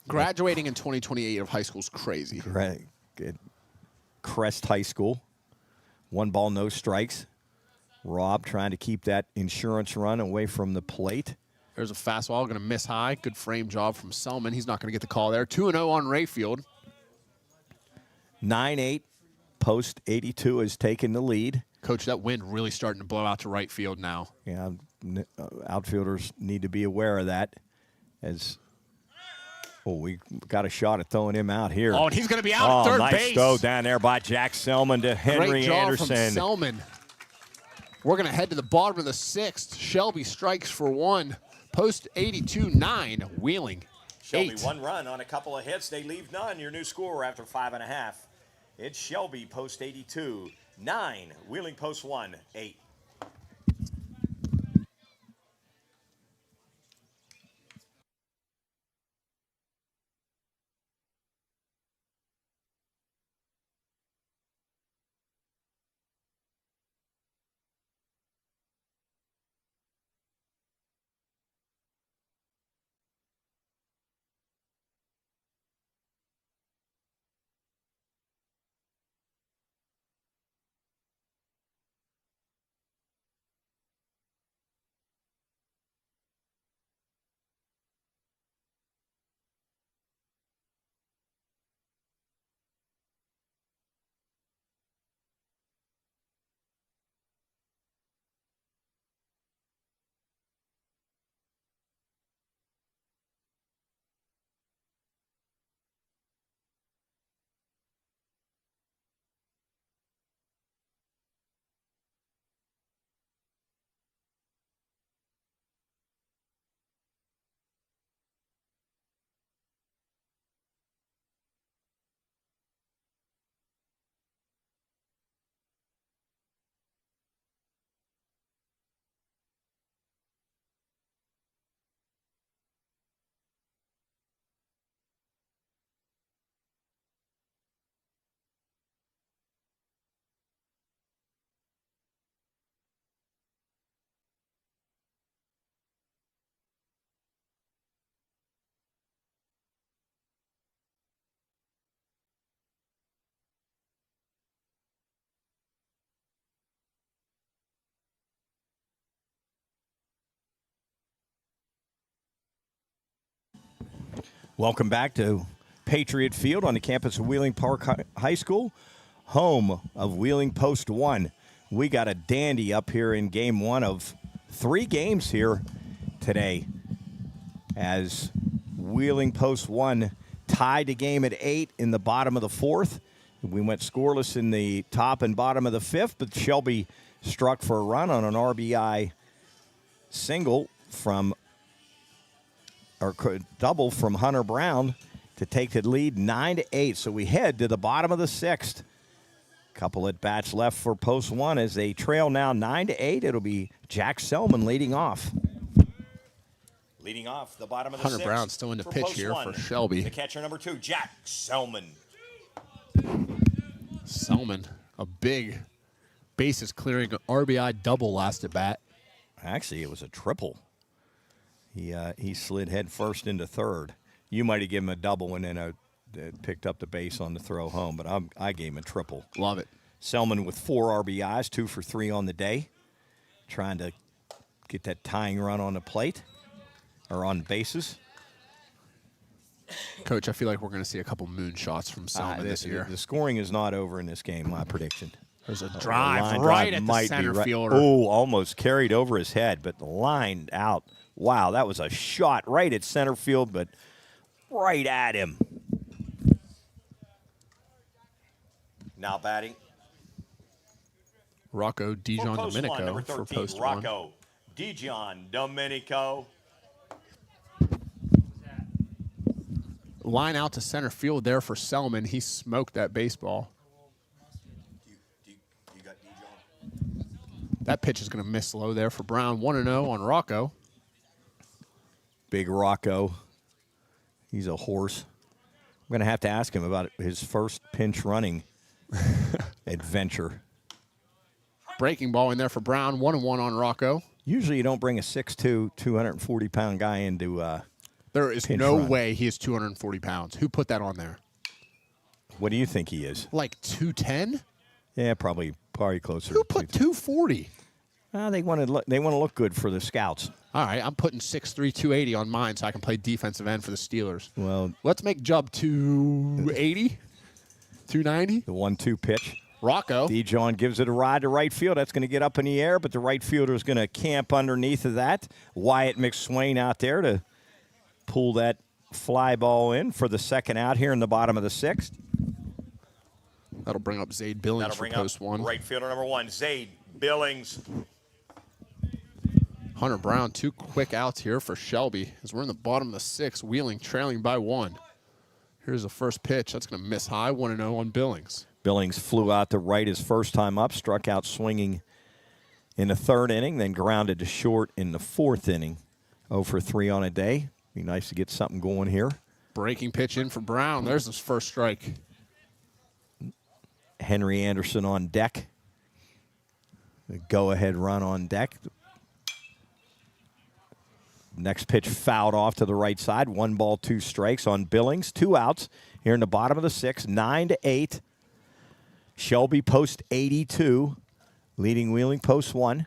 Graduating in 2028 of high school is crazy. Right. Good. Crest High School. 1 ball, no strikes. Rob trying to keep that insurance run away from the plate. There's a fastball going to miss high. Good frame job from Selman. He's not going to get the call there. 2-0 on Rayfield. 9-8. Post 82 has taken the lead. Coach, that wind really starting to blow out to right field now. Yeah, outfielders need to be aware of that. We got a shot at throwing him out here. Oh, and he's going to be out at third nice base. throw down there by Jack Selman to Henry Great job Anderson. from Selman. We're going to head to the bottom of the 6th. Shelby strikes for 1. Post 82, 9. Wheeling, Shelby, 8. 1 run on a couple of hits. They leave none. Your new score after 5.5. It's Shelby, post 82, 9. Wheeling, post 1, 8. Welcome back to Patriot Field on the campus of Wheeling Park High School, home of Wheeling Post 1. We got a dandy up here in game 1 of 3 games here today, as Wheeling Post 1 tied the game at 8 in the bottom of the 4th. We went scoreless in the top and bottom of the 5th, but Shelby struck for a run on an RBI single from or double from Hunter Brown to take the lead 9-8. So we head to the bottom of the 6th. Couple at bats left for Post 1 as they trail now 9-8. It'll be Jack Selman leading off. Leading off the bottom of the 6th. Hunter Brown still in the for pitch post here 1. for Shelby. The catcher number 2, Jack Selman. Selman, a big bases clearing RBI double last at bat. Actually, it was a triple. He slid head first into third. You might have given him a double and then picked up the base on the throw home, but I gave him a triple. Love it. Selman with 4 RBIs, 2 for 3 on the day, trying to get that tying run on the plate or on bases. Coach, I feel like we're going to see a couple moon shots from Selman this year. The scoring is not over in this game, my prediction. There's a The drive line right drive at the might be center right- fielder. Oh, almost carried over his head, but lined out. Wow, that was a shot right at center field, but right at him. Now batting. Rocco For Dijon post one, Domenico number for 13, post one. Rocco Dijon Domenico. Line out to center field there for Selman. He smoked that baseball. You got Dijon? That pitch is going to miss low there for Brown. 1-0 on Rocco. Big Rocco. He's a horse. I'm going to have to ask him about his first pinch running adventure. Breaking ball in there for Brown. 1-1 on Rocco. Usually you don't bring a 6'2", 240-pound guy into There is pinch no run. way he is 240 pounds. Who put that on there? What do you think he is? Like 210? Yeah, probably closer. Who to put 240? They want to look good for the scouts. All right, I'm putting 6'3", 280 on mine so I can play defensive end for the Steelers. Well, Let's make Jubb 280, 290. the 1-2 pitch. Rocco. Dijon gives it a ride to right field. That's going to get up in the air, but the right fielder is going to camp underneath of that. Wyatt McSwain out there to pull that fly ball in for the second out here in the bottom of the 6th. That'll bring up Zaid Billings That'll for bring post up one. right fielder number 1, Zaid Billings. Hunter Brown, 2 quick outs here for Shelby as we're in the bottom of the 6th, Wheeling trailing by 1. Here's the first pitch. That's going to miss high, 1-0 on Billings. Billings flew out to right his first time up, struck out swinging in the 3rd inning, then grounded to short in the 4th inning. 0 for 3 on a day. Be nice to get something going here. Breaking pitch in for Brown. There's his first strike. Henry Anderson on deck. The go-ahead run on deck. Next pitch fouled off to the right side. 1 ball, 2 strikes on Billings. 2 outs here in the bottom of the 6th. 9-8. Shelby post 82, leading Wheeling post 1.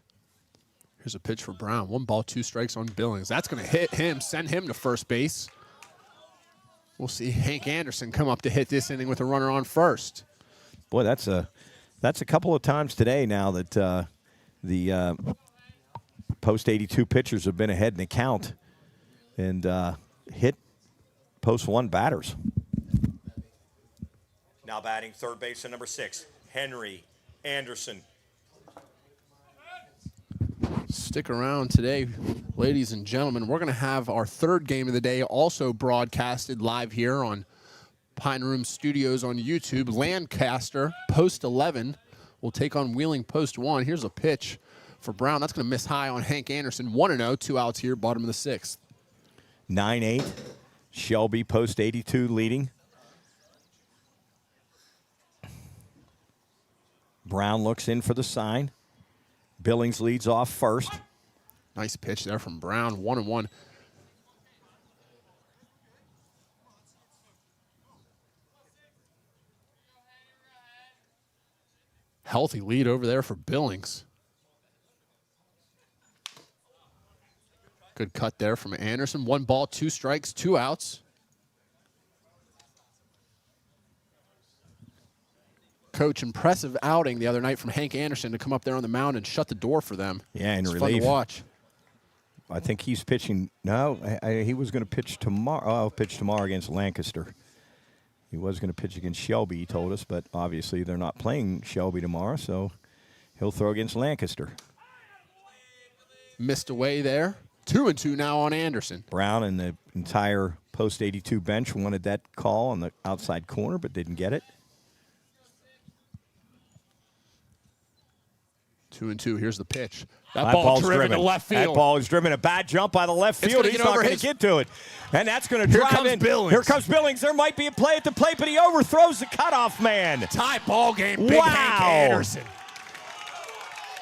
Here's a pitch for Brown. 1 ball, 2 strikes on Billings. That's going to hit him, send him to first base. We'll see Hank Anderson come up to hit this inning with a runner on first. Boy, that's a couple of times today now that the post 82 pitchers have been ahead in the count and hit post 1 batters. Now batting third baseman number 6, Henry Anderson. Stick around today, ladies and gentlemen. We're going to have our 3rd game of the day also broadcasted live here on Pine Room Studios on YouTube. Lancaster, post 11, will take on Wheeling, post 1. Here's a pitch for Brown. That's going to miss high on Hank Anderson. 1-0, 2 outs here, bottom of the 6th. 9-8. Shelby post 82 leading. Brown looks in for the sign. Billings leads off first. Nice pitch there from Brown. 1-1. Healthy lead over there for Billings. Good cut there from Anderson. 1 ball, 2 strikes, 2 outs. Coach, impressive outing the other night from Hank Anderson to come up there on the mound and shut the door for them. Yeah, in it's relief. fun to watch. I think he's pitching. No, he was going to pitch tomorrow. Oh, pitch tomorrow against Lancaster. He was going to pitch against Shelby, he told us, but obviously they're not playing Shelby tomorrow, so he'll throw against Lancaster. Missed away there. 2-2 now on Anderson. Brown and the entire post 82 bench wanted that call on the outside corner, but didn't get it. 2-2. Here's the pitch. That That ball ball's driven driven to left That field. ball is driven. A bad jump by the left It's field. gonna He's get not over going to his- get to it. And that's going to Here drive comes in. Billings. Here comes Billings. There might be a play at the plate, but he overthrows the cutoff man. Tie ball game. Big Wow. Hank Anderson.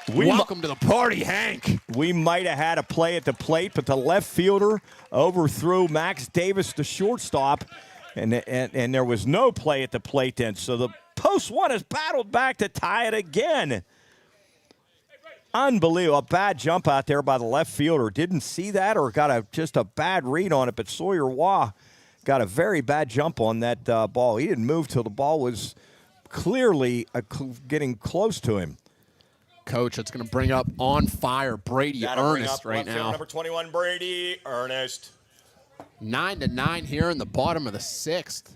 Welcome to the party, Hank. We might have had a play at the plate, but the left fielder overthrew Max Davis, the shortstop, and there was no play at the plate then. So the post one has battled back to tie it again. Unbelievable. A bad jump out there by the left fielder. Didn't see that or got just a bad read on it, but Sawyer Waugh got a very bad jump on that ball. He didn't move till the ball was clearly getting close to him. Coach, it's going to bring up on fire Brady That'll bring Ernest up right left field now. number 21, Brady Ernest. 9-9 here in the bottom of the 6th.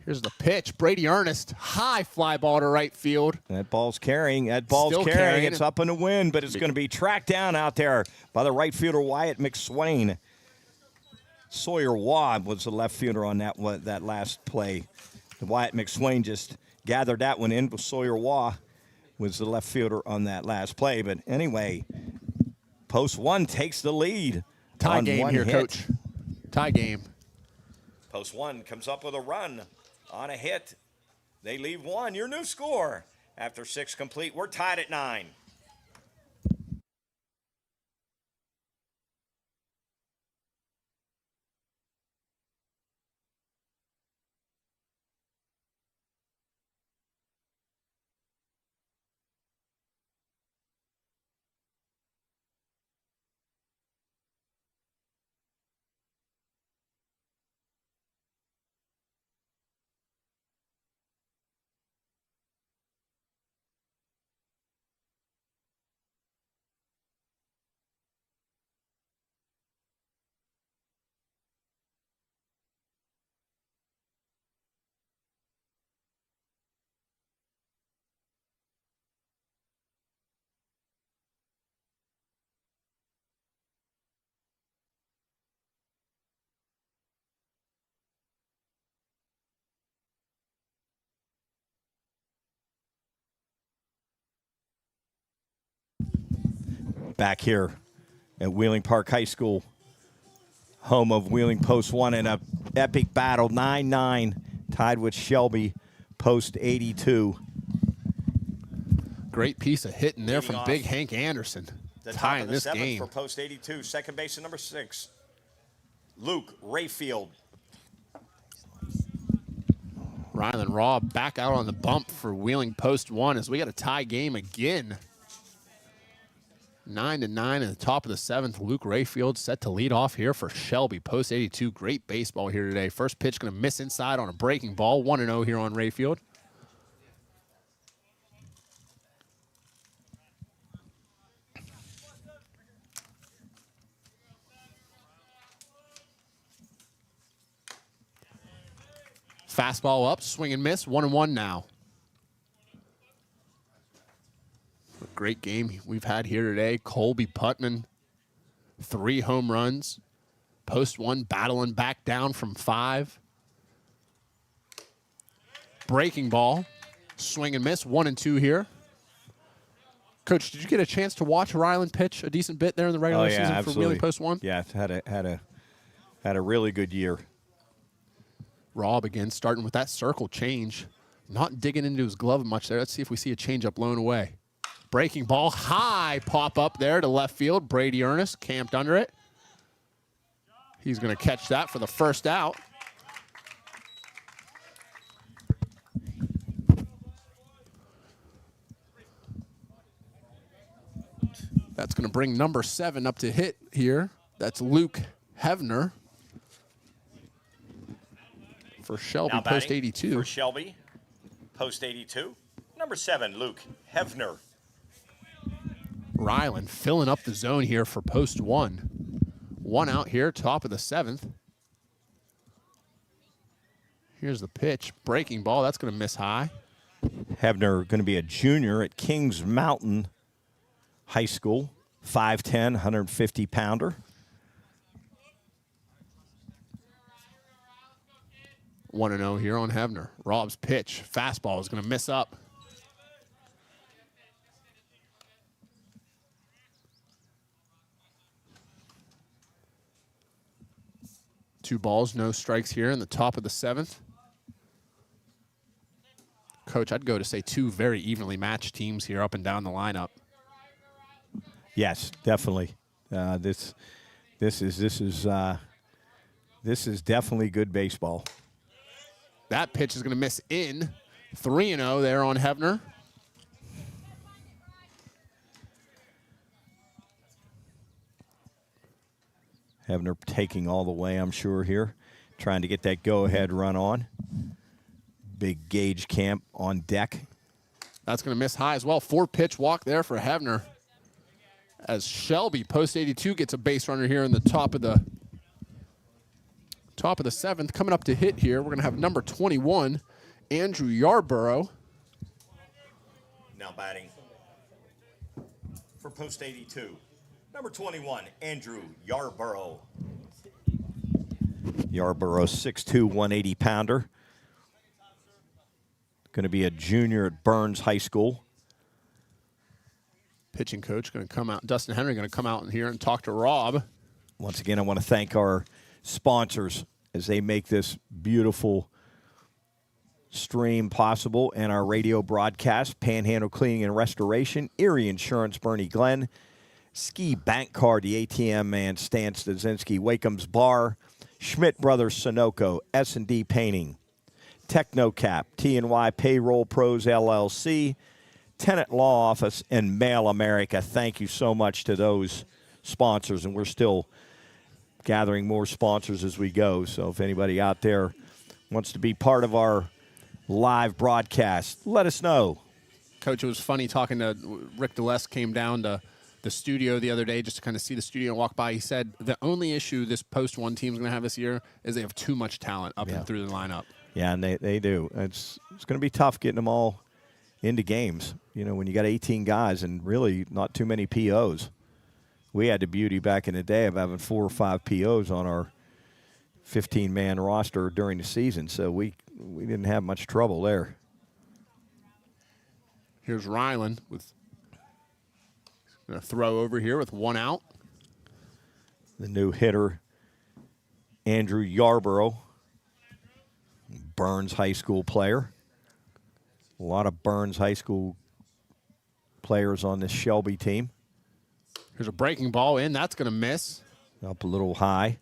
Here's the pitch. Brady Ernest, high fly ball to right field. That ball's carrying. Still carrying. It's up in the wind, but it's going to be tracked down out there by the right fielder, Wyatt McSwain. Sawyer Waugh was the left fielder on that last play. Wyatt McSwain just gathered that one in, but Sawyer Waugh was the left fielder on that last play. But anyway, post one takes the lead. Tie on game one here, hit. Coach. Tie game. Post one comes up with a run on a hit. They leave one. Your new score. After 6 complete, we're tied at 9. Back here at Wheeling Park High School, home of Wheeling Post 1 in a epic battle, 9-9, tied with Shelby, Post 82. Great piece of hitting there Leading from off Big Hank Anderson. The top Tying of the this 7th game. for post 82. Second baseman number 6, Luke Rayfield. Rylan Raw back out on the bump for Wheeling Post 1 as we got a tie game again. 9-9 in the top of the 7th. Luke Rayfield set to lead off here for Shelby. Post 82. Great baseball here today. First pitch going to miss inside on a breaking ball. 1-0 here on Rayfield. Fastball up, swing and miss. 1-1 now. A great game we've had here today. Colby Putman, 3 home runs. Post 1 battling back down from 5. Breaking ball, swing and miss. 1-2 here. Coach, did you get a chance to watch Ryland pitch a decent bit there in the regular season absolutely. for Wheeling Post 1? Yeah, had a really good year. Rob again starting with that circle change. Not digging into his glove much there. Let's see if we see a changeup blown away. Breaking ball, high pop up there to left field. Brady Ernest camped under it. He's going to catch that for the first out. That's going to bring number 7 up to hit here. That's Luke Hevner for Shelby, Now post batting 82. For Shelby, post 82. Number 7, Luke Hevner. Ryland filling up the zone here for post 1. 1 out here, top of the 7th. Here's the pitch. Breaking ball. That's going to miss high. Hebner going to be a junior at Kings Mountain High School. 5'10", 150-pounder. 1-0 here on Hevner. Rob's pitch. Fastball is going to miss up. Two balls, no strikes here in the top of the 7th. Coach, I'd go to say two very evenly matched teams here up and down the lineup. Yes, definitely. This is definitely good baseball. That pitch is going to miss in. 3-0 there on Hebner. Hebner taking all the way, I'm sure, here. Trying to get that go-ahead run on. Big Gage Camp on deck. That's going to miss high as well. 4-pitch walk there for Hebner. As Shelby, post 82, gets a base runner here in the top of the 7th. Coming up to hit here, we're going to have number 21, Andrew Yarborough. Now batting for post 82, number 21, Andrew Yarborough. Yarborough, 6'2", 180-pounder. Going to be a junior at Burns High School. Pitching coach going to come out. Dustin Henry going to come out in here and talk to Rob. Once again, I want to thank our sponsors as they make this beautiful stream possible and our radio broadcast. Panhandle Cleaning and Restoration, Erie Insurance, Bernie Glenn, Ski Bank Card, the ATM man, Stan Stasinski, Wakeham's Bar, Schmidt Brothers Sunoco, S&D Painting, Technocap, T&Y Payroll Pros LLC, Tenant Law Office, and Mail America. Thank you so much to those sponsors, and we're still gathering more sponsors as we go. So if anybody out there wants to be part of our live broadcast, let us know. Coach, it was funny talking to Rick DeLes. Came down to the studio the other day just to kind of see the studio and walk by. He said the only issue this post 1 team is going to have this year is they have too much talent up and through the lineup. Yeah, and they do. It's going to be tough getting them all into games. You know, when you got 18 guys and really not too many POs. We had the beauty back in the day of having 4 or 5 POs on our 15-man roster during the season, so we didn't have much trouble there. Here's Ryland with going to throw over here with 1 out. The new hitter, Andrew Yarborough, Burns High School player. A lot of Burns High School players on this Shelby team. Here's a breaking ball in. That's going to miss. Up a little high.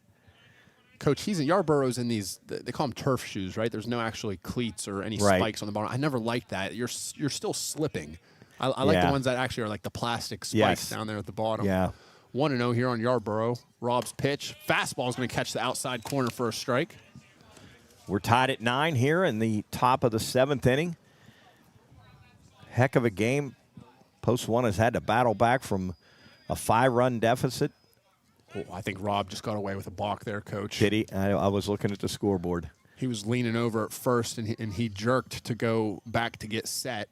Coach, Yarborough's in these, they call them turf shoes, right? There's no actually cleats or any spikes on the bottom. I never liked that. You're still slipping. I like the ones that actually are like the plastic spikes down there at the bottom. Yeah. 1-0 here on Yarborough. Rob's pitch. Fastball is going to catch the outside corner for a strike. We're tied at 9 here in the top of the 7th inning. Heck of a game. Post 1 has had to battle back from a 5-run deficit. Oh, I think Rob just got away with a balk there, Coach. Did he? I was looking at the scoreboard. He was leaning over at first, and he jerked to go back to get set,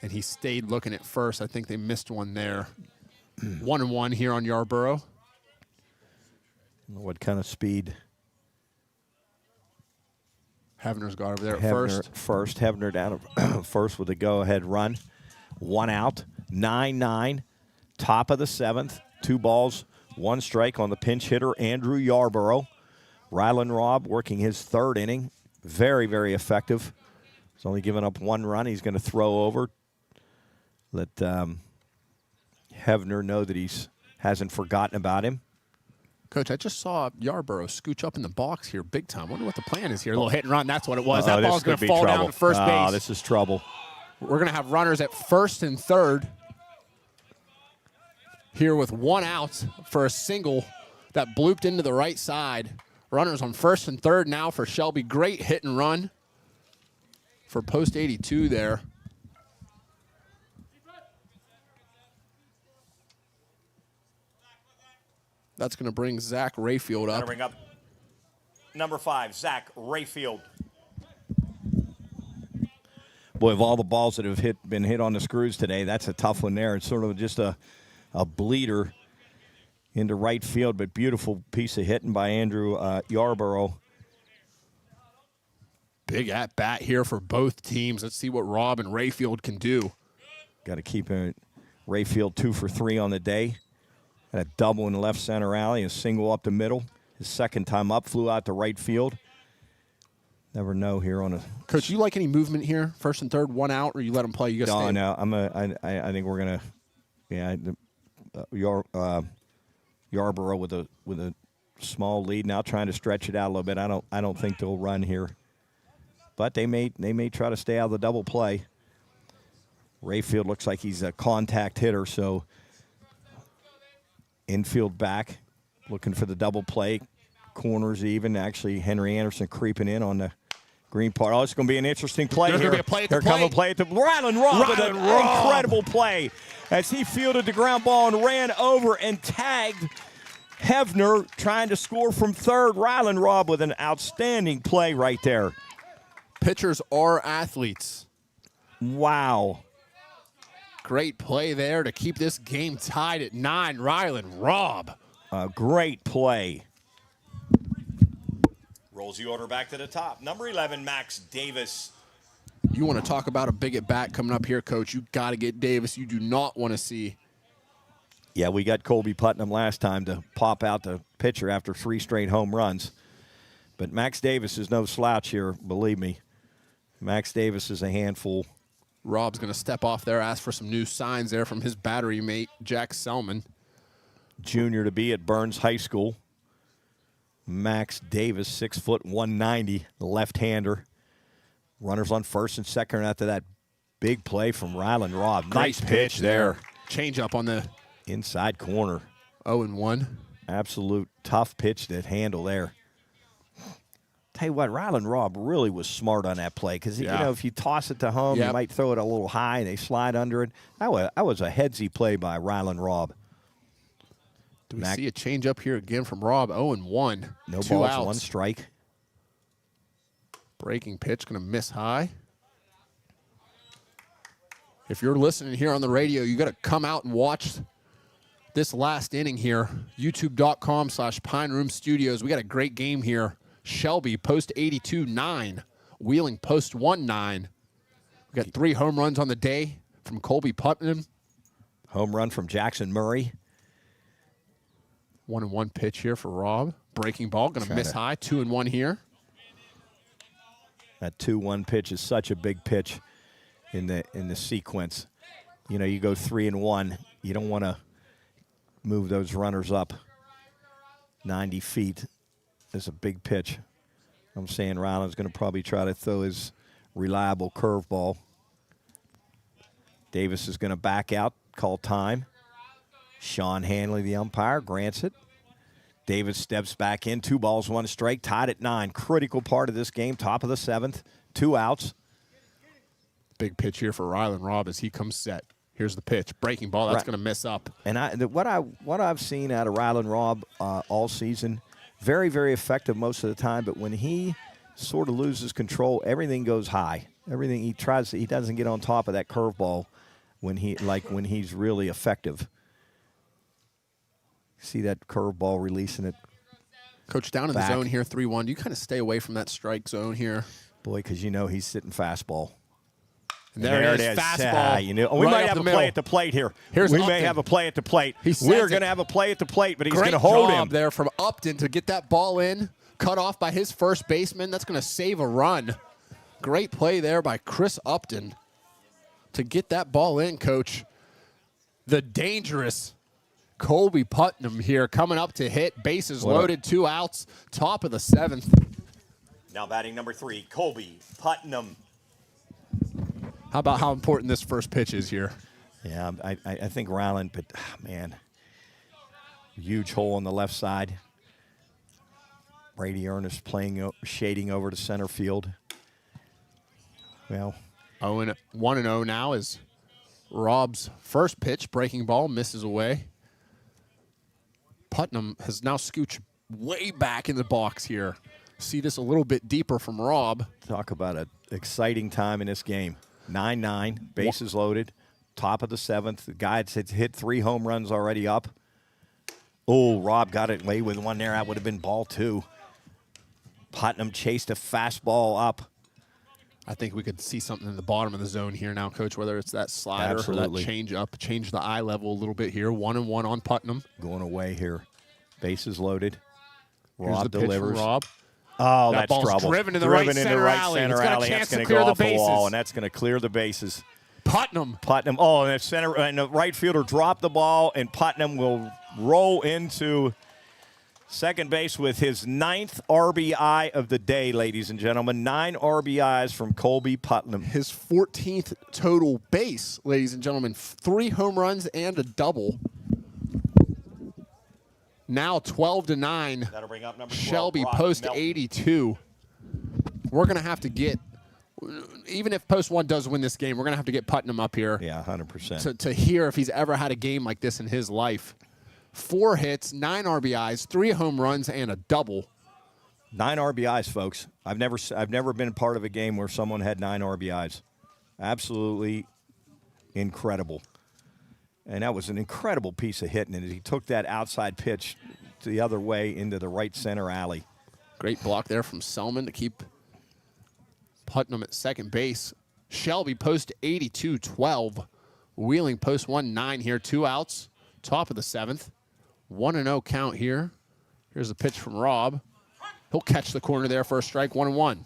and he stayed looking at first. I think they missed one there. 1-1 here on Yarborough. What kind of speed? Hebner's got over there at first. Hebner down at first with a go-ahead run. 1 out. 9-9. Top of the 7th. 2 balls, 1 strike on the pinch hitter, Andrew Yarborough. Ryland Robb working his 3rd inning. Very, very effective. He's only given up 1 run. He's going to throw over. Let Hebner know that he hasn't forgotten about him. Coach, I just saw Yarborough scooch up in the box here big time. Wonder what the plan is here. A little hit and run. That's what it was. That ball's going to fall down to first base. Oh, this is trouble. We're going to have runners at first and third here with 1 out for a single that blooped into the right side. Runners on first and third now for Shelby. Great hit and run for post 82 there. That's going to bring Zach Rayfield up. Bring up number 5, Zach Rayfield. Boy, of all the balls that have been hit on the screws today, that's a tough one there. It's sort of just a bleeder into right field, but beautiful piece of hitting by Andrew Yarborough. Big at-bat here for both teams. Let's see what Rob and Rayfield can do. Got to keep it. Rayfield 2 for 3 on the day. Had a double in the left center alley, a single up the middle. His 2nd time up, flew out to right field. Never know here on a. Coach, you like any movement here? First and third, one out, or you let them play? You got to No, I think we're gonna. Yeah, Yarborough with a small lead now, trying to stretch it out a little bit. I don't think they'll run here, but they may try to stay out of the double play. Rayfield looks like he's a contact hitter, so infield back, looking for the double play. Corners even. Actually, Henry Anderson creeping in on the green part. Oh, it's going to be an interesting play There's here. gonna be a play at the Here come a plate. play at the Rylan Robb with an incredible play as he fielded the ground ball and ran over and tagged Hefner trying to score from third. Rylan Robb with an outstanding play right there. Pitchers are athletes. Wow. Great play there to keep this game tied at 9. Rylan Robb. A great play. Rolls the order back to the top. Number 11, Max Davis. You want to talk about a big at bat coming up here, Coach. You got to get Davis. You do not want to see. Yeah, we got Colby Putnam last time to pop out the pitcher after 3 straight home runs. But Max Davis is no slouch here, believe me. Max Davis is a handful. Rob's going to step off there, ask for some new signs there from his battery mate, Jack Selman. Junior to be at Burns High School. Max Davis, 6 foot 190, left-hander. Runners on first and second after that big play from Rylan Robb. Nice pitch there. Change up on the Inside corner. 0-1. Absolute tough pitch to handle there. Tell you what, Rylan Robb really was smart on that play because, Yeah. if you toss it to home, you Yep. might throw it a little high and they slide under it. That was a headsy play by Rylan Robb. Do we see a change up here again from Robb? 0-1. No 2 balls, outs. 1 strike. Breaking pitch, going to miss high. If you're listening here on the radio, you got to come out and watch this last inning here. YouTube.com/Pine Room Studios. We got a great game here. Shelby, post 82-9. Wheeling, post 1-9. We got 3 home runs on the day from Colby Putnam. Home run from Jackson Murray. 1-1 pitch here for Robb. Breaking ball, going to miss high. 2-1 here. That 2-1 pitch is such a big pitch in the sequence. You go 3-1. You don't want to move those runners up 90 feet. It's a big pitch. I'm saying Rylan's going to probably try to throw his reliable curveball. Davis is going to back out, call time. Sean Hanley, the umpire, grants it. Davis steps back in. 2 balls, 1 strike, tied at 9. Critical part of this game, top of the 7th. 2 outs. Big pitch here for Rylan Robb as he comes set. Here's the pitch. Breaking ball. That's Right. going to miss up. And what I've seen out of Rylan Robb all season, very, very effective most of the time. But when he sort of loses control, everything goes high. Everything he doesn't get on top of that curveball when he's really effective. See that curveball releasing it, Coach, down in Back. the zone here, 3-1. Do you kind of stay away from that strike zone here? boy, because he's sitting fastball. And there it is. Fastball. We right might up have the a play middle. at the plate here. Here's we may Upton. have a play at the plate. He sends We're it. going to have a play at the plate, but he's Great going to hold job him. there from Upton to get that ball in. Cut off by his first baseman. That's going to save a run. Great play there by Chris Upton to get that ball in, Coach. The dangerous Colby Putnam here coming up to hit. Bases loaded, 2 outs. Top of the 7th. Now batting number 3, Colby Putnam. How about how important this first pitch is here? Yeah, I think Rylan, but man, huge hole on the left side. Brady Ernest shading over to center field. Well, 1-0 now is Robb's first pitch. Breaking ball misses away. Putnam has now scooched way back in the box here. See this a little bit deeper from Robb. talk about an exciting time in this game. 9-9, bases loaded, top of the 7th. The guy had hit 3 home runs already up. Oh, Robb got it away with one there. That would have been ball 2. Putnam chased a fastball up. I think we could see something in the bottom of the zone here now, Coach, whether it's that slider Absolutely. or that change up, change the eye level a little bit here. 1-1 on Putnam. Going away here. Bases loaded. Here's the Robb pitch from delivers. Robb. Oh, That that's ball's trouble. driven in the right into center right alley. center It's got a alley. chance That's to going to clear go the off the wall, bases. and that's going to clear the bases. Putnam. Putnam. Oh, and the right fielder dropped the ball, and Putnam will roll into second base with his 9th RBI of the day, ladies and gentlemen. 9 RBIs from Colby Putnam. His 14th total base, ladies and gentlemen. 3 home runs and a double. Now 12-9. That'll bring up number 12. Shelby Brock post Melton. 82. We're going to have to get, even if post 1 does win this game, we're going to have to get Putnam up here Yeah, 100%. to hear if he's ever had a game like this in his life. 4 hits, 9 RBIs, 3 home runs, and a double. 9 RBIs, folks. I've never been part of a game where someone had 9 RBIs. Absolutely incredible. And that was an incredible piece of hitting. And he took that outside pitch the other way into the right center alley. Great block there from Selman to keep Putnam at second base. Shelby post 82-12. Wheeling post 1-9 here. 2 outs. Top of the 7th. 1-0 count here. Here's a pitch from Rob. He'll catch the corner there for a strike. 1-1.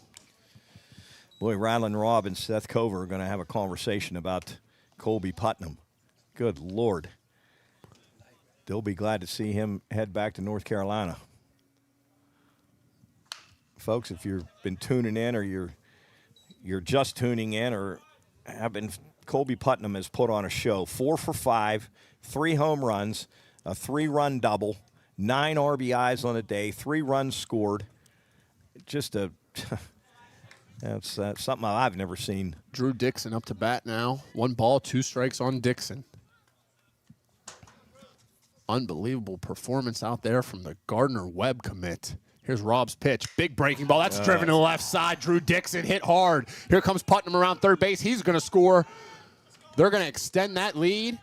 Boy, Rylan Robb and Seth Cover are going to have a conversation about Colby Putnam. Good Lord. They'll be glad to see him head back to North Carolina. Folks, if you've been tuning in or you're just tuning in or have been, Colby Putnam has put on a show. 4 for 5, 3 home runs, a 3-run double, 9 RBIs on a day, 3 runs scored. Just a that's something I've never seen. Drew Dixon up to bat now. 1 ball, 2 strikes on Dixon. Unbelievable performance out there from the Gardner-Webb commit. Here's Rob's pitch. Big breaking ball. That's driven to the left side. Drew Dixon hit hard. Here comes Putnam around third base. He's going to score. They're going to extend that lead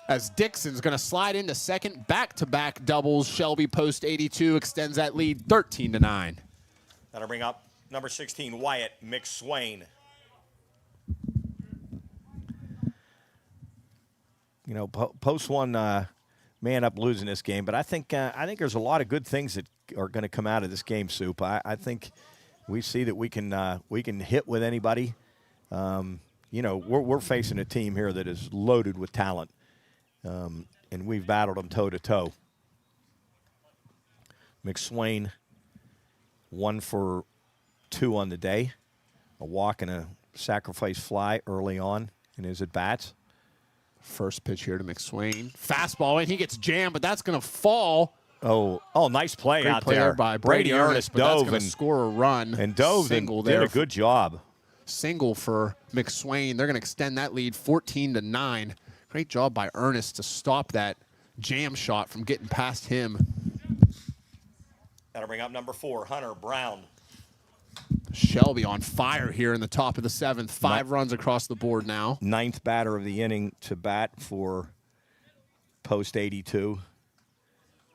as Dixon's going to slide into second. Back-to-back doubles. Shelby post 82 extends that lead 13-9. That'll bring up number 16, Wyatt McSwain. You know, post 1 man up losing this game, but I think there's a lot of good things that are going to come out of this game, Soup. I think we see that we can hit with anybody. You know, we're facing a team here that is loaded with talent, and we've battled them toe to toe. McSwain 1 for 2 on the day, a walk and a sacrifice fly early on in his at bats. First pitch here to McSwain. Fastball in. He gets jammed, but that's going to fall. Oh, nice play Great out play there by Brady Ernest, but that's dove going to score a run. and dove Single and there. did a good job. Single for McSwain. They're going to extend that lead 14-9. Great job by Ernest to stop that jam shot from getting past him. That'll bring up number 4, Hunter Brown. Shelby on fire here in the top of the 7th. 5 runs across the board now. 9th batter of the inning to bat for post 82.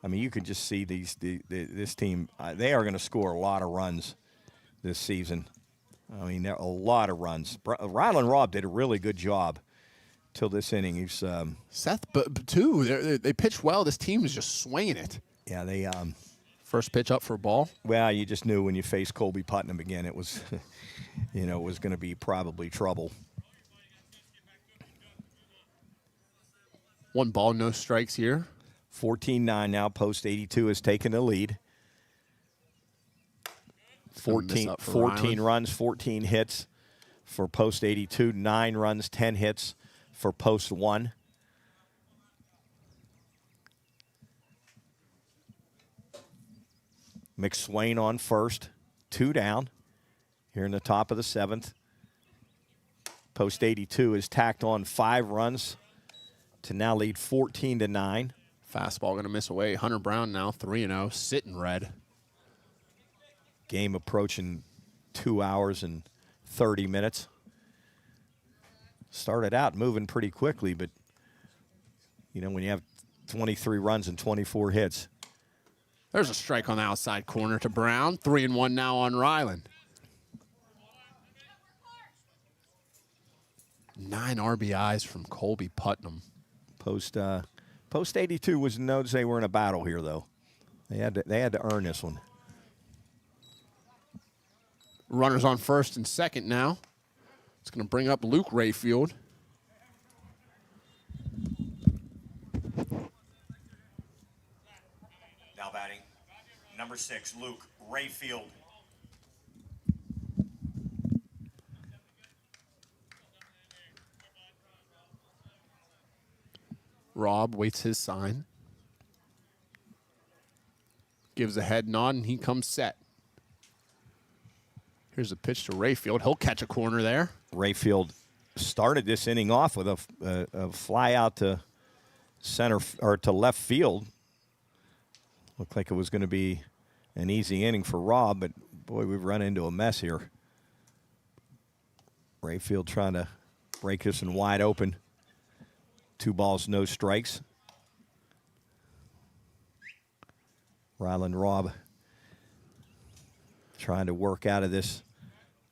I mean, you can just see this team. They are going to score a lot of runs this season. I mean, there are a lot of runs. Rylan Robb did a really good job till this inning. He's Seth, but too, they pitched well. This team is just swinging it. yeah, they First pitch up for a ball. well, you just knew when you faced Colby Putnam again, it was you know, it was going to be probably trouble. 1 ball, no strikes here. 14-9 now. Post 82 has taken the lead. Gonna miss 14 up for Rylan. runs, 14 hits for post 82. 9 runs, 10 hits for post 1. McSwain on first. 2 down here in the top of the 7th. Post 82 has tacked on 5 runs to now lead 14-9. Fastball going to miss away. Hunter Brown now 3-0, sitting red. Game approaching 2 hours and 30 minutes. Started out moving pretty quickly, but, you know, when you have 23 runs and 24 hits. There's a strike on the outside corner to Brown. 3-1 now on Ryland. 9 RBIs from Colby Putnam. Post 82 was known to say we're in a battle here, though. They had to earn this one. Runners on first and second now. It's going to bring up Luke Rayfield. Now batting, number 6, Luke Rayfield. Rob waits his sign. Gives a head nod, and he comes set. Here's a pitch to Rayfield. He'll catch a corner there. Rayfield started this inning off with a fly out to center or to left field. Looked like it was going to be an easy inning for Rob, but boy, we've run into a mess here. Rayfield trying to break this one wide open. 2 balls, no strikes. Ryland Robb trying to work out of this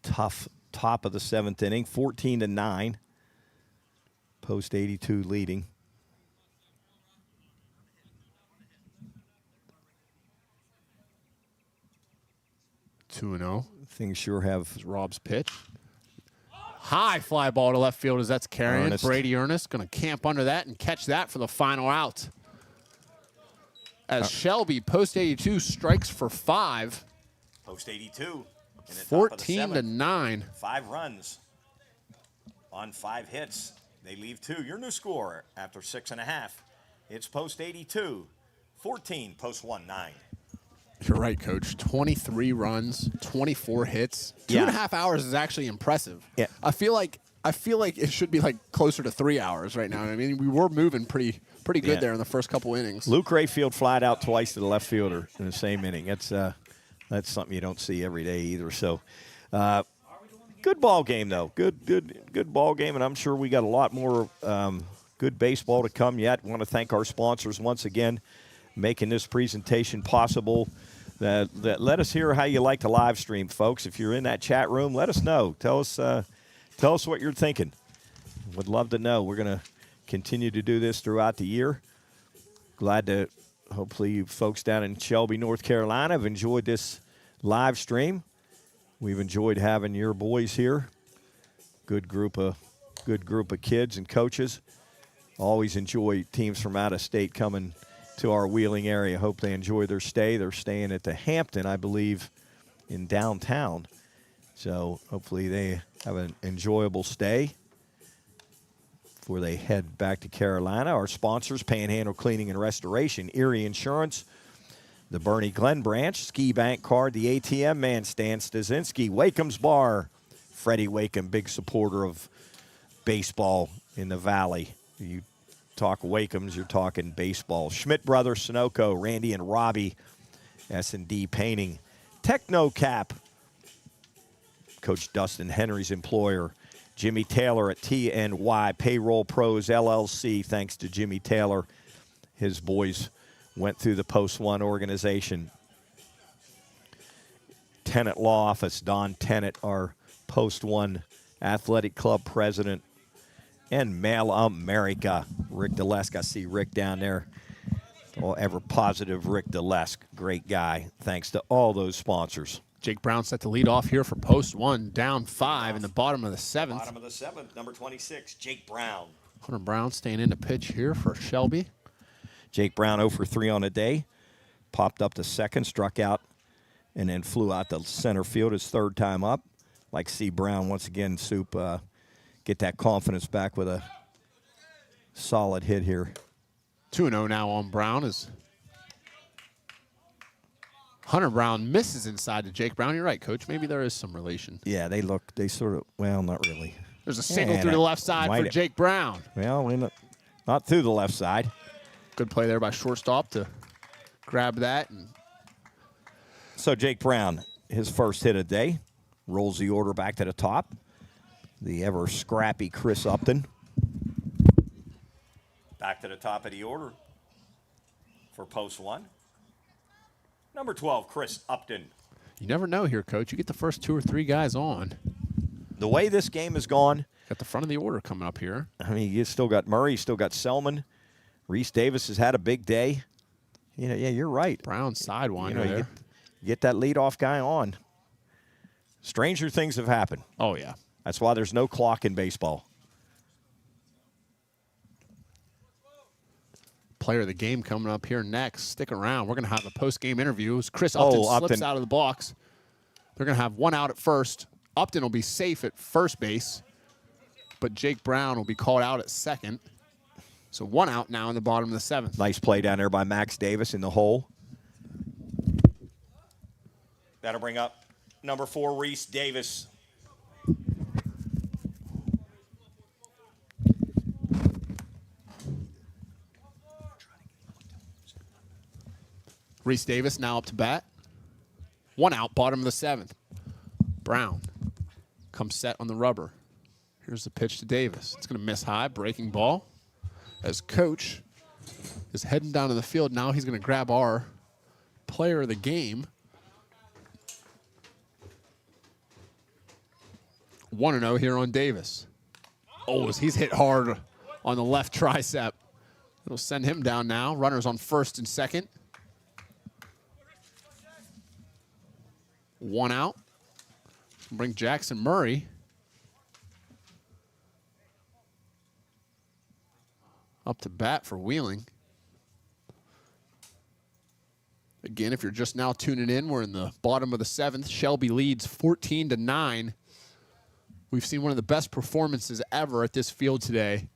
tough top of the 7th inning. 14-9. Post 82 leading. Two and 0. Things sure have. Rob's pitch. High fly ball to left field as that's carrying. Ernest. Brady Ernest going to camp under that and catch that for the final out. As Shelby, post 82, strikes for 5. Post 82. 14-9. 5 runs on 5 hits. They leave 2. Your new score after 6.5. It's post 82. 14, post 1-9. You're right, Coach. 23 runs, 24 hits. Two Yeah. and a half hours is actually impressive. Yeah. I feel like it should be like closer to 3 hours right now. I mean, we were moving pretty good Yeah. there in the first couple innings. Luke Rayfield flied out twice to the left fielder in the same inning. That's something you don't see every day either. So, good ball game though. Good ball game, and I'm sure we got a lot more good baseball to come yet. Want to thank our sponsors once again, making this presentation possible. That let us hear how you like to live stream, folks. If you're in that chat room, let us know. Tell us what you're thinking. Would love to know. We're going to continue to do this throughout the year. Glad to, hopefully, you folks down in Shelby, North Carolina have enjoyed this live stream. We've enjoyed having your boys here. Good group of kids and coaches. Always enjoy teams from out of state coming to our Wheeling area. Hope they enjoy their stay. They're staying at the Hampton, I believe, in downtown. So hopefully they have an enjoyable stay before they head back to Carolina. Our sponsors, Panhandle Cleaning and Restoration, Erie Insurance, the Bernie Glenn Branch, Ski Bank Card, the ATM Man, Stan Stasinski, Wakeham's Bar, Freddie Wakeham, big supporter of baseball in the Valley. You talk Wakeham's, you're talking baseball. Schmidt Brothers, Sunoco, Randy and Robbie, S&D Painting, TechnoCap, Coach Dustin Henry's employer, Jimmy Taylor at TNY Payroll Pros LLC. Thanks to Jimmy Taylor, his boys went through the Post 1 organization. Tennant Law Office, Don Tennant, our Post 1 Athletic Club president, and Mail America, Rick Delesk. I see Rick down there. Oh, ever positive Rick Delesk. Great guy. Thanks to all those sponsors. Jake Brown set to lead off here for Post 1, down 5 in the bottom of the 7th. Bottom of the 7th, number 26, Jake Brown. Hunter Brown staying in to pitch here for Shelby. Jake Brown 0 for 3 on the day. Popped up to second, struck out, and then flew out to center field his 3rd time up. Like to see Brown once again, get that confidence back with a solid hit here. 2-0 now on Brown as Hunter Brown misses inside to Jake Brown. You're right, Coach. Maybe there is some relation. Yeah, they sort of, well, not really. There's a single Yeah, through the left side for might- Jake Brown. Well, not through the left side. Good play there by shortstop to grab that. And So Jake Brown, his first hit of the day, rolls the order back to the top. The ever scrappy Chris Upton. Back to the top of the order for Post 1. Number 12, Chris Upton. you never know here, Coach. You get the first 2 or 3 guys on. The way this game has gone, Got the front of the order coming up here. I mean, you still got Murray, you still got Selman. Reese Davis has had a big day. Yeah, you're right. Brown sidewinder You there. get that leadoff guy on. Stranger things have happened. Oh, yeah. That's why there's no clock in baseball. Player of the game coming up here next. Stick around. We're going to have a post-game interview. As Chris Upton slips out of the box. They're going to have one out at first. Upton will be safe at first base, but Jake Brown will be called out at second. So one out now in the bottom of the 7th. Nice play down there by Max Davis in the hole. That'll bring up number 4, Reese Davis. Reese Davis now up to bat. One out, bottom of the 7th. Brown comes set on the rubber. Here's the pitch to Davis. It's going to miss high, breaking ball. As coach is heading down to the field, now he's going to grab our player of the game. 1-0 here on Davis. Oh, he's hit hard on the left tricep. It'll send him down now. Runners on first and second. One out. Bring Jackson Murray up to bat for Wheeling. Again, if you're just now tuning in, we're in the bottom of the 7th. Shelby leads 14-9. We've seen one of the best performances ever at this field today.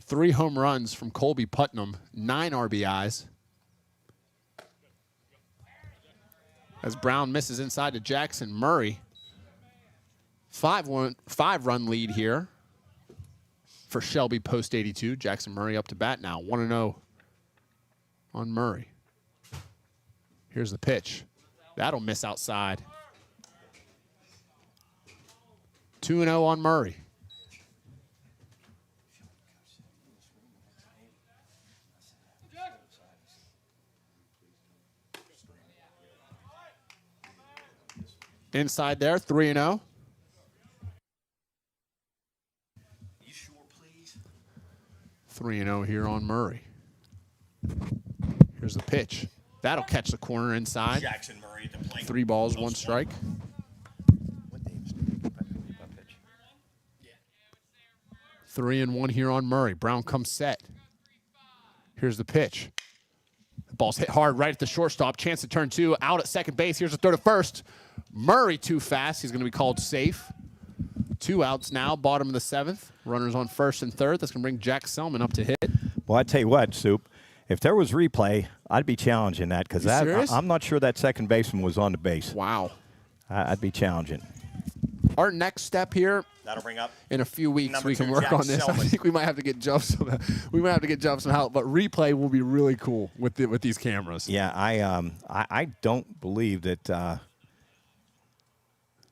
3 home runs from Colby Putnam, 9 RBIs. As Brown misses inside to Jackson Murray. 5-run lead here for Shelby post 82. Jackson Murray up to bat now. 1-0 on Murray. Here's the pitch. That'll miss outside. 2-0 on Murray. Inside there, 3-0. 3-0 here on Murray. Here's the pitch. That'll catch the corner inside. Jackson Murray at the plate. 3 balls, 1 strike. 3-1 here on Murray. Brown comes set. Here's the pitch. The ball's hit hard right at the shortstop. Chance to turn 2. Out at second base. Here's the throw to first. Murray too fast. He's going to be called safe. 2 outs now, bottom of the 7th. Runners on first and third. That's going to bring Jack Selman up to hit. Well, I tell you what, Soup, if there was replay, I'd be challenging that because I'm not sure that second baseman was on the base. Wow. I'd be challenging. Our next step here, That'll bring up in a few weeks, number we can 2, work Jack on this. Selman. I think we might have to get jumps. We might have to get jumps somehow, but replay will be really cool with these cameras. Yeah, I don't believe that.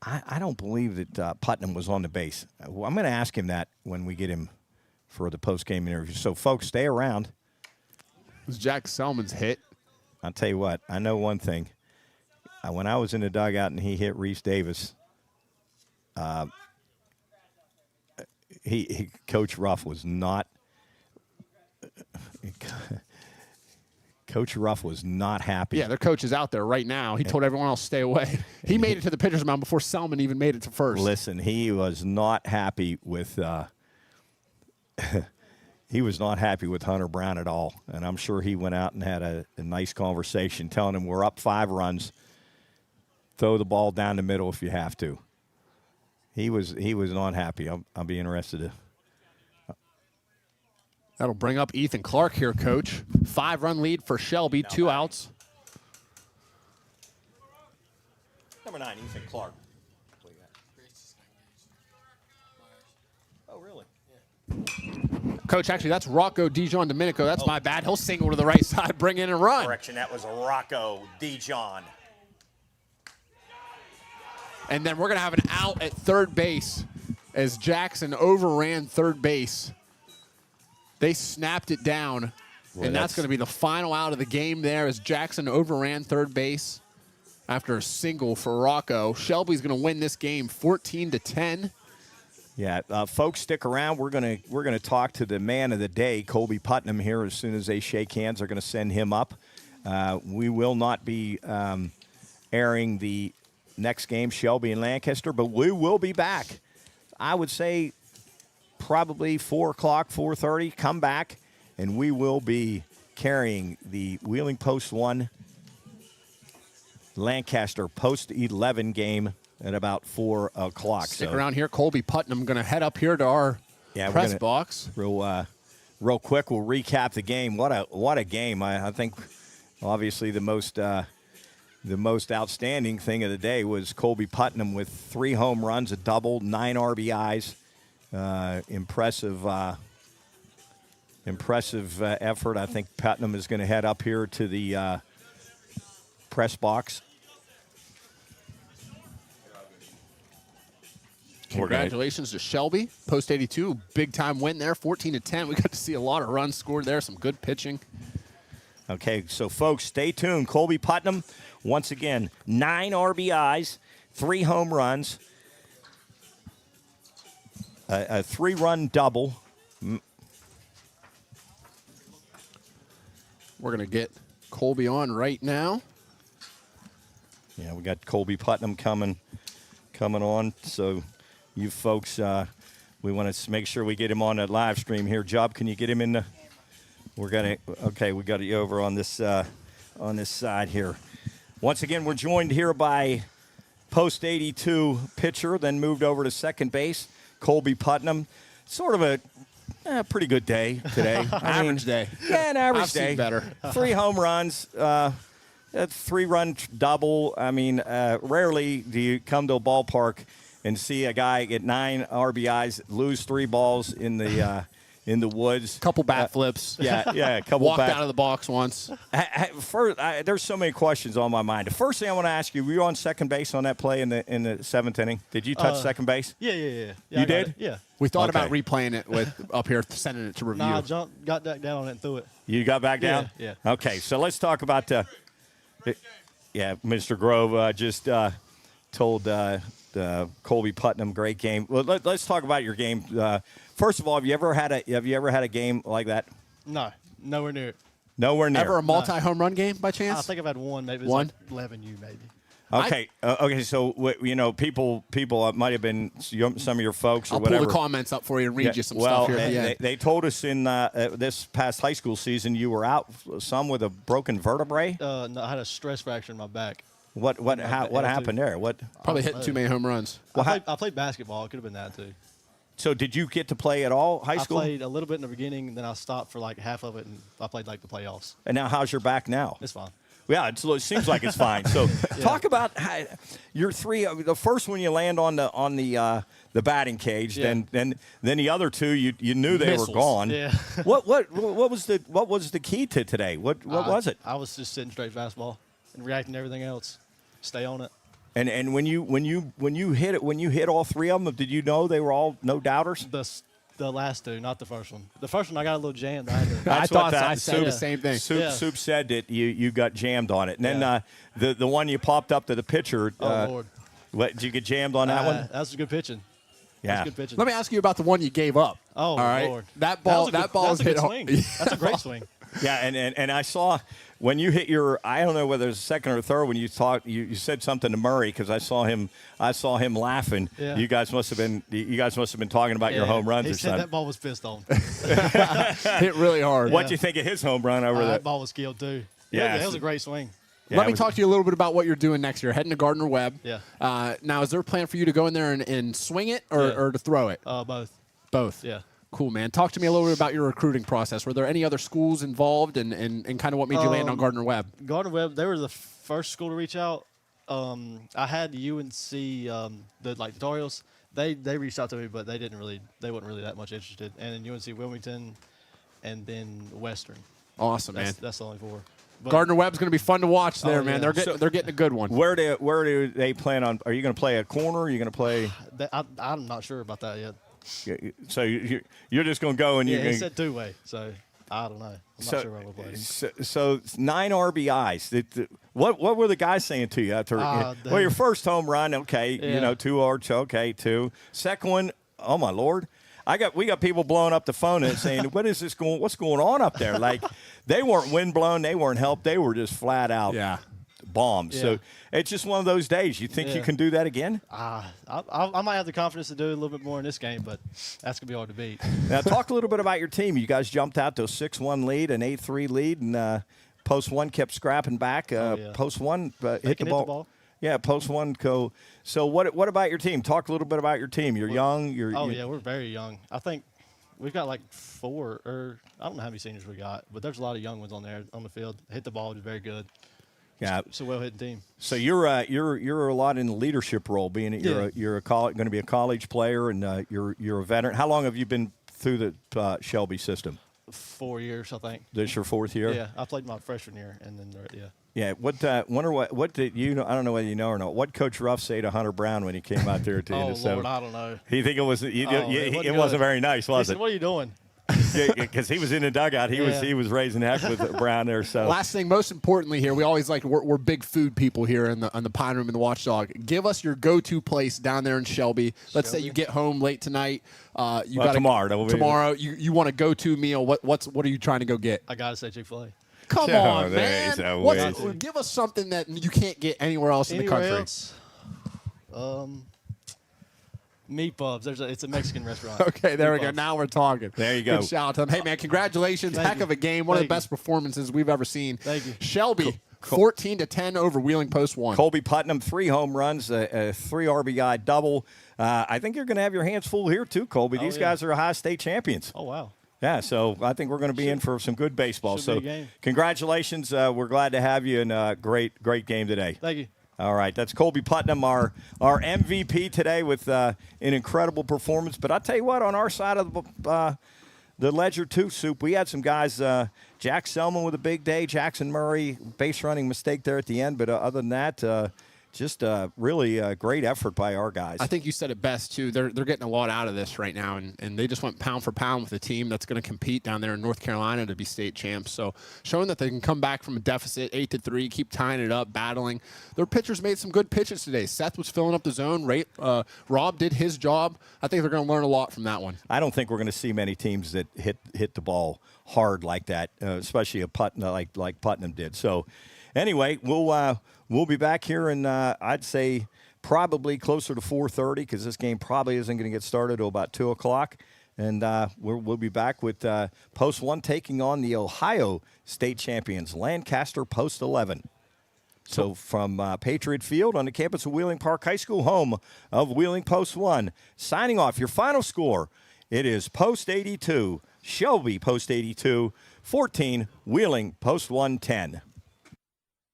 I don't believe that Putnam was on the base. I'm going to ask him that when we get him for the post-game interview. So, folks, stay around. It was Jack Selman's hit. I'll tell you what. I know one thing. When I was in the dugout and he hit Reese Davis, Coach Ruff was not. Coach Ruff was not happy. Yeah, their coach is out there right now. He told everyone else stay away. He made it to the pitcher's mound before Selman even made it to first. Listen, he was not happy with he was not happy with Hunter Brown at all. And I'm sure he went out and had a nice conversation telling him we're up 5 runs. Throw the ball down the middle if you have to. He was not happy. I'll be interested to. That'll bring up Ethan Clark here, Coach. 5-run lead for Shelby, 2 outs. number 9, Ethan Clark. Oh, really? Coach, actually, that's Rocco Dijon Domenico. That's my bad. He'll single to the right side, bring in a run. Correction, that was Rocco Dijon. And then we're going to have an out at third base as Jackson overran third base. They snapped it down, and that's going to be the final out of the game there as Jackson overran third base after a single for Rocco. Shelby's going to win this game 14-10. Yeah, folks, stick around. We're gonna talk to the man of the day, Colby Putnam, here as soon as they shake hands. They're going to send him up. We will not be airing the next game, Shelby and Lancaster. But we will be back. I would say probably 4 o'clock, 4:30. Come back, and we will be carrying the Wheeling Post 1 Lancaster Post 11 game at about 4 o'clock. Stick around here. Colby Putnam going to head up here to our press box. Real quick, we'll recap the game. What a game! I think obviously the most outstanding thing of the day was Colby Putnam with 3 home runs, a double, 9 RBIs. Impressive effort. I think Putnam is going to head up here to the press box. Congratulations to Shelby, post 82, big time win there, 14-10. We got to see a lot of runs scored there, some good pitching. Okay, so folks, stay tuned. Colby Putnam, once again, 9 RBIs, 3 home runs, a 3-run double. We're going to get Colby on right now. Yeah, we got Colby Putnam coming on. So you folks, we want to make sure we get him on that live stream here. Job, can you get him in the? We got you over on this side here. Once again, we're joined here by post 82 pitcher, then moved over to second base, Colby Putnam. Sort of a pretty good day today. Average day. Yeah, an average I've day. seen better. 3 home runs, a 3-run double. I mean, rarely do you come to a ballpark and see a guy get 9 RBIs, lose 3 balls in the woods. Couple bat flips. Yeah, a couple. Walked out of the box once. First, there's so many questions on my mind. The first thing I want to ask you: were you on second base on that play in the 7th inning? Did you touch second base? Yeah. You I got did? it. Yeah. We thought Okay. about replaying it with up here, sending it to review. Nah, I got back down on it and threw it. You got back down? Yeah. Okay, so let's talk about Mr. Grove just told Colby Putnam, great game. Well, let's talk about your game. First of all, have you ever had a game like that? No, nowhere near it. Nowhere near. Ever a multi-home run game by chance? I think I've had one. Maybe it was One? like 11U maybe. Okay. Okay. So people might have been some of your folks or I'll whatever. pull the comments up for you and read you some well, stuff here at the end. they told us in this past high school season you were out some with a broken vertebrae. No, I had a stress fracture in my back. What happened there? What? Probably hitting too many home runs. Well, I played basketball. It could have been that too. So did you get to play at all high school? I played a little bit in the beginning, and then I stopped for like half of it, and I played like the playoffs. And now how's your back now? It's fine. Yeah, it seems like it's fine. So talk about your 3. The first one you land on the batting cage, Yeah. then the other 2 you knew they Missiles. were gone. Yeah. What was the key to today? What was it? I was just sitting straight fastball and reacting to everything else. Stay on it. And when you hit all 3 of them, did you know they were all no doubters? The last 2, not the first one. The first one I got a little jammed. I That's what I said the same thing. Soup said that you got jammed on it, and then Yeah. the one you popped up to the pitcher. Oh, Lord. What did you get jammed on that one? That was good pitching. Yeah. That's good pitching. Let me ask you about the one you gave up. Oh, all right. Lord. That ball was a hit good swing. That's a great swing. Yeah, and I saw when you hit your, I don't know whether it was second or third when you you said something to Murray because I saw him laughing. Yeah. You guys must have been talking about your home runs He or said something. that ball was pissed on. Hit really hard. What'd you think of his home run over there? That ball was killed too. Yeah, That was a great swing. Yeah, Let it me was- talk to you a little bit about what you're doing next year. Heading to Gardner Webb. Yeah. Now, is there a plan for you to go in there and swing it or, Yeah. or to throw it? Both. Both. Yeah. Cool, man. Talk to me a little bit about your recruiting process. Were there any other schools involved and kind of what made you land on Gardner Webb? Gardner Webb, they were the first school to reach out. I had UNC, the tutorials. They reached out to me, but they weren't really that much interested. And then UNC Wilmington, and then Western. Awesome, man. That's the only 4. But Gardner Webb's going to be fun to watch there, Oh, man. yeah. They're getting a good one. Where do they plan on? Are you going to play a corner? Are you going to play? I'm not sure about that yet. So you're just going to go and Yeah, you're he going. said 2-way, so I don't know. I'm not sure where we'll play. So 9 RBIs. What were the guys saying to you after? Your first home run, okay, Yeah. 2 arch, okay, 2. Second one, oh my Lord, we got people blowing up the phone and saying, what's going on up there? Like they weren't wind blown, they weren't helped, they were just flat out. Yeah. bombs. So Yeah. it's just one of those days. You think you Yeah. can do that again? I might have the confidence to do a little bit more in this game, but that's gonna be hard to beat. Now, talk a little bit about your team. You guys jumped out to a 6-1 lead, an 8-3 lead, and post one kept scrapping back. Yeah. Post one hit They the can hit ball. the ball. Yeah, post one go. So what about your team? Talk a little bit about your team. You're young. Yeah, we're very young. I think we've got like 4, or I don't know how many seniors we got, but there's a lot of young ones on there on the field. Hit the ball, is very good. Yeah. It's a well-hitting team. So you're a lot in the leadership role, being that you're going to be a college player, and you're a veteran. How long have you been through the Shelby system? 4 years, I think. This your 4th year? Yeah, I played my freshman year, and then yeah. Yeah. What did you know? I don't know whether you know or not. What Coach Ruff say to Hunter Brown when he came out there at the end of Lord, I don't know. You think it was? It wasn't very nice, He was said, it? "What are you doing?" Because he was in the dugout. He was raising heck with Brown there. So Last thing, most importantly here, we always we're big food people here on the Pine Room and the Watchdog. Give us your go-to place down there in Shelby. Let's say you get home late tonight. You got tomorrow. You want a go-to meal. What are you trying to go get? I gotta say Chick-fil-A. Come Yeah, on, there man. is a way. Give us something that you can't get anywhere else in the country. Else? Meat Pubs. It's a Mexican restaurant. Okay, there Meat we go. Pubs. Now we're talking. There you go. Good shout out to them. Hey, man, congratulations. Thank Heck you. of a game. One of the Thank you. best performances we've ever seen. Thank you. Shelby, 14-10 over Wheeling Post 1. Colby Putnam, 3 home runs, a 3 RBI double. I think you're going to have your hands full here too, Colby. These yeah. guys are Ohio State champions. Oh wow. Yeah, so I think we're going to be in for some good baseball. Should So be a game. congratulations. We're glad to have you, and great game today. Thank you. All right, that's Colby Putnam, our MVP today with an incredible performance. But I'll tell you what, on our side of the ledger too, Soup, we had some guys, Jack Selman with a big day, Jackson Murray, base running mistake there at the end. But other than that, just really a great effort by our guys. I think you said it best, too. They're getting a lot out of this right now, and they just went pound for pound with a team that's going to compete down there in North Carolina to be state champs. So showing that they can come back from a deficit, 8-3, keep tying it up, battling. Their pitchers made some good pitches today. Seth was filling up the zone. Rob did his job. I think they're going to learn a lot from that one. I don't think we're going to see many teams that hit the ball hard like that, especially a Putnam like Putnam did. So anyway, we'll be back here, and I'd say probably closer to 4:30 because this game probably isn't going to get started till about 2 o'clock. And we'll be back with Post 1 taking on the Ohio State champions, Lancaster Post 11. So from Patriot Field on the campus of Wheeling Park High School, home of Wheeling Post 1. Signing off, your final score, it is Post 82, Shelby Post 82, 14, Wheeling Post 1 10.